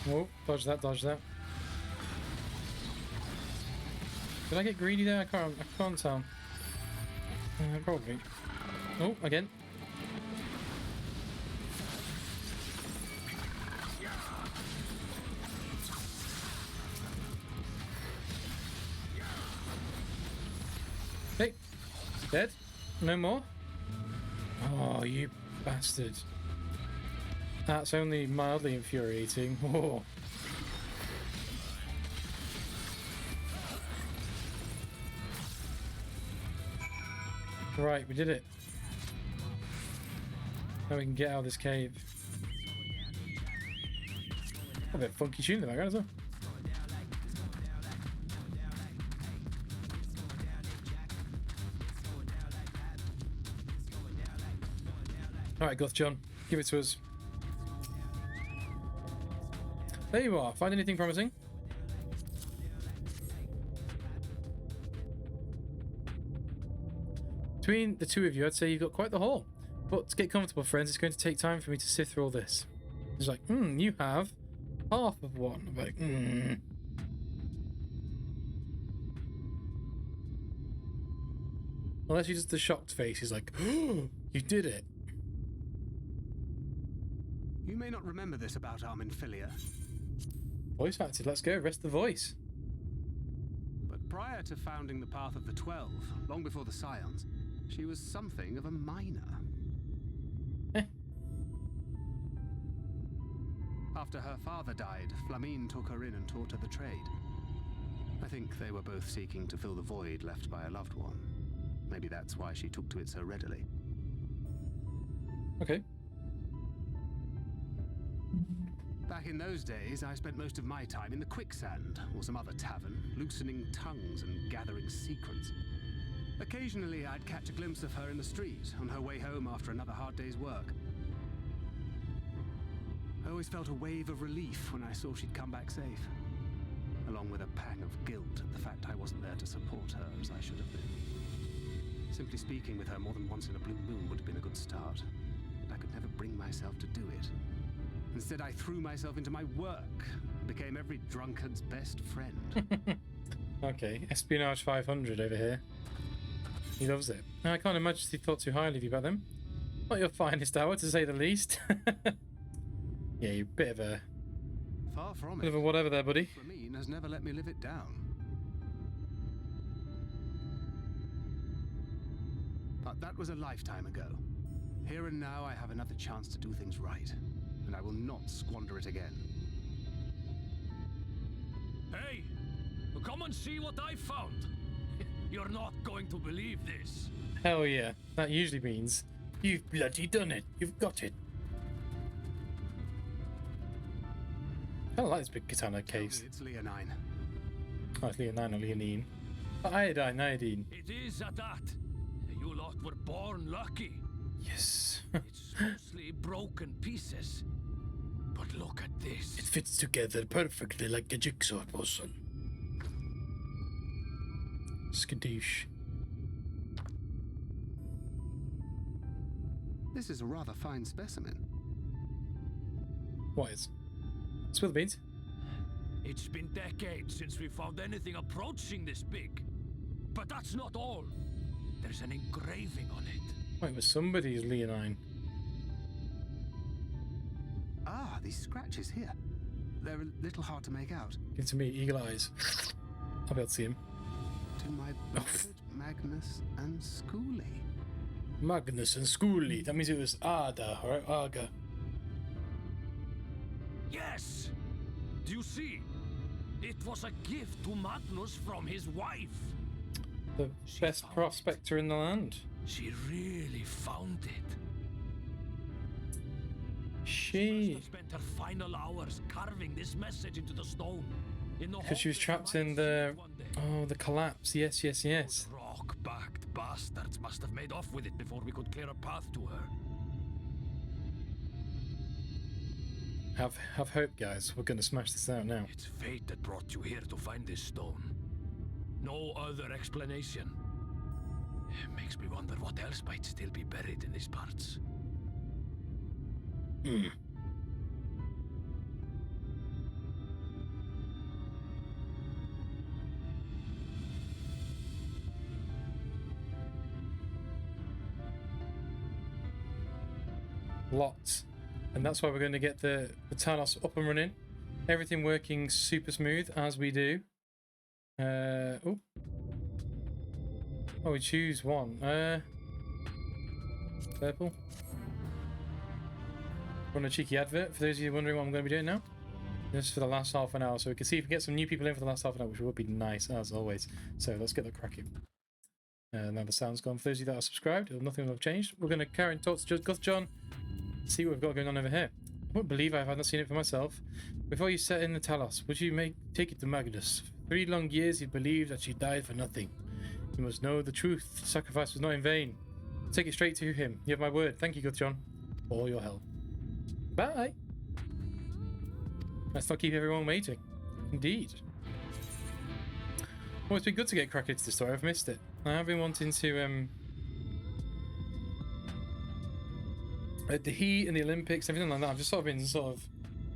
Oh, dodge that, dodge that. Did I get greedy there? I can't tell. Probably. Oh, again. Hey, dead? No more? Oh, you bastard. That's only mildly infuriating. Oh. Right, we did it. Now we can get out of this cave. A bit funky tune in the background as well. Alright, Goth John, give it to us. There you are. Find anything promising? Between the two of you, I'd say you've got quite the haul. But to get comfortable, friends, it's going to take time for me to sift through all this. He's like, you have half of one. I'm like, Unless he does the shocked face, he's like, oh, you did it. You may not remember this about Arminfilia. Voice acted, let's go, rest the voice. But prior to founding the Path of the 12, long before the Scions, she was something of a miner. After her father died, Flamine took her in and taught her the trade. I think they were both seeking to fill the void left by a loved one. Maybe that's why she took to it so readily. Okay. Back in those days, I spent most of my time in the Quicksand, or some other tavern, loosening tongues and gathering secrets. Occasionally, I'd catch a glimpse of her in the street, on her way home after another hard day's work. I always felt a wave of relief when I saw she'd come back safe, along with a pang of guilt at the fact I wasn't there to support her as I should have been. Simply speaking with her more than once in a blue moon would have been a good start, but I could never bring myself to do it. Instead, I threw myself into my work and became every drunkard's best friend. Okay, Espionage 500 over here. He loves it. I can't imagine he thought too highly of you about them. Not your finest hour, to say the least. Yeah, you're a bit of a... Far from bit of a whatever there, buddy. Flamine has never let me live it down. But that was a lifetime ago. Here and now, I have another chance to do things right, and I will not squander it again. Hey, come and see what I found. You're not going to believe this. Hell yeah. That usually means you've bloody done it. You've got it. I don't like this big katana case. It's Leonine. Oh, it's Leonine or Leonine. Oh, iodine. It is at that. You lot were born lucky. Yes. It's mostly broken pieces. But look at this. It fits together perfectly like a jigsaw puzzle. Skadoosh. This is a rather fine specimen. What is? Spill the beans. It's been decades since we found anything approaching this big. But that's not all. There's an engraving on it. Wait, it was somebody's Leonine. Ah, these scratches here. They're a little hard to make out. Give it to me, eagle eyes. I'll be able to see him. To my beloved Magnus and Schooly. Magnus and Schooly. That means it was Ada, right? Aga. Yes! Do you see? It was a gift to Magnus from his wife. The best prospector in the land. She really found it. She must have spent her final hours carving this message into the stone. Because she was trapped in the... Oh, the collapse. Yes, yes, yes. Rock-backed bastards must have made off with it before we could clear a path to her. Have hope, guys. We're going to smash this out now. It's fate that brought you here to find this stone. No other explanation. It makes me wonder what else might still be buried in these parts. Hmm. Lots. And that's why we're going to get the Talos up and running. Everything working super smooth as we do. Oh, we choose one. Purple. Run a cheeky advert for those of you wondering what I'm going to be doing now. Just for the last half an hour, so we can see if we get some new people in for the last half an hour, which would be nice as always. So let's get that cracking. Now the sound's gone. For those of you that are subscribed, nothing will have changed. We're going to carry on talk to Guthjon. See what we've got going on over here. I won't believe I haven't seen it for myself. Before you set in the Talos, would you take it to Magnus? For 3 long years he believed that she died for nothing. You must know the truth. The sacrifice was not in vain. Take it straight to him. You have my word. Thank you, Guthjon, for all your help. Bye. Let's not keep everyone waiting. Indeed. Well, it's been good to get cracking into the story. I've missed it. I have been wanting to the heat and the Olympics, everything like that. I've just sort of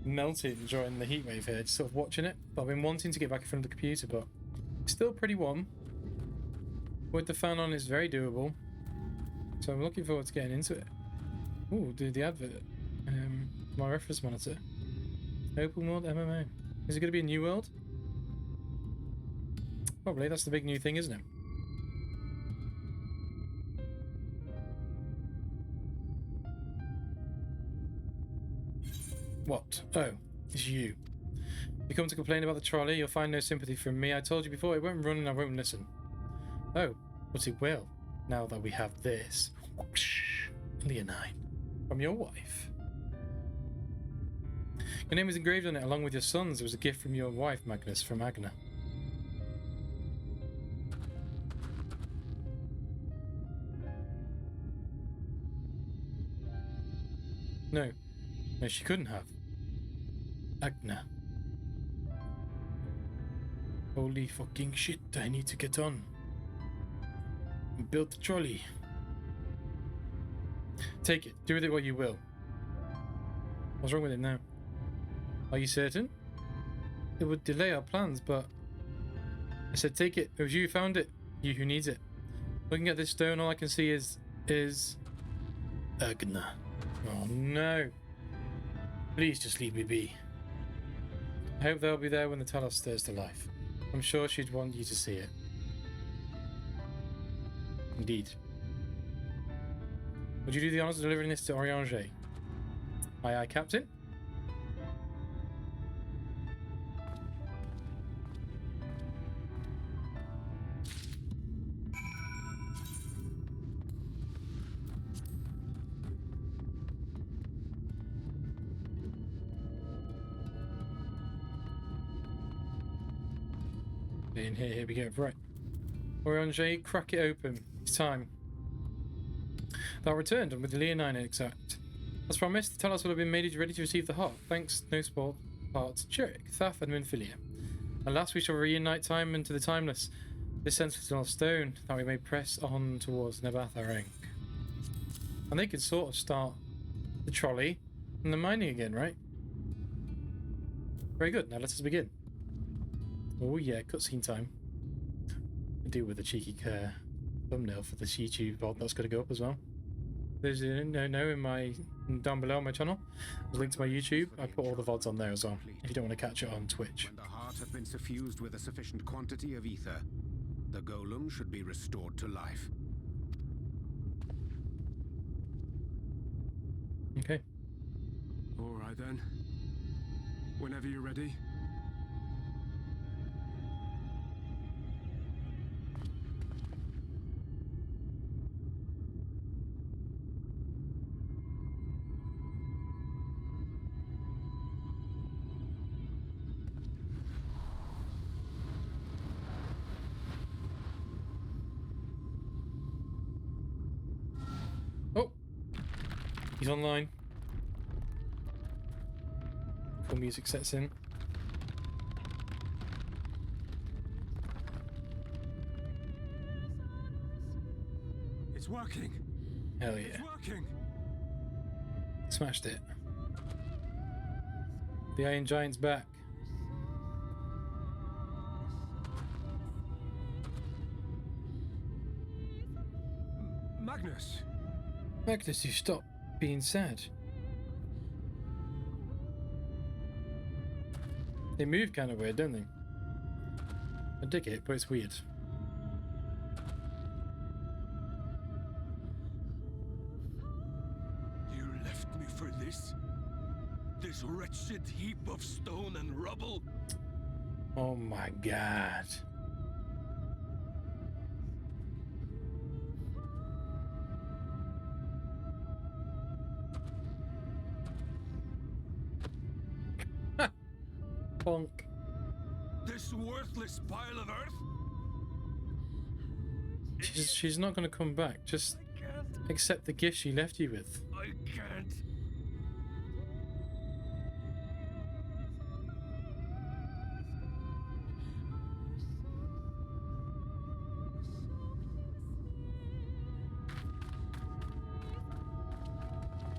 melting during the heat wave here, just sort of watching it. But I've been wanting to get back in front of the computer, but it's still pretty warm. With the fan on, it's very doable. So I'm looking forward to getting into it. Ooh, do the advert. My reference monitor. Open world MMO. Is it going to be a new world? Probably. That's the big new thing, isn't it? What? Oh, it's you. You come to complain about the trolley, you'll find no sympathy from me. I told you before, it won't run and I won't listen. Oh, but it will, now that we have this. Leonine, from your wife. Your name was engraved on it along with your son's. It was a gift from your wife, Magnus, from Agna. No, she couldn't have. Agna. Holy fucking shit, I need to get on. Build the trolley. Take it, do with it what you will. What's wrong with it now? Are you certain? It would delay our plans, but... I said take it, it was you who found it. You who needs it. Looking at this stone, all I can see is... Agna. Oh no. Please just leave me be. I hope they'll be there when the Talos stirs to life. I'm sure she'd want you to see it. Indeed. Would you do the honours of delivering this to Orianger? Aye aye, Captain. In here we go. Right. Orianger, crack it open. It's time. Thou returned, and with the Leonine exact. As promised, the Talos will have been made ready to receive the heart. Thanks, no sport, parts, Churik, Thaf, and Minfilia. At last we shall reunite time into the timeless. This sensational stone that we may press on towards Nebath Arenk. And they could sort of start the trolley and the mining again, right? Very good. Now let us begin. Oh yeah, cutscene time. I deal with the cheeky thumbnail for this YouTube VOD that's going to go up as well. There's down below on my channel. There's a link to my YouTube. I put all the VODs on there as well, if you don't want to catch it on Twitch. When the heart has been suffused with a sufficient quantity of ether, the golem should be restored to life. Okay. All right then. Whenever you're ready. He's online. Cool music sets in. It's working. Hell yeah. It's working. Smashed it. The Iron Giant's back. Magnus. Magnus, you stop being sad. They move kind of weird, don't they? I dig it, but it's weird. You left me for this? This wretched heap of stone and rubble? Oh my god. Bonk. This worthless pile of earth? She's not going to come back. Just accept the gift she left you with. I can't.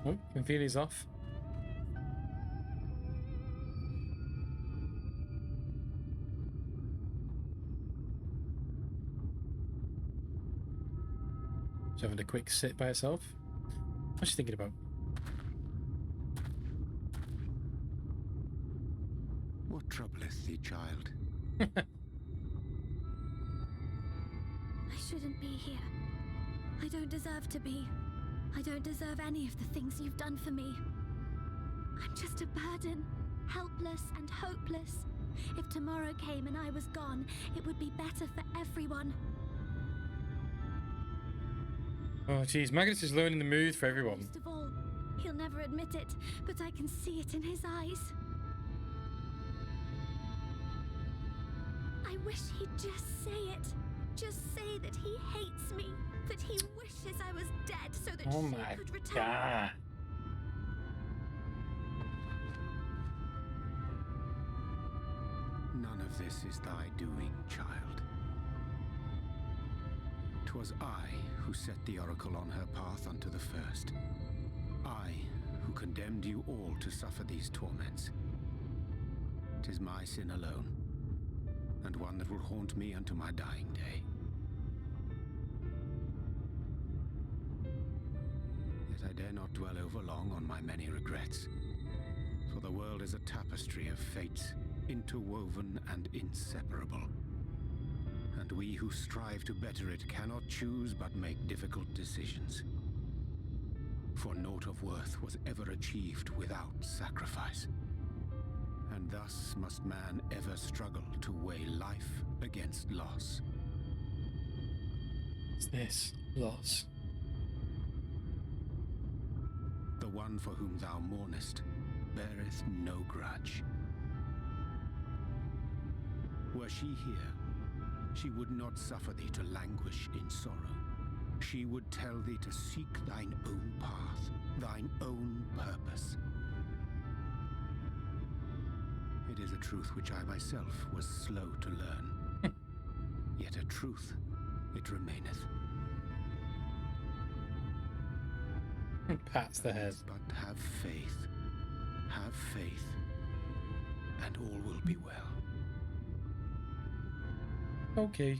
Oh, Confili's off. She's having a quick sit by herself. What's she thinking about? What troubleth thee, child? I shouldn't be here. I don't deserve to be. I don't deserve any of the things you've done for me. I'm just a burden, helpless and hopeless. If tomorrow came and I was gone, it would be better for everyone. Oh jeez, Magnus is learning the mood for everyone. Most of all, he'll never admit it, but I can see it in his eyes. I wish he'd just say it. Just say that he hates me, that he wishes I was dead so that Oh she my could return. god. None of this is thy doing, child. 'Twas I who set the oracle on her path unto the first. I who condemned you all to suffer these torments. 'Tis my sin alone, and one that will haunt me unto my dying day. Yet I dare not dwell over long on my many regrets, for the world is a tapestry of fates, interwoven and inseparable. And we who strive to better it cannot choose but make difficult decisions. For naught of worth was ever achieved without sacrifice. And thus must man ever struggle to weigh life against loss. What's this? Loss. The one for whom thou mournest beareth no grudge. Were she here, she would not suffer thee to languish in sorrow. She would tell thee to seek thine own path, thine own purpose. It is a truth which I myself was slow to learn. Yet a truth it remaineth. Pats the head. But have faith, and all will be well. Okay.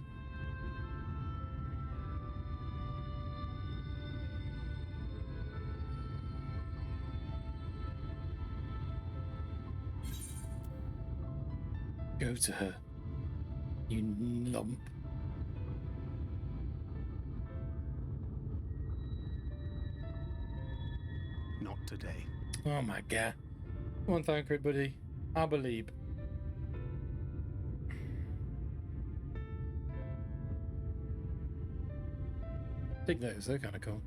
Go to her, you lump. Not today. Oh my god. Come on, Thancred, buddy. I believe. Dig those, they're kind of cool.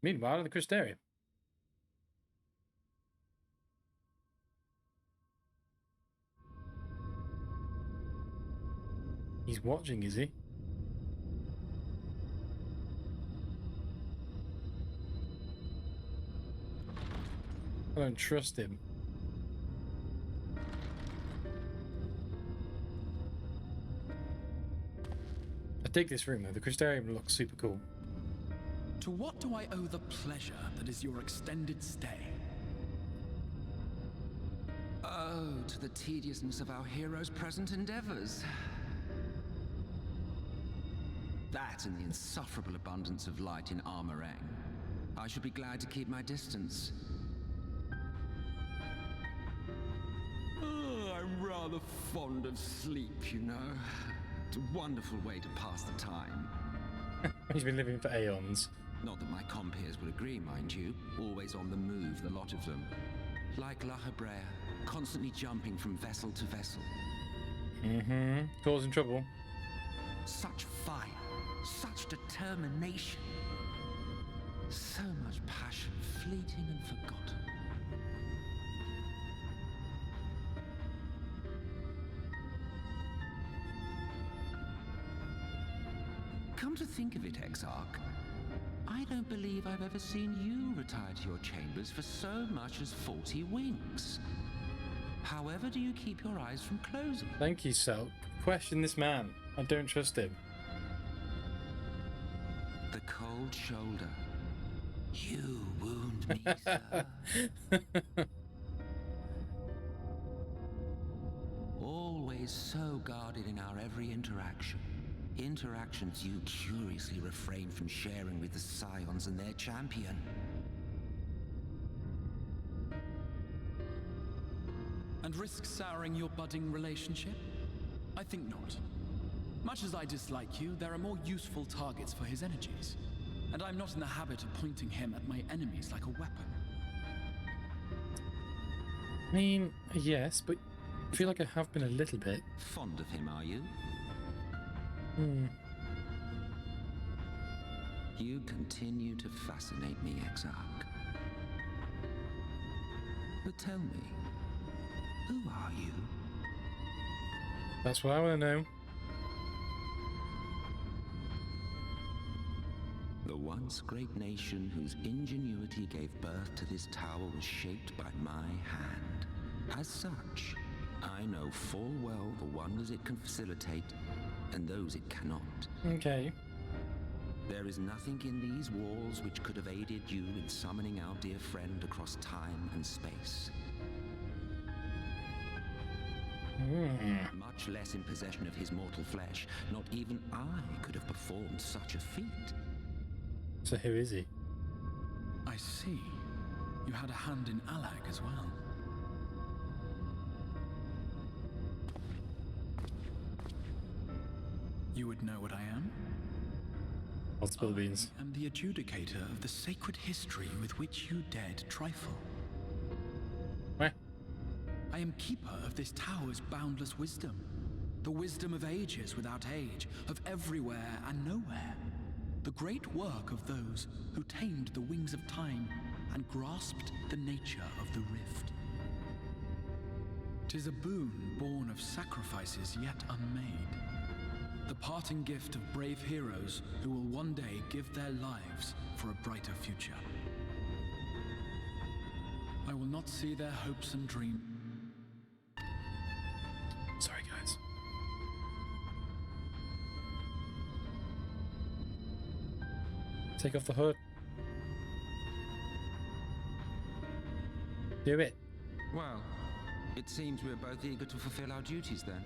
Meanwhile, in the Crystarium. He's watching, is he? I don't trust him. I dig this room though. The Crystarium looks super cool. To what do I owe the pleasure that is your extended stay? Oh, to the tediousness of our hero's present endeavors. That and the insufferable abundance of light in Armorang. I should be glad to keep my distance. Oh, I'm rather fond of sleep, you know. It's a wonderful way to pass the time. He's been living for aeons. Not that my compeers would agree, mind you. Always on the move, the lot of them. Like La Hebrea, constantly jumping from vessel to vessel. Mm-hmm. Causing trouble. Such fire, such determination. So much passion, fleeting and forgotten. Come to think of it, Exarch, I don't believe I've ever seen you retire to your chambers for so much as 40 winks. However do you keep your eyes from closing? Thank you, Selk. Question this man. I don't trust him. The cold shoulder. You wound me, sir. Always so guarded in our every interaction. Interactions you curiously refrain from sharing with the Scions and their champion. And risk souring your budding relationship? I think not. Much as I dislike you, there are more useful targets for his energies. And I'm not in the habit of pointing him at my enemies like a weapon. I mean, yes, but I feel like I have been a little bit. Fond of him, are you? You continue to fascinate me, Exarch. But tell me, who are you? That's what I want to know. The once great nation whose ingenuity gave birth to this tower was shaped by my hand. As such, I know full well the wonders it can facilitate and those it cannot. Okay. There is nothing in these walls which could have aided you in summoning our dear friend across time and space. Much less in possession of his mortal flesh, not even I could have performed such a feat. So who is he? I see. You had a hand in Alag as well. You would know what I am? I'll spill the beans. I am the adjudicator of the sacred history with which you dared trifle. What? I am keeper of this tower's boundless wisdom. The wisdom of ages without age, of everywhere and nowhere. The great work of those who tamed the wings of time and grasped the nature of the rift. 'Tis a boon born of sacrifices yet unmade. The parting gift of brave heroes who will one day give their lives for a brighter future. I will not see their hopes and dreams. Sorry, guys. Take off the hood. Do it. Well, it seems we're both eager to fulfill our duties then.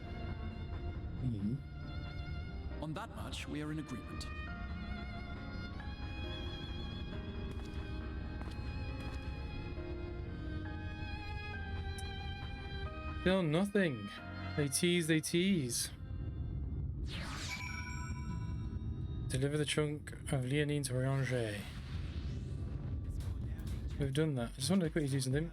Mm-hmm. On that much, we are in agreement. Still nothing. They tease, they tease. Deliver the trunk of Leonine to Ranger. We've done that. I just wanted to quickly do something.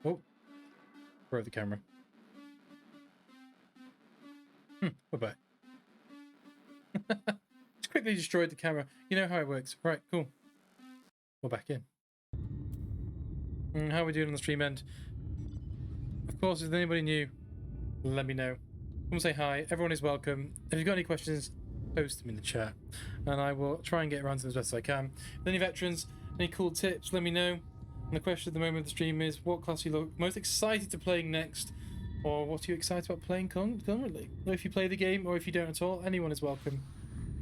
Oh, broke the camera. We're back. Just quickly destroyed the camera. You know how it works. Right, cool. We're back in. How are we doing on the stream end? Of course, if there's anybody new, let me know. Come say hi. Everyone is welcome. If you've got any questions, post them in the chat, and I will try and get around to them as best as I can. If any veterans, any cool tips, let me know. And the question at the moment of the stream is, what class you look most excited to playing next, or what are you excited about playing currently? Or if you play the game, or if you don't at all, anyone is welcome.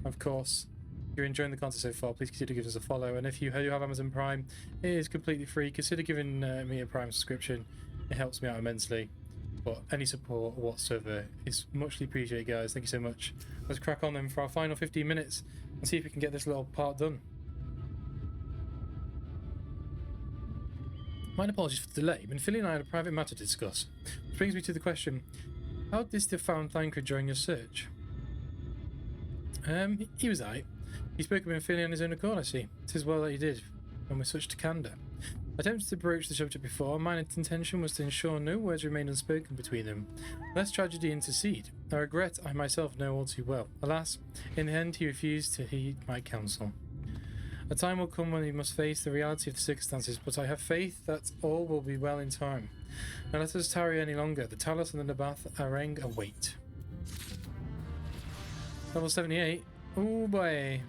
Of course, if you're enjoying the content so far, please consider giving us a follow. And if you have Amazon Prime, it is completely free. Consider giving me a Prime subscription. It helps me out immensely. But any support whatsoever is muchly appreciated, guys. Thank you so much. Let's crack on then for our final 15 minutes and see if we can get this little part done. My apologies for the delay, but Philly and I had a private matter to discuss. Which brings me to the question, how did you found Thancred during your search? He was aight. He spoke about Philly on his own accord, I see. 'Tis well that he did, and with such candor. I attempted to broach the subject before. My intention was to ensure no words remained unspoken between them, lest tragedy intercede. A regret I myself know all too well. Alas, in the end he refused to heed my counsel. A time will come when he must face the reality of the circumstances, but I have faith that all will be well in time. Now let us tarry any longer. The Talos and the Nabath Areng await. Level 78. Oh boy.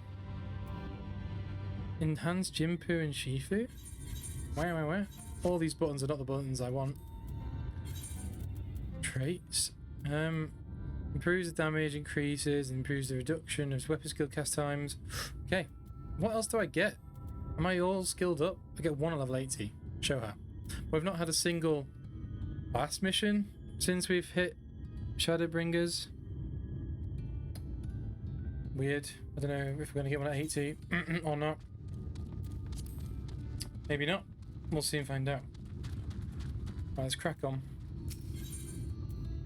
Enhanced Jimpu and Shifu? Where? All these buttons are not the buttons I want. Traits. Improves the damage, increases, improves the reduction of weapon skill cast times. Okay. What else do I get? Am I all skilled up? I get one at level 80. Show her. We've not had a single last mission since we've hit Shadowbringers. Weird. I don't know if we're going to get one at 80 or not. Maybe not. We'll see and find out. Right, let's crack on.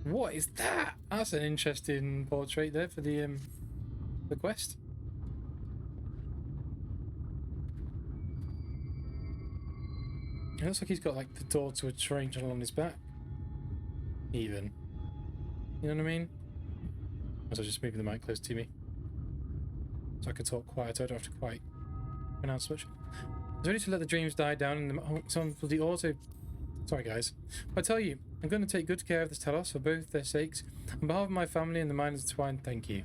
What is that? That's an interesting portrait there for the quest. It looks like he's got like the door to a train tunnel on his back. Even. You know what I mean? So just moving the mic close to me, so I can talk quiet. I don't have to quite pronounce much. I was ready to let the dreams die down in the auto. Sorry guys. I tell you, I'm going to take good care of this Talos for both their sakes. On behalf of my family and the miners of Twine, thank you.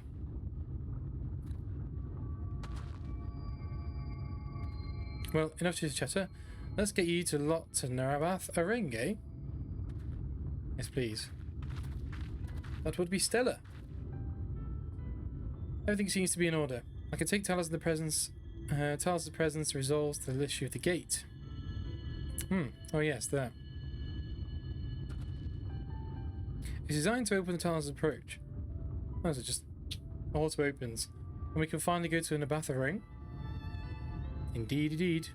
Well, enough to chatter. Let's get you to Nabath Areng, eh? Yes, please. That would be stellar. Everything seems to be in order. I can take Talos' presence resolves the issue of the gate. Oh yes, there. It's designed to open the Talos' approach. Oh, so it just auto opens. And we can finally go to Nabath Areng. Indeed.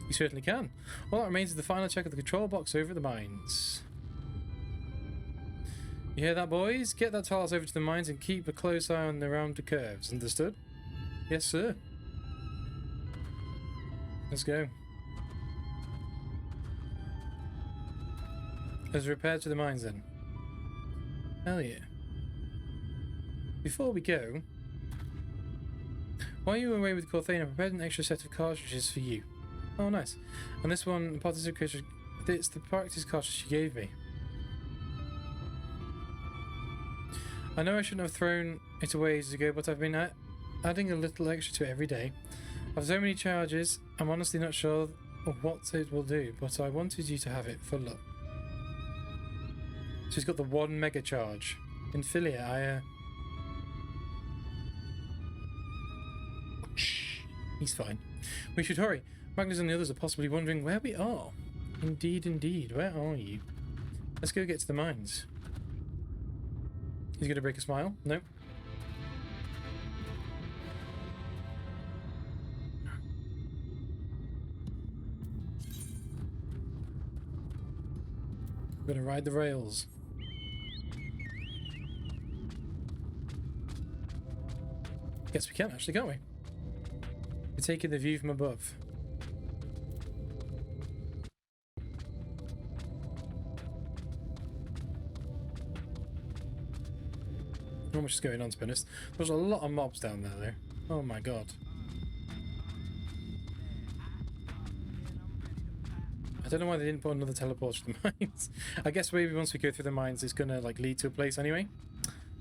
You certainly can. All that remains is the final check of the control box over at the mines. You hear that, boys? Get that Talos over to the mines and keep a close eye on around the curves. Understood? Yes, sir. Let's go. Let's repair to the mines then. Hell yeah. Before we go, while you were away with Corthane, I prepared an extra set of cartridges for you. Oh, nice. And this one, it's the practice cartridge she gave me. I know I shouldn't have thrown it away ages ago, but I've been adding a little extra to it every day. I've so many charges, I'm honestly not sure of what it will do, but I wanted you to have it for luck. She's got the 1 mega charge. In Philia, he's fine. We should hurry. Magnus and the others are possibly wondering where we are. Indeed. Where are you? Let's go get to the mines. He's going to break a smile? No. We're going to ride the rails. Guess we can actually, can't we? We're taking the view from above. Not much is going on, to be honest. There's a lot of mobs down there, though. Oh my god. I don't know why they didn't put another teleport to the mines. I guess maybe once we go through the mines, it's gonna like lead to a place anyway.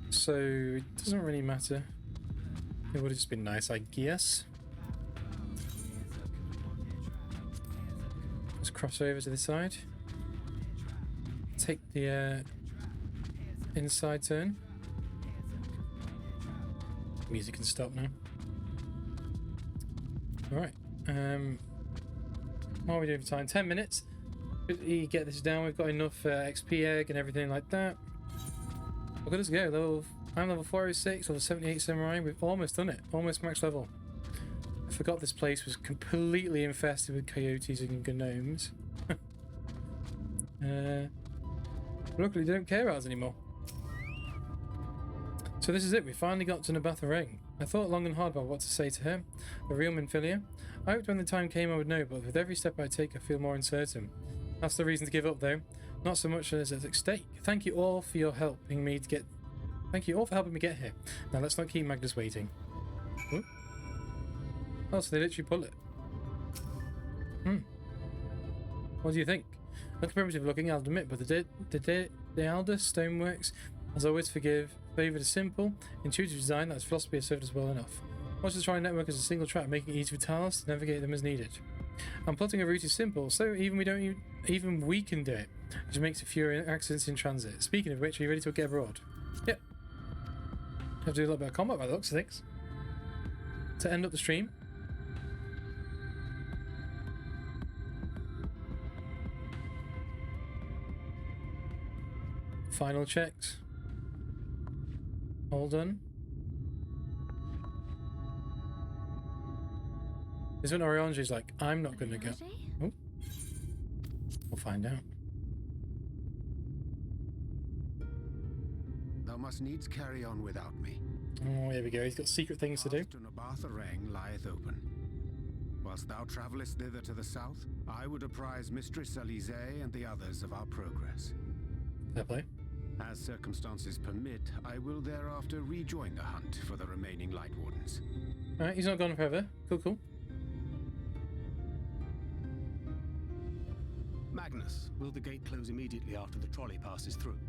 So it doesn't really matter. It would have just been nice, I guess. Let's cross over to this side. Take the inside turn. Music can stop now. Alright. What are we doing for time? 10 minutes. Quickly get this down. We've got enough XP egg and everything like that. Look at us go. I'm level 406, level 78 samurai. We've almost done it. Almost max level. I forgot this place was completely infested with coyotes and gnomes. Luckily, they don't care about us anymore. So this is it. We finally got to Nabatha Ring. I thought long and hard about what to say to her, the real Minfilia. I hoped when the time came I would know, but with every step I take I feel more uncertain. That's the reason to give up though. Not so much as at stake. Thank you all for your helping me get here. Now let's not keep Magnus waiting. Ooh. Oh, so they literally pull it. What do you think? Look primitive looking, I'll admit, but the Elder Stoneworks, as always, favoured a simple, intuitive design that its philosophy has served us well enough. Watch the Shrine Network as a single track, making it easy for Talos to navigate them as needed. And plotting a route is simple, so even we can do it, which makes a fewer accidents in transit. Speaking of which, are you ready to get abroad? Yep. Have to do a little bit of combat by the looks of things. To end up the stream. Final checks. All done. This one Orange is like, I'm not gonna go. Oh. We'll find out. Thou must needs carry on without me. Oh, here we go. He's got secret things to do. To Nabatha Ring lieth open. Whilst thou travellest thither to the south, I would apprise Mistress Alize and the others of our progress. Fair play. As circumstances permit, I will thereafter rejoin the hunt for the remaining Light Wardens. Alright, he's not gone forever. Cool. Magnus, will the gate close immediately after the trolley passes through?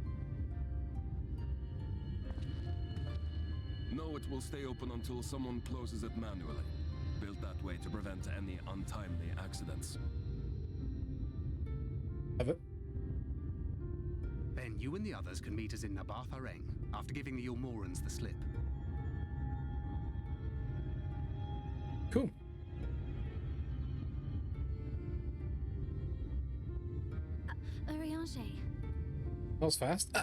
No, it will stay open until someone closes it manually. Built that way to prevent any untimely accidents. Have it? Then you and the others can meet us in Nabatha Ring after giving the Ilmorans the slip. Cool. Oriange. That was fast.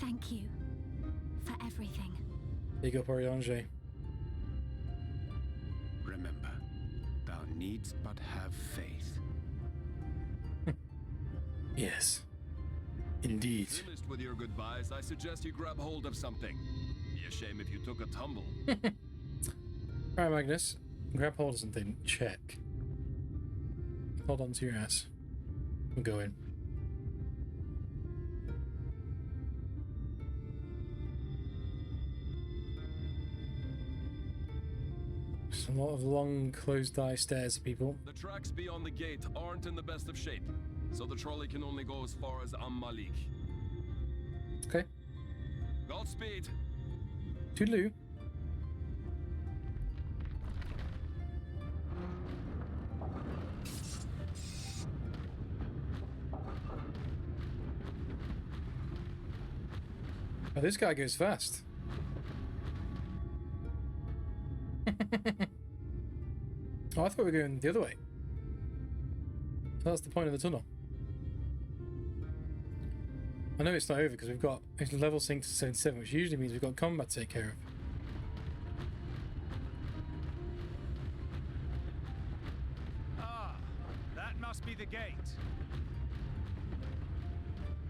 Thank you for everything. Big up, Oriange. Remember, thou needst but have faith. Yes. Indeed. Finished with your goodbyes, I suggest you grab hold of something. Be a shame if you took a tumble. Alright, Magnus. Grab hold of something. Check. Hold on to your ass. We'll go in. There's a lot of long closed eye stares, people. The tracks beyond the gate aren't in the best of shape, so the trolley can only go as far as Malik. Okay. Godspeed. Toodaloo. Oh, this guy goes fast. Oh, I thought we were going the other way. That's the point of the tunnel. I know it's not over because we've got it's level synced to 77, which usually means we've got combat to take care of. Ah, that must be the gate.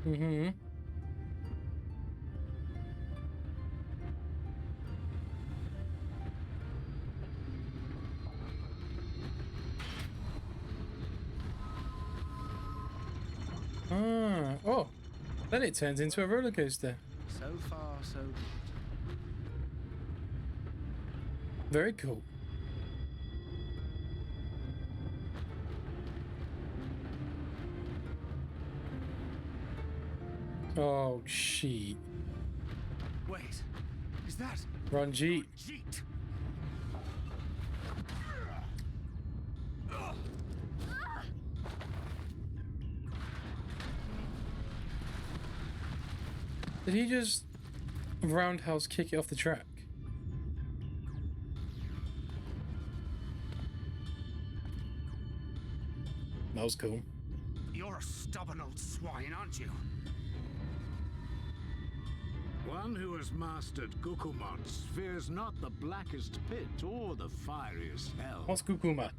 Mm-hmm. Ah, oh, then it turns into a roller coaster. So far, so good. Very cool. Oh, shit. Wait, is that Ranjit. Jeet? Did he just roundhouse kick it off the track? That was cool. You're a stubborn old swine, aren't you? One who has mastered Gukumots fears not the blackest pit or the fieriest hell. What's Gukumat?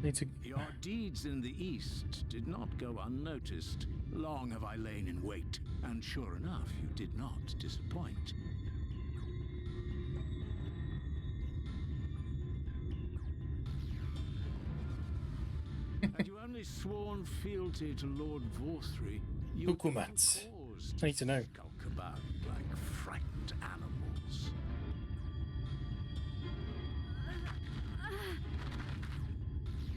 Need to. Your deeds in the east did not go unnoticed. Long have I lain in wait, and sure enough, you did not disappoint. Had you only sworn fealty to Lord Vorthry, you would have Gukumats. cause I need to know. skulk about like frightened animals.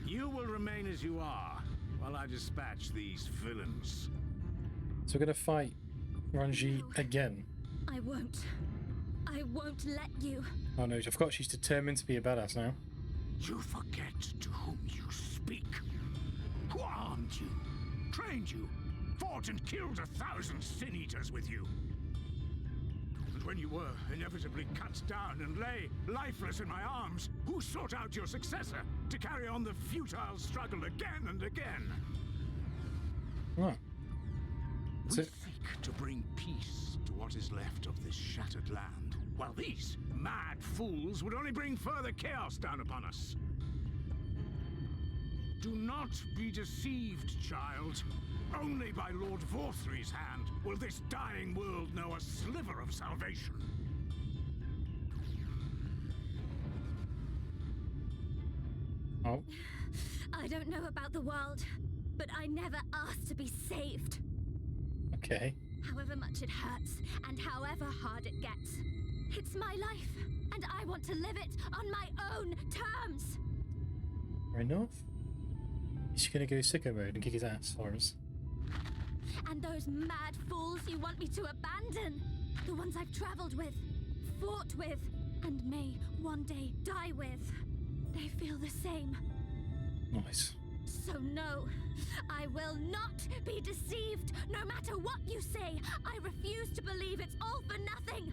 You will remain as you are, while I dispatch these villains. So we're gonna fight Ranjit again. I won't. I won't let you. Oh no, I forgot she's determined to be a badass now. You forget to whom you speak. Who armed you, trained you, fought and killed 1,000 sin eaters with you. And when you were inevitably cut down and lay lifeless in my arms, who sought out your successor to carry on the futile struggle again and again? Oh. We So, seek to bring peace to what is left of this shattered land, while these mad fools would only bring further chaos down upon us. Do not be deceived, child. Only by Lord Vorthry's hand will this dying world know a sliver of salvation. oh, I don't know about the world, but I never asked to be saved. okay. However much it hurts, and however hard it gets. It's my life, and I want to live it on my own terms. Fair enough. Is she gonna go sicko mode and kick his ass for us? And those mad fools you want me to abandon. The ones I've traveled with, fought with, and may one day die with. They feel the same. Nice. So no, I will not be deceived. No matter what you say, I refuse to believe it's all for nothing.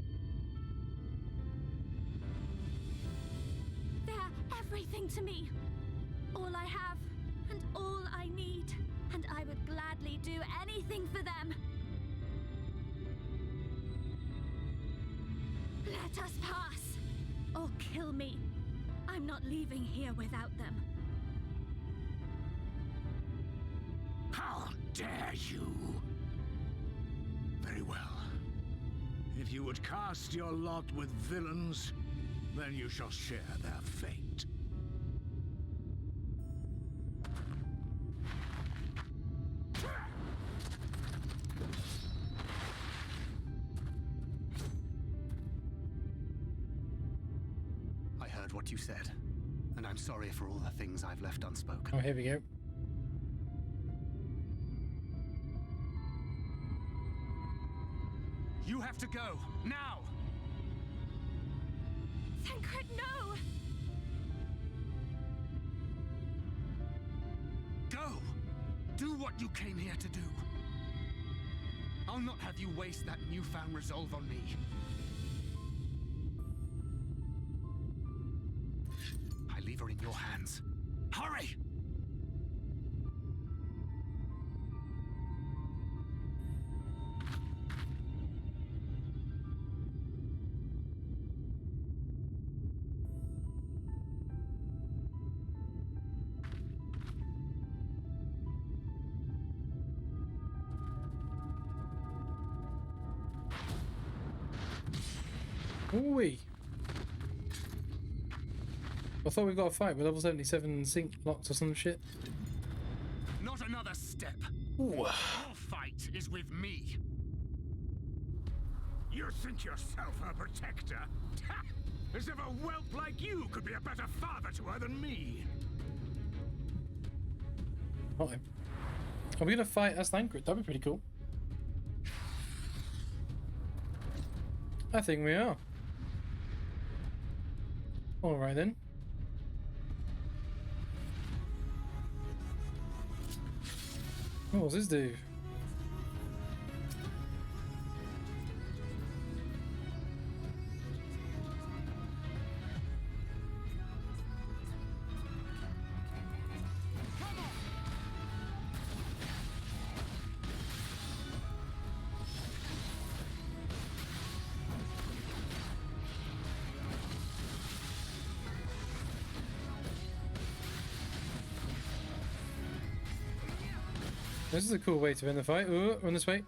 They're everything to me. All I have and all I need. And I would gladly do anything for them. Let us pass, or kill me. I'm not leaving here without them. How dare you? Very well. If you would cast your lot with villains, then you shall share their fate. I heard what you said, and I'm sorry for all the things I've left unspoken. Oh, here we go. You have to go, now! Thancred, no! Go! Do what you came here to do. I'll not have you waste that newfound resolve on me. I leave her in your hands. Hurry! Ooh-wee. I thought we got a fight with level 77 sync locks or some shit. Not another step. Ooh. Your fight is with me. You think yourself her protector? Ha! As if a whelp like you could be a better father to her than me. Are we gonna fight as Thancred? That'd be pretty cool. I think we are. Alright then. What does this do? This is a cool way to end the fight. Ooh, run this way.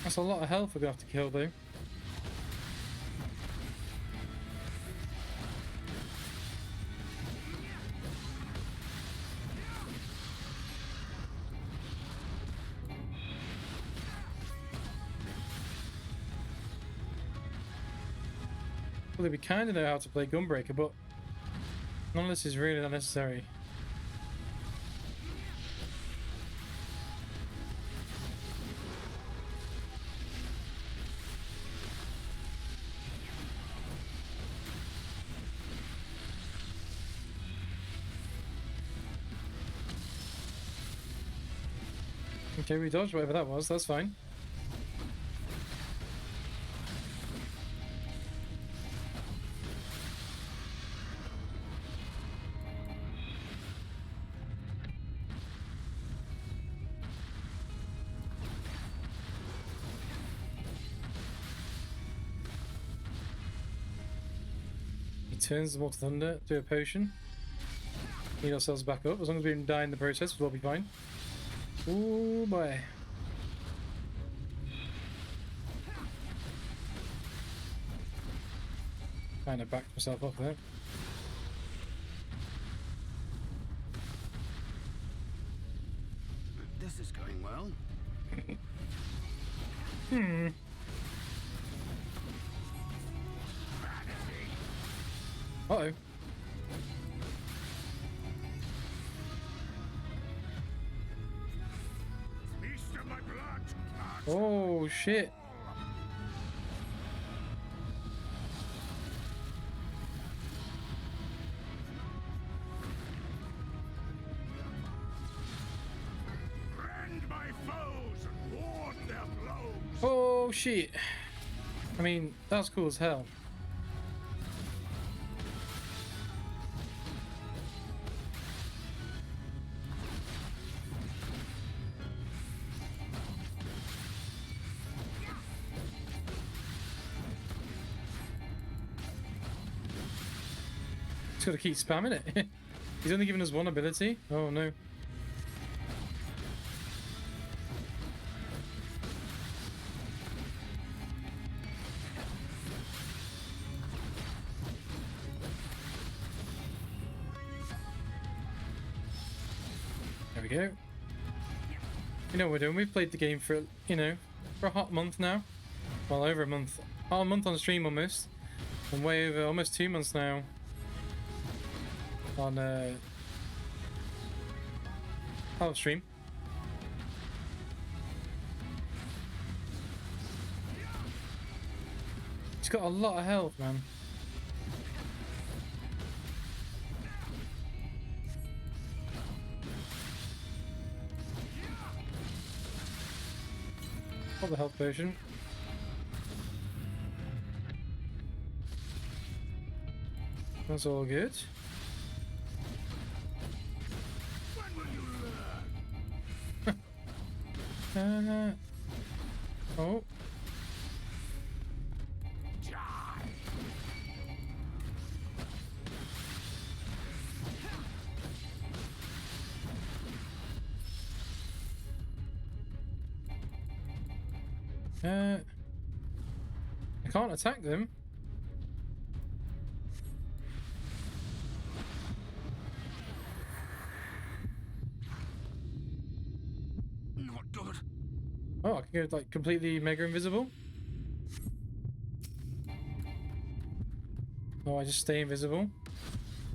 That's a lot of health we're gonna have to kill though. Well, we kind of know how to play Gunbreaker, but none of this is really unnecessary. Okay, we dodged whatever that was, that's fine. He turns them all to thunder, do a potion. Heal ourselves back up. As long as we don't die in the process, we'll be fine. Oh boy. Kind of backed myself up there. This is going well. Uh-oh. Oh shit. Rend my foes and ward their blows. Oh shit. I mean, that's cool as hell. Just gotta keep spamming it. He's only given us one ability. Oh no. There we go. You know what we're doing. We've played the game for, you know, for a hot month now. Well, over a month. Oh, a month on stream almost. And way over almost 2 months now. On out of stream. He's got a lot of health, man. Got the health potion. That's all good. Oh. I can't attack them. Not good. Oh, I can go like completely mega invisible. Oh, I just stay invisible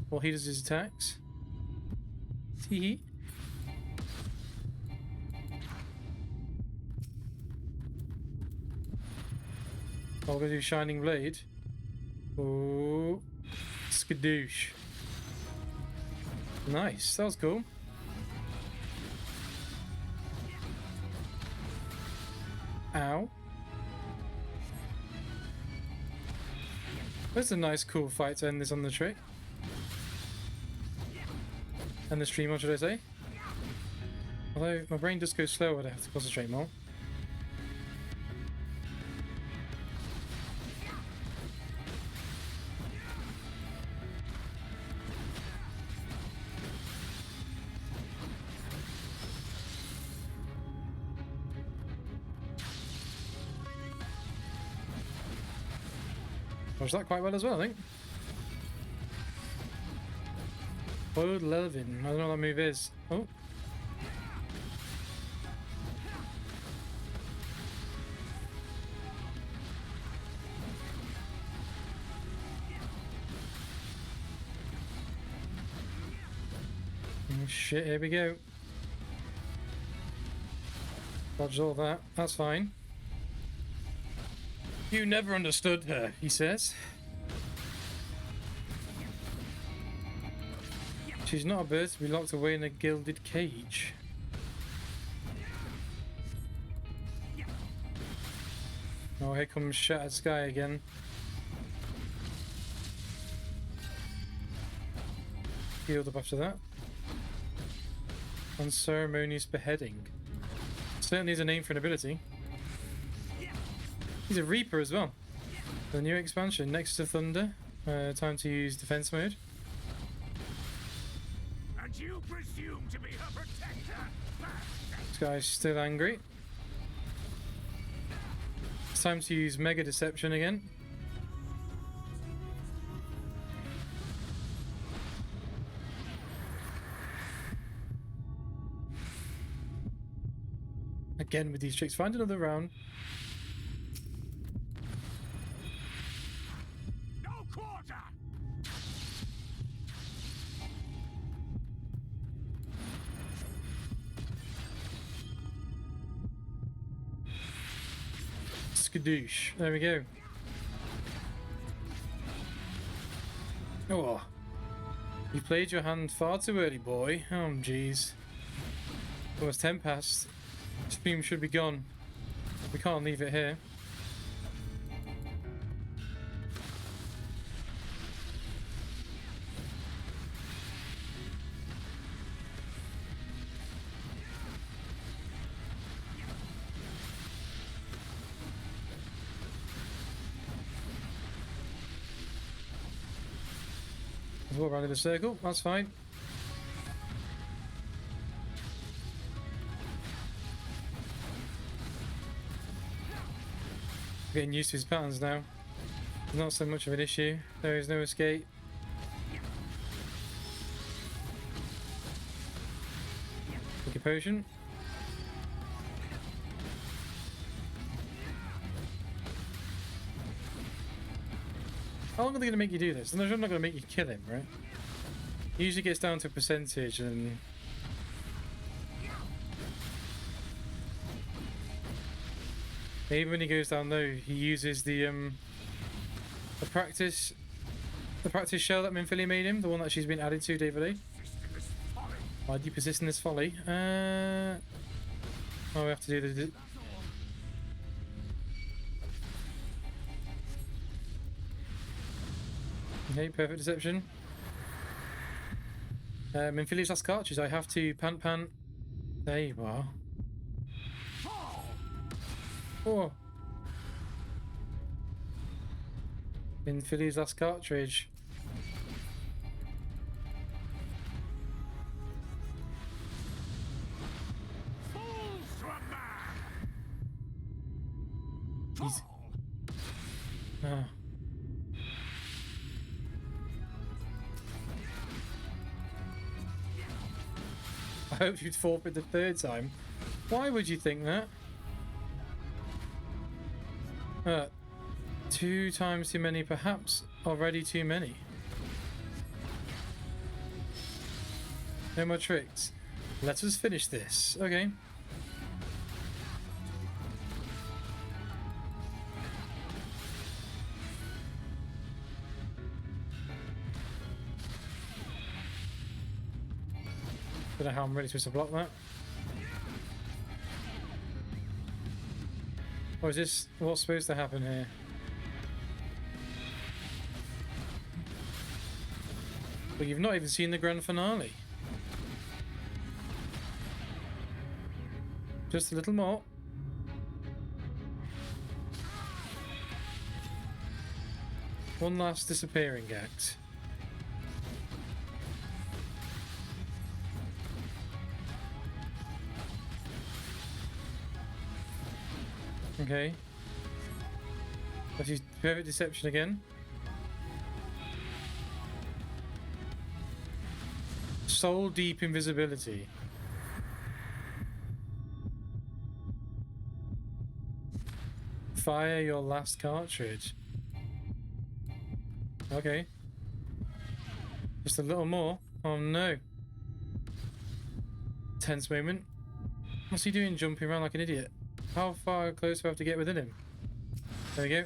while he does his attacks. Tee. I'll go do Shining Blade. Oh, skadoosh. Nice, that was cool. Ow. That's a nice, cool fight to end this on the trick. And the stream, what should I say? Although my brain just goes slower, I have to concentrate more. Watched that quite well as well, I think. Boiled Levin. I don't know what that move is. Oh. Oh shit, here we go. Dodged all that. That's fine. You never understood her, he says. She's not a bird to be locked away in a gilded cage. Oh, here comes Shattered Sky again. Healed up after that. Unceremonious Beheading. Certainly is a name for an ability. He's a Reaper as well. The new expansion, Next to Thunder. Time to use defense mode. And you presume to be her protector? This guy's still angry. It's time to use Mega Deception again. Again with these tricks. Find another round. Skadoosh. There we go. Oh. You played your hand far too early, boy. Oh, jeez. Well, it's 10 past. Stream should be gone. We can't leave it here. Let's walk around in a circle, that's fine. Getting used to his patterns now. Not so much of an issue. There is no escape. Take a potion. How long are they going to make you do this? They're not going to make you kill him, right? It usually gets down to a percentage and... Maybe when he goes down low, he uses the practice shell that Minfilia made him, the one that she's been added to day by day. Why do you persist in this folly? Oh, we have to do the... Okay, perfect deception. Minfilia's last cartridge, I have to pant. There you are. Oh. Minfilia's last cartridge. He's... Ah. I hope you'd forfeit the third time. Why would you think that? 2 times too many, perhaps already too many. No more tricks. Let us finish this. Okay. Don't know how I'm really supposed to block that. Or is this what's supposed to happen here? Well, you've not even seen the grand finale. Just a little more. One last disappearing act. Okay. Let's use perfect deception again. Soul deep invisibility. Fire your last cartridge. Okay. Just a little more. Oh no. Tense moment. What's he doing jumping around like an idiot? How far close do I have to get within him? There we go.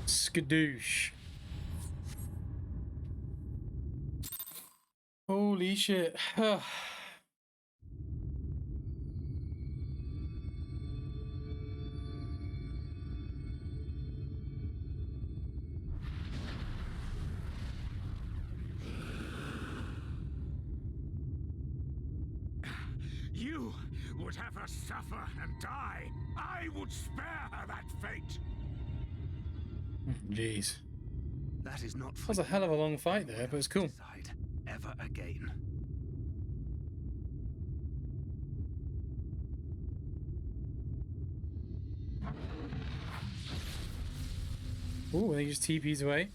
Skadoosh. Holy shit. You would have her suffer and die. I would spare her that fate. Jeez. That is not. That was a hell of a long fight there, but it's cool. Decide ever again. Ooh, and he just TP's away.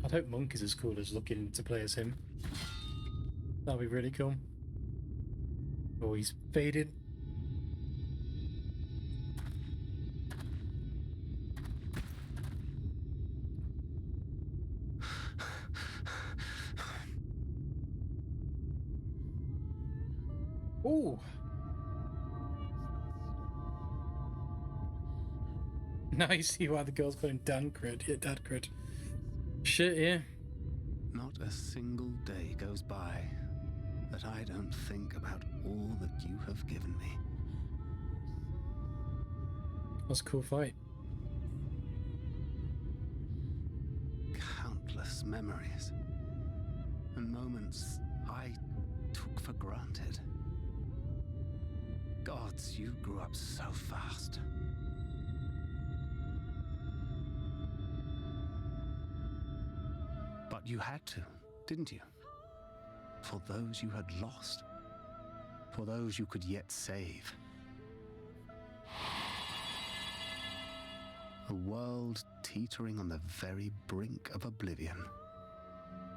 I'd hope Monk is as cool as looking to play as him. That'll be really cool. Oh, he's faded. Ooh. Now you see why the girls call him Dan Crid. Yeah, Dad Crid. Shit, yeah. Not a single day goes by that I don't think about all that you have given me. That's a cool fight. Countless memories and moments I took for granted. Gods, you grew up so fast. But you had to, didn't you? For those you had lost. For those you could yet save. A world teetering on the very brink of oblivion.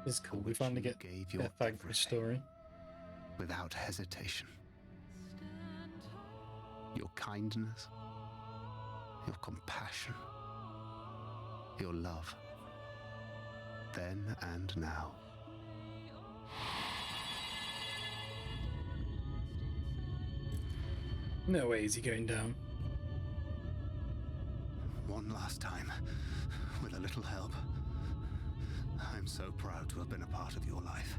It's cool. We finally get their FFXIV story. Without hesitation. Your kindness, your compassion, your love, then and now. No way is he going down. One last time, with a little help. I'm so proud to have been a part of your life.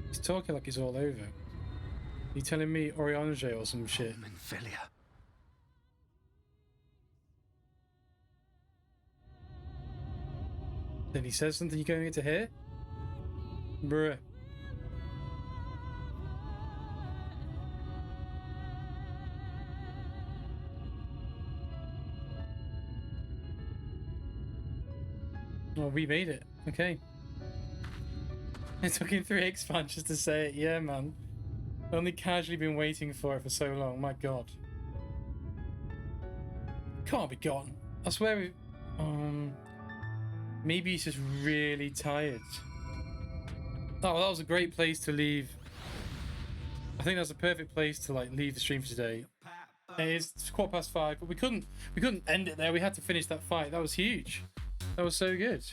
He's talking like he's all over. You telling me Oriange or some shit? Filia. Then he says something you're going to hear? Bruh. Oh, we made it. Okay. It took him 3 expansions to say it. Yeah, man. Only casually been waiting for it for so long. My god. Can't be gone. I swear Maybe he's just really tired. Oh, that was a great place to leave. I think that's a perfect place to like leave the stream for today. It's 5:15, but we couldn't end it there. We had to finish that fight. That was huge. That was so good.